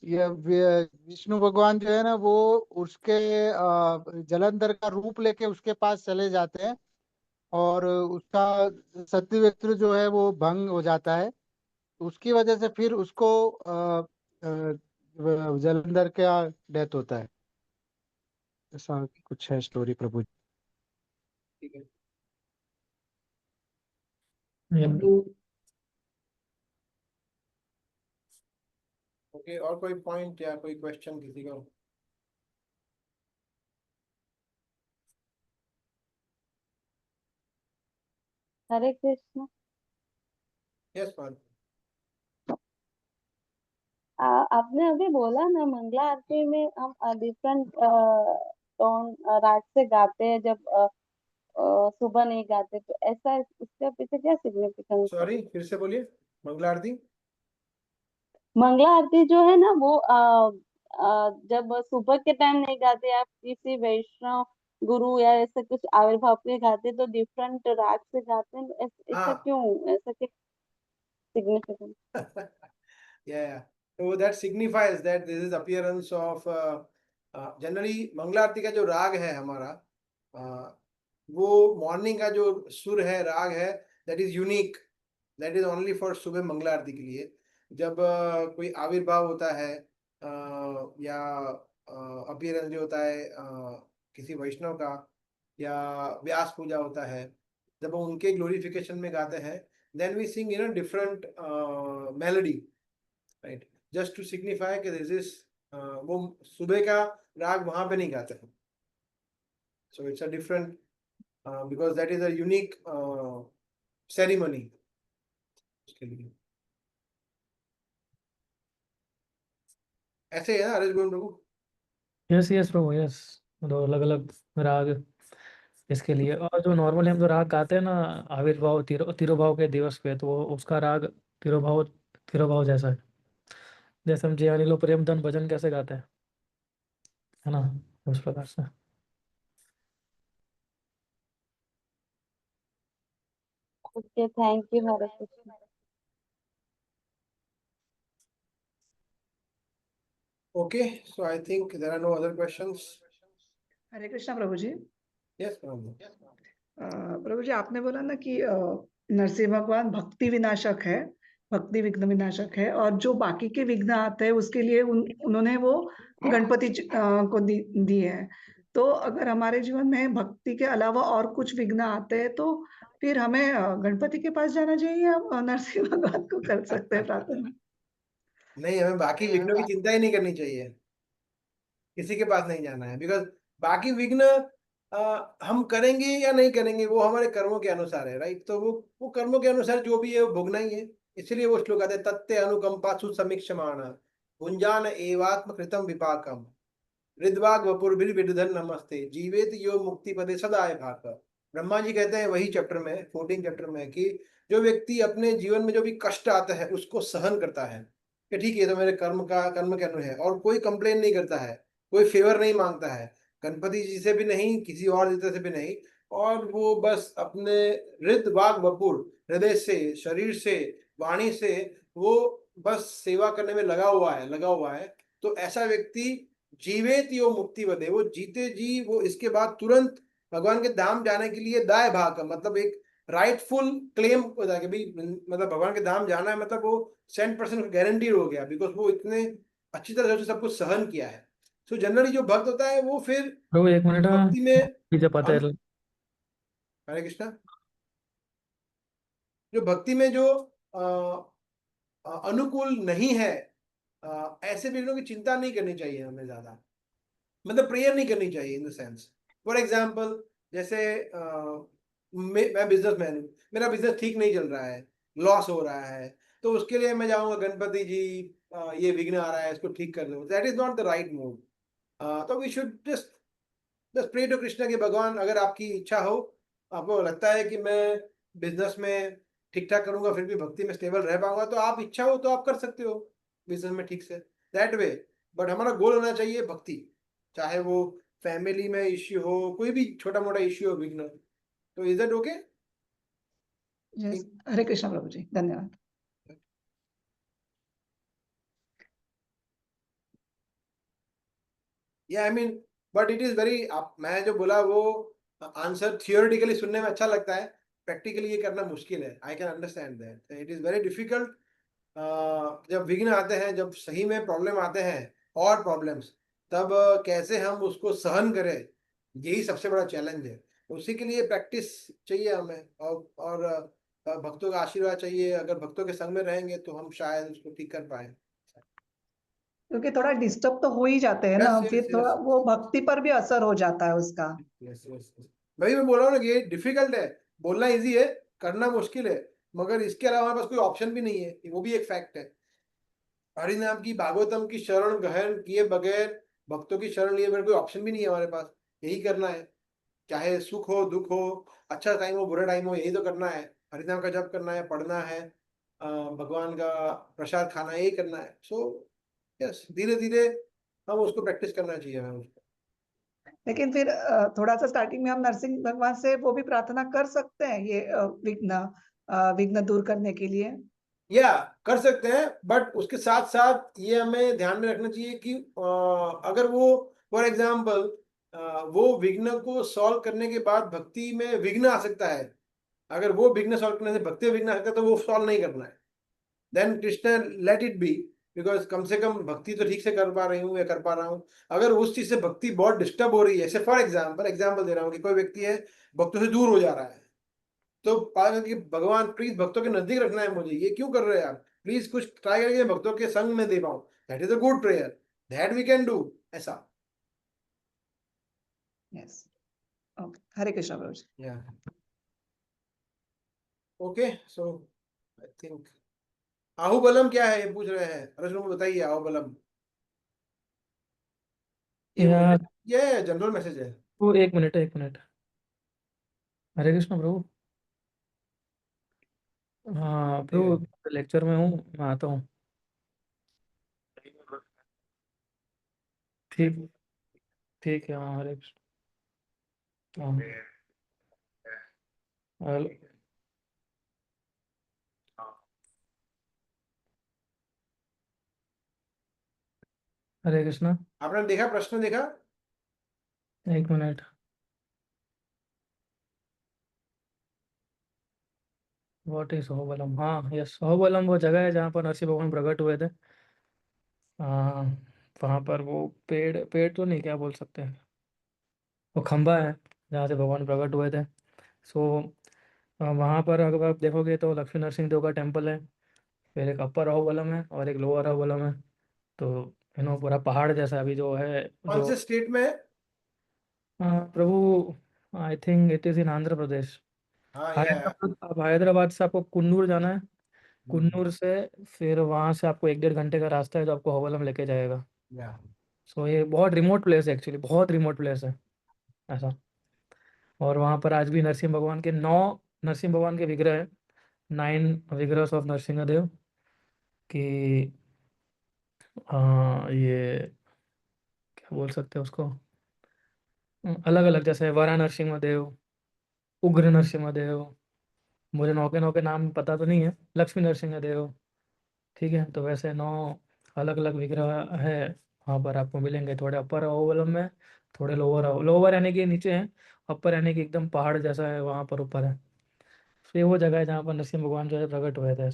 ये विष्णु भगवान जो है ना वो उसके जलंधर का रूप लेके उसके पास चले जाते हैं, और उसका सत्यवेत्र जो है वो भंग हो जाता है। उसकी वजह से फिर उसको जलंधर का डेथ होता है। ऐसा कुछ है स्टोरी प्रभु जी। ठीक है। ओके, और कोई पॉइंट या कोई क्वेश्चन किसी का? हरे कृष्ण। Yes ma'am. आपने अभी बोला ना मंगला आरती में हम डिफरेंट टोन राग से गाते हैं, जब सुबह नहीं गाते, तो ऐसा इसके पीछे क्या सिग्निफिकेंस है? सॉरी, फिर से बोलिए। मंगला आरती, मंगला आरती जो है ना वो जब सुबह के टाइम नहीं गाते, आप किसी वैष्णव गुरु या ऐसे कुछ आविर्भाव पे गाते, तो डिफरेंट राग से गाते हैं, ऐसा हाँ। क्यों? ऐसा क्या सिग्निफिकेंस? या So that signifies that this is appearance of generally Mangala aarti का जो राग है हमारा, वो मॉर्निंग का जो सुर है, राग है, that is unique, that is only for सुबह मंगला आरती के लिए। जब कोई आविर्भाव होता है या अपीयरेंस जो होता है किसी वैष्णव का, या व्यास पूजा होता है, जब हम उनके ग्लोरिफिकेशन में गाते हैं, then we sing in a different melody, right, just to signify कि दिस इज वो सुबह का राग वहां पे नहीं गाते हैं। So it's a different because that is a unique ceremony उसके लिए। ऐसे है ना Harish Govind Prabhu? Yes yes Prabhu, yes. दो अलग अलग राग इसके लिए। और जो नॉर्मली हम जो राग गाते हैं ना आविर्भाव तिरुभाव के दिवस पे, तो उसका राग तिरुभाव जैसा है। जैसे हम जय अनिलो प्रेम धन भजन कैसे गाते हैं, है ना, उस प्रकार से। Okay, thank you, Hare Krishna. Okay, so I think there are no other questions. Hare Krishna Prabhu ji. Yes, Prabhu. प्रभु जी, आपने बोला ना कि नरसिंह भगवान भक्ति विनाशक है, भक्ति विघ्न विनाशक है, और जो बाकी के विघ्न आते हैं उसके लिए उन्होंने वो गणपति को दी है। तो अगर हमारे जीवन में भक्ति के अलावा और कुछ विघ्न आते हैं तो फिर हमें गणपति के पास जाना चाहिए या नरसिंह भगवान को कर सकते हैं प्रार्थना? नहीं, हमें बाकी विघ्नों की चिंता ही नहीं करनी चाहिए, किसी के पास नहीं जाना है, बिकॉज बाकी विघ्न हम करेंगे या नहीं करेंगे वो हमारे कर्मों के अनुसार है, राइट। तो वो कर्मों के अनुसार जो भी है वो भोगना ही है। इसलिए वो श्लोक आते हैं, तत्ते अनुकंपा सुसमीक्षमाण भुंजान एवात्म कृतम विपाकम हृदवाग वपुर्भिर्विदधन नमस्ते जीवेत यो मुक्ति पदे सदाय भाक। ब्रह्मा जी कहते हैं वही चैप्टर में, 14 चैप्टर में, कि जो व्यक्ति अपने जीवन में जो भी कष्ट आता है उसको सहन करता है कि ठीक है तो मेरे कर्म के अनुसार है, और कोई कंप्लेन नहीं करता है, कोई फेवर नहीं मांगता है, गणपति जी से भी नहीं, किसी और देवता से भी नहीं, और वो बस अपने हृद वाग वपुर, हृदय से, शरीर से, वाणी से वो बस सेवा करने में लगा हुआ है। तो ऐसा व्यक्ति जीवेत यो मुक्ति वदे, वो जीते जी वो इसके बाद तुरंत भगवान के धाम जाने के लिए दाय भाग, मतलब एक राइटफुल क्लेम होता है कि भाई मतलब भगवान के धाम जाना है, मतलब वो 100% गारंटी हो गया, बिकॉज वो इतने अच्छी तरह से सब कुछ सहन किया है। सो जनरली जो भक्त होता है वो फिर प्रभु एक मिनट भक्ति में जब आते हैं हरे कृष्णा, जो भक्ति में जो अनुकूल नहीं है, ऐसे विघ्नों की चिंता नहीं करनी चाहिए हमें ज्यादा, मतलब प्रेयर नहीं करनी चाहिए in the sense. For example जैसे मैं बिजनेसमैन हूँ, मेरा बिजनेस ठीक नहीं चल रहा है, लॉस हो रहा है, तो उसके लिए मैं जाऊंगा गणपति जी ये विघ्न आ रहा है इसको ठीक कर दो, that is not the right mood. तो we should just pray to Krishna कि भगवान अगर आपकी इच्छा हो, आपको लगता है कि मैं बिजनेस में ठीक ठाक करूंगा फिर भी भक्ति में स्टेबल रह पाऊंगा, तो आप इच्छा हो तो आप कर सकते हो बिजनेस में ठीक से, दैट वे। बट हमारा गोल होना चाहिए भक्ति, चाहे वो फैमिली में इश्यू हो, कोई भी छोटा मोटा इश्यू हो, विघ्न। तो is that okay? Hare Krishna Prabhu जी, धन्यवाद। या I mean but it is very, मैं जो बोला वो आंसर थियोरेटिकली सुनने में अच्छा लगता है, प्रैक्टिकली ये करना मुश्किल है। I can understand that it is very difficult. जब विघ्न आते हैं, जब सही में प्रॉब्लम आते हैं और प्रॉब्लम्स, तब कैसे हम उसको सहन करें, यही सबसे बड़ा चैलेंज है। उसी के लिए प्रैक्टिस चाहिए हमें, और भक्तों का आशीर्वाद चाहिए। अगर भक्तों के संग में रहेंगे तो हम शायद उसको ठीक कर पाए, क्योंकि थोड़ा डिस्टर्ब तो हो ही जाते हैं ना, Yes, yes, फिर थोड़ा yes. वो भक्ति पर भी असर हो जाता है उसका। यस यस, भाई मैं बोल रहा हूँ ना कि ये डिफिकल्ट है, बोलना इजी है, करना मुश्किल है, मगर इसके अलावा हमारे पास कोई ऑप्शन भी नहीं है, वो भी एक फैक्ट है। हरिनाम की भागवतम की शरण ग्रहण किए बगैर, भक्तों की शरण लिए बगैर कोई ऑप्शन भी नहीं है हमारे पास, यही करना है। चाहे सुख हो दुख हो, अच्छा टाइम हो बुरा टाइम हो, यही तो करना है। हरिनाम का जप करना है, पढ़ना है, भगवान का प्रसाद खाना है, यही करना है। सो यस, धीरे धीरे हम उसको प्रैक्टिस करना चाहिए हमें उसको। लेकिन फिर थोड़ा सा स्टार्टिंग में हम नरसिंह भगवान से वो भी प्रार्थना कर सकते हैं, ये विघ्न दूर करने के लिए। या कर सकते हैं, बट उसके साथ साथ ये हमें ध्यान में रखना चाहिए कि अगर वो फॉर एग्जाम्पल वो विघ्न को सॉल्व करने के बाद भक्ति में विघ्न आ सकता है, अगर वो विघ्न सॉल्व करने से भक्ति में विघ्न आ सकता है तो वो सॉल्व नहीं करना है। Then Krishna let it be, because कम से कम भक्ति तो ठीक से कर पा रही हूँ या कर पा रहा हूँ। अगर उस चीज से भक्ति बहुत डिस्टर्ब हो रही है, जैसे फॉर एग्जाम्पल दे रहा हूँ कि कोई व्यक्ति है भक्तों से दूर हो जा रहा है, तो पाएंगे कि भगवान प्लीज भक्तों के नजदीक रखना है मुझे, ये क्यों कर रहे हैं आप, प्लीज कुछ ट्राई करके भक्तों के संग में दे पाऊं, that is a good prayer, that we can do, ऐसा। Yes, okay, Hare Krishna Prabhu ji. Yeah okay, so I think आहुबलम क्या है ये पूछ रहे हैं, अर्जुन को बताइए आहुबलम। ये या मैसेज, ये जनरल मैसेज है। वो एक मिनट। हरे कृष्ण प्रभु। हाँ प्रभु, लेक्चर में हूँ, मैं आता हूँ। ठीक ठीक है, हाँ हरे कृष्ण। हाँ, हेलो। हरे कृष्णा। आपने देखा, प्रश्न देखा? एक मिनट। What is अहोबलम? हाँ यस, अहोबलम वो जगह है जहाँ पर नरसिंह भगवान प्रकट हुए थे। हाँ, वहाँ पर वो पेड़ पेड़ तो नहीं, क्या बोल सकते हैं, वो खंबा है जहाँ से भगवान प्रकट हुए थे। सो वहाँ पर अगर आप देखोगे तो लक्ष्मी नरसिंह देव का टेम्पल है, फिर एक अपर अहोबलम है और एक लोअर अहोबलम है। तो पूरा पहाड़ जैसा अभी जो है कौन जो से स्टेट में है? प्रभु, I think it is in Andhra Pradesh. हाँ या हैदराबाद, अब हैदराबाद से आपको कुन्नूर जाना है। कुन्नूर से फिर वहाँ से आपको 1-1.5 घंटे का रास्ता है जो आपको अहोबलम लेके जाएगा। या सो ये बहुत रिमोट प्लेस है, एक्चुअली बहुत रिमोट प्लेस है ऐसा। और वहाँ पर आज भी नरसिंह भगवान के विग्रह है, 9 विग्रह ऑफ नरसिंह देव कि ये क्या बोल सकते हैं उसको, अलग अलग, जैसे वरा नरसिंह देव, उग्र नरसिंह देव, मुझे 9 के 9 के नाम पता तो नहीं है, लक्ष्मी नरसिंह देव। ठीक है, तो वैसे 9 अलग अलग विग्रह है वहाँ पर आपको मिलेंगे, थोड़े अपर ओवलम में, थोड़े लोअर यानी कि नीचे हैं, अपर यानी कि एकदम पहाड़ जैसा है वहाँ पर ऊपर है। तो ये वो जगह है जहाँ पर नरसिंह भगवान जो है प्रकट हुए थे।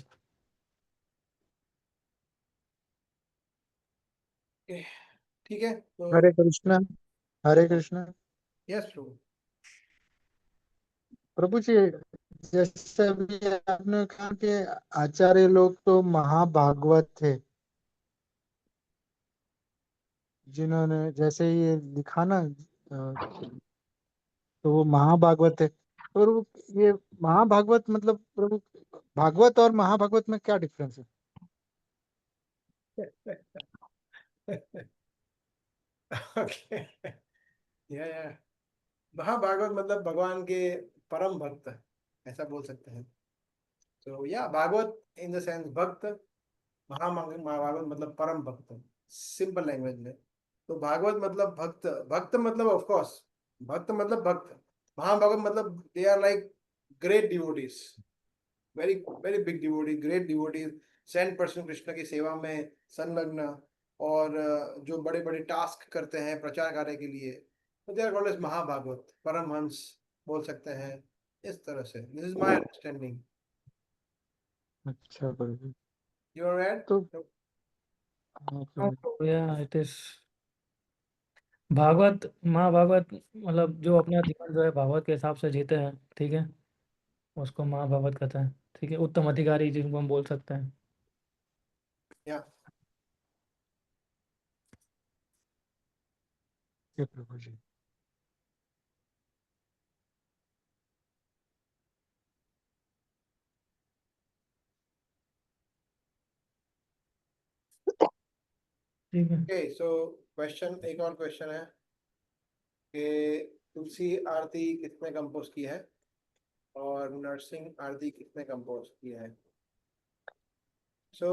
ठीक है, तो हरे कृष्णा। हरे कृष्णा। यस प्रभु। प्रभु जी, जैसे अभी आपने कहा कि आचार्य लोग तो महाभागवत थे, जिन्होंने जैसे ये लिखा ना, तो वो महाभागवत है। और ये महाभागवत मतलब प्रभु, भागवत और महाभागवत में क्या डिफरेंस है? ओके, या महाभागवत मतलब भगवान के परम भक्त, ऐसा बोल सकते हैं। तो या भागवत इन द सेंस भक्त, महाभागवत मतलब परम भक्त, सिंपल लैंग्वेज में। तो भागवत मतलब भक्त, भक्त मतलब ऑफ कोर्स, भक्त मतलब भक्त, महाभागवत मतलब they are like great devotees, very very big devotee, great devotees, 100% Krishna की सेवा में संलग्न, और जो बड़े बड़े टास्क करते हैं प्रचार कार्य के लिए, तो they are called as Mahabhagavat, परमहंस बोल सकते हैं, इस तरह से। This is my understanding. अच्छा प्रभु। You are right. तो हाँ प्रभु। या इट इज भागवत, महाभागवत, मतलब जो अपना जीवन जो है भागवत के हिसाब से जीते हैं, ठीक है, उसको महाभागवत कहते हैं। ठीक है, उत्तम अधिकारी जिनको हम बोल सकते हैं। या ये प्रभु जी। ठीक है। ओके, सो क्वेश्चन, एक और क्वेश्चन है कि तुलसी आरती किसने कंपोज की है और नरसिंह आरती किसने कंपोज की है? सो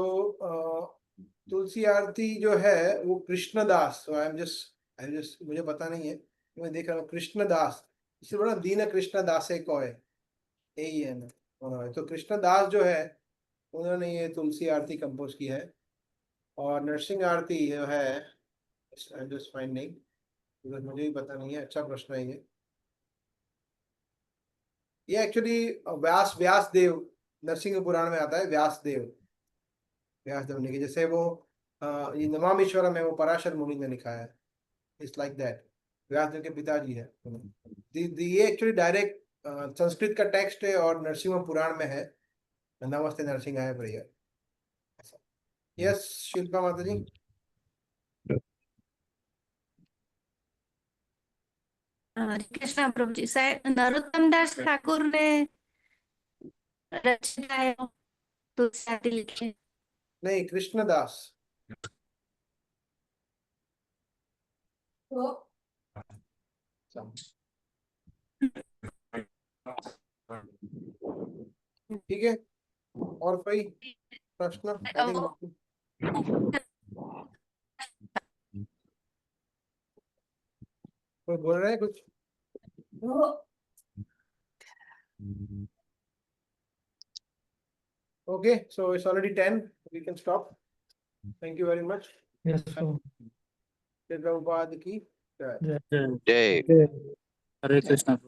तुलसी आरती जो है वो Krishnadas, so I am just मुझे पता नहीं है, मैं देख रहा हूँ कृष्णदास, इससे बड़ा दीन कृष्णदास है, को है, यही है ना? हाँ, तो कृष्णदास जो है उन्होंने ये तुलसी आरती कंपोज की है। और नरसिंह आरती जो है, जस्ट फाइंडिंग, मुझे भी पता नहीं है, अच्छा प्रश्न है ये एक्चुअली व्यास देव, नरसिंह पुराण में आता है व्यास देव ने की, जैसे वो ये नमामीश्वरम है, वो पराशर मुनि ने लिखा है, it's like that, Vyas Dev के पिताजी है। ये एक्चुअली डायरेक्ट संस्कृत का टेक्स्ट है और नरसिंह पुराण में है, नमस्ते नरसिंहाय प्रेयर। यस शिल्पा माता जी। हरे कृष्णा प्रभु जी, शायद नरोत्तम दास ठाकुर ने रचित है तुलसी आरती लिखी है। नहीं, कृष्णदास। ठीक है, और कोई प्रश्न? कोई बोल रहे हैं कुछ? Okay, so it's already 10. We can stop. Thank you very much. Yes, so जय प्रभुपाद की जय। जय हरे कृष्णा।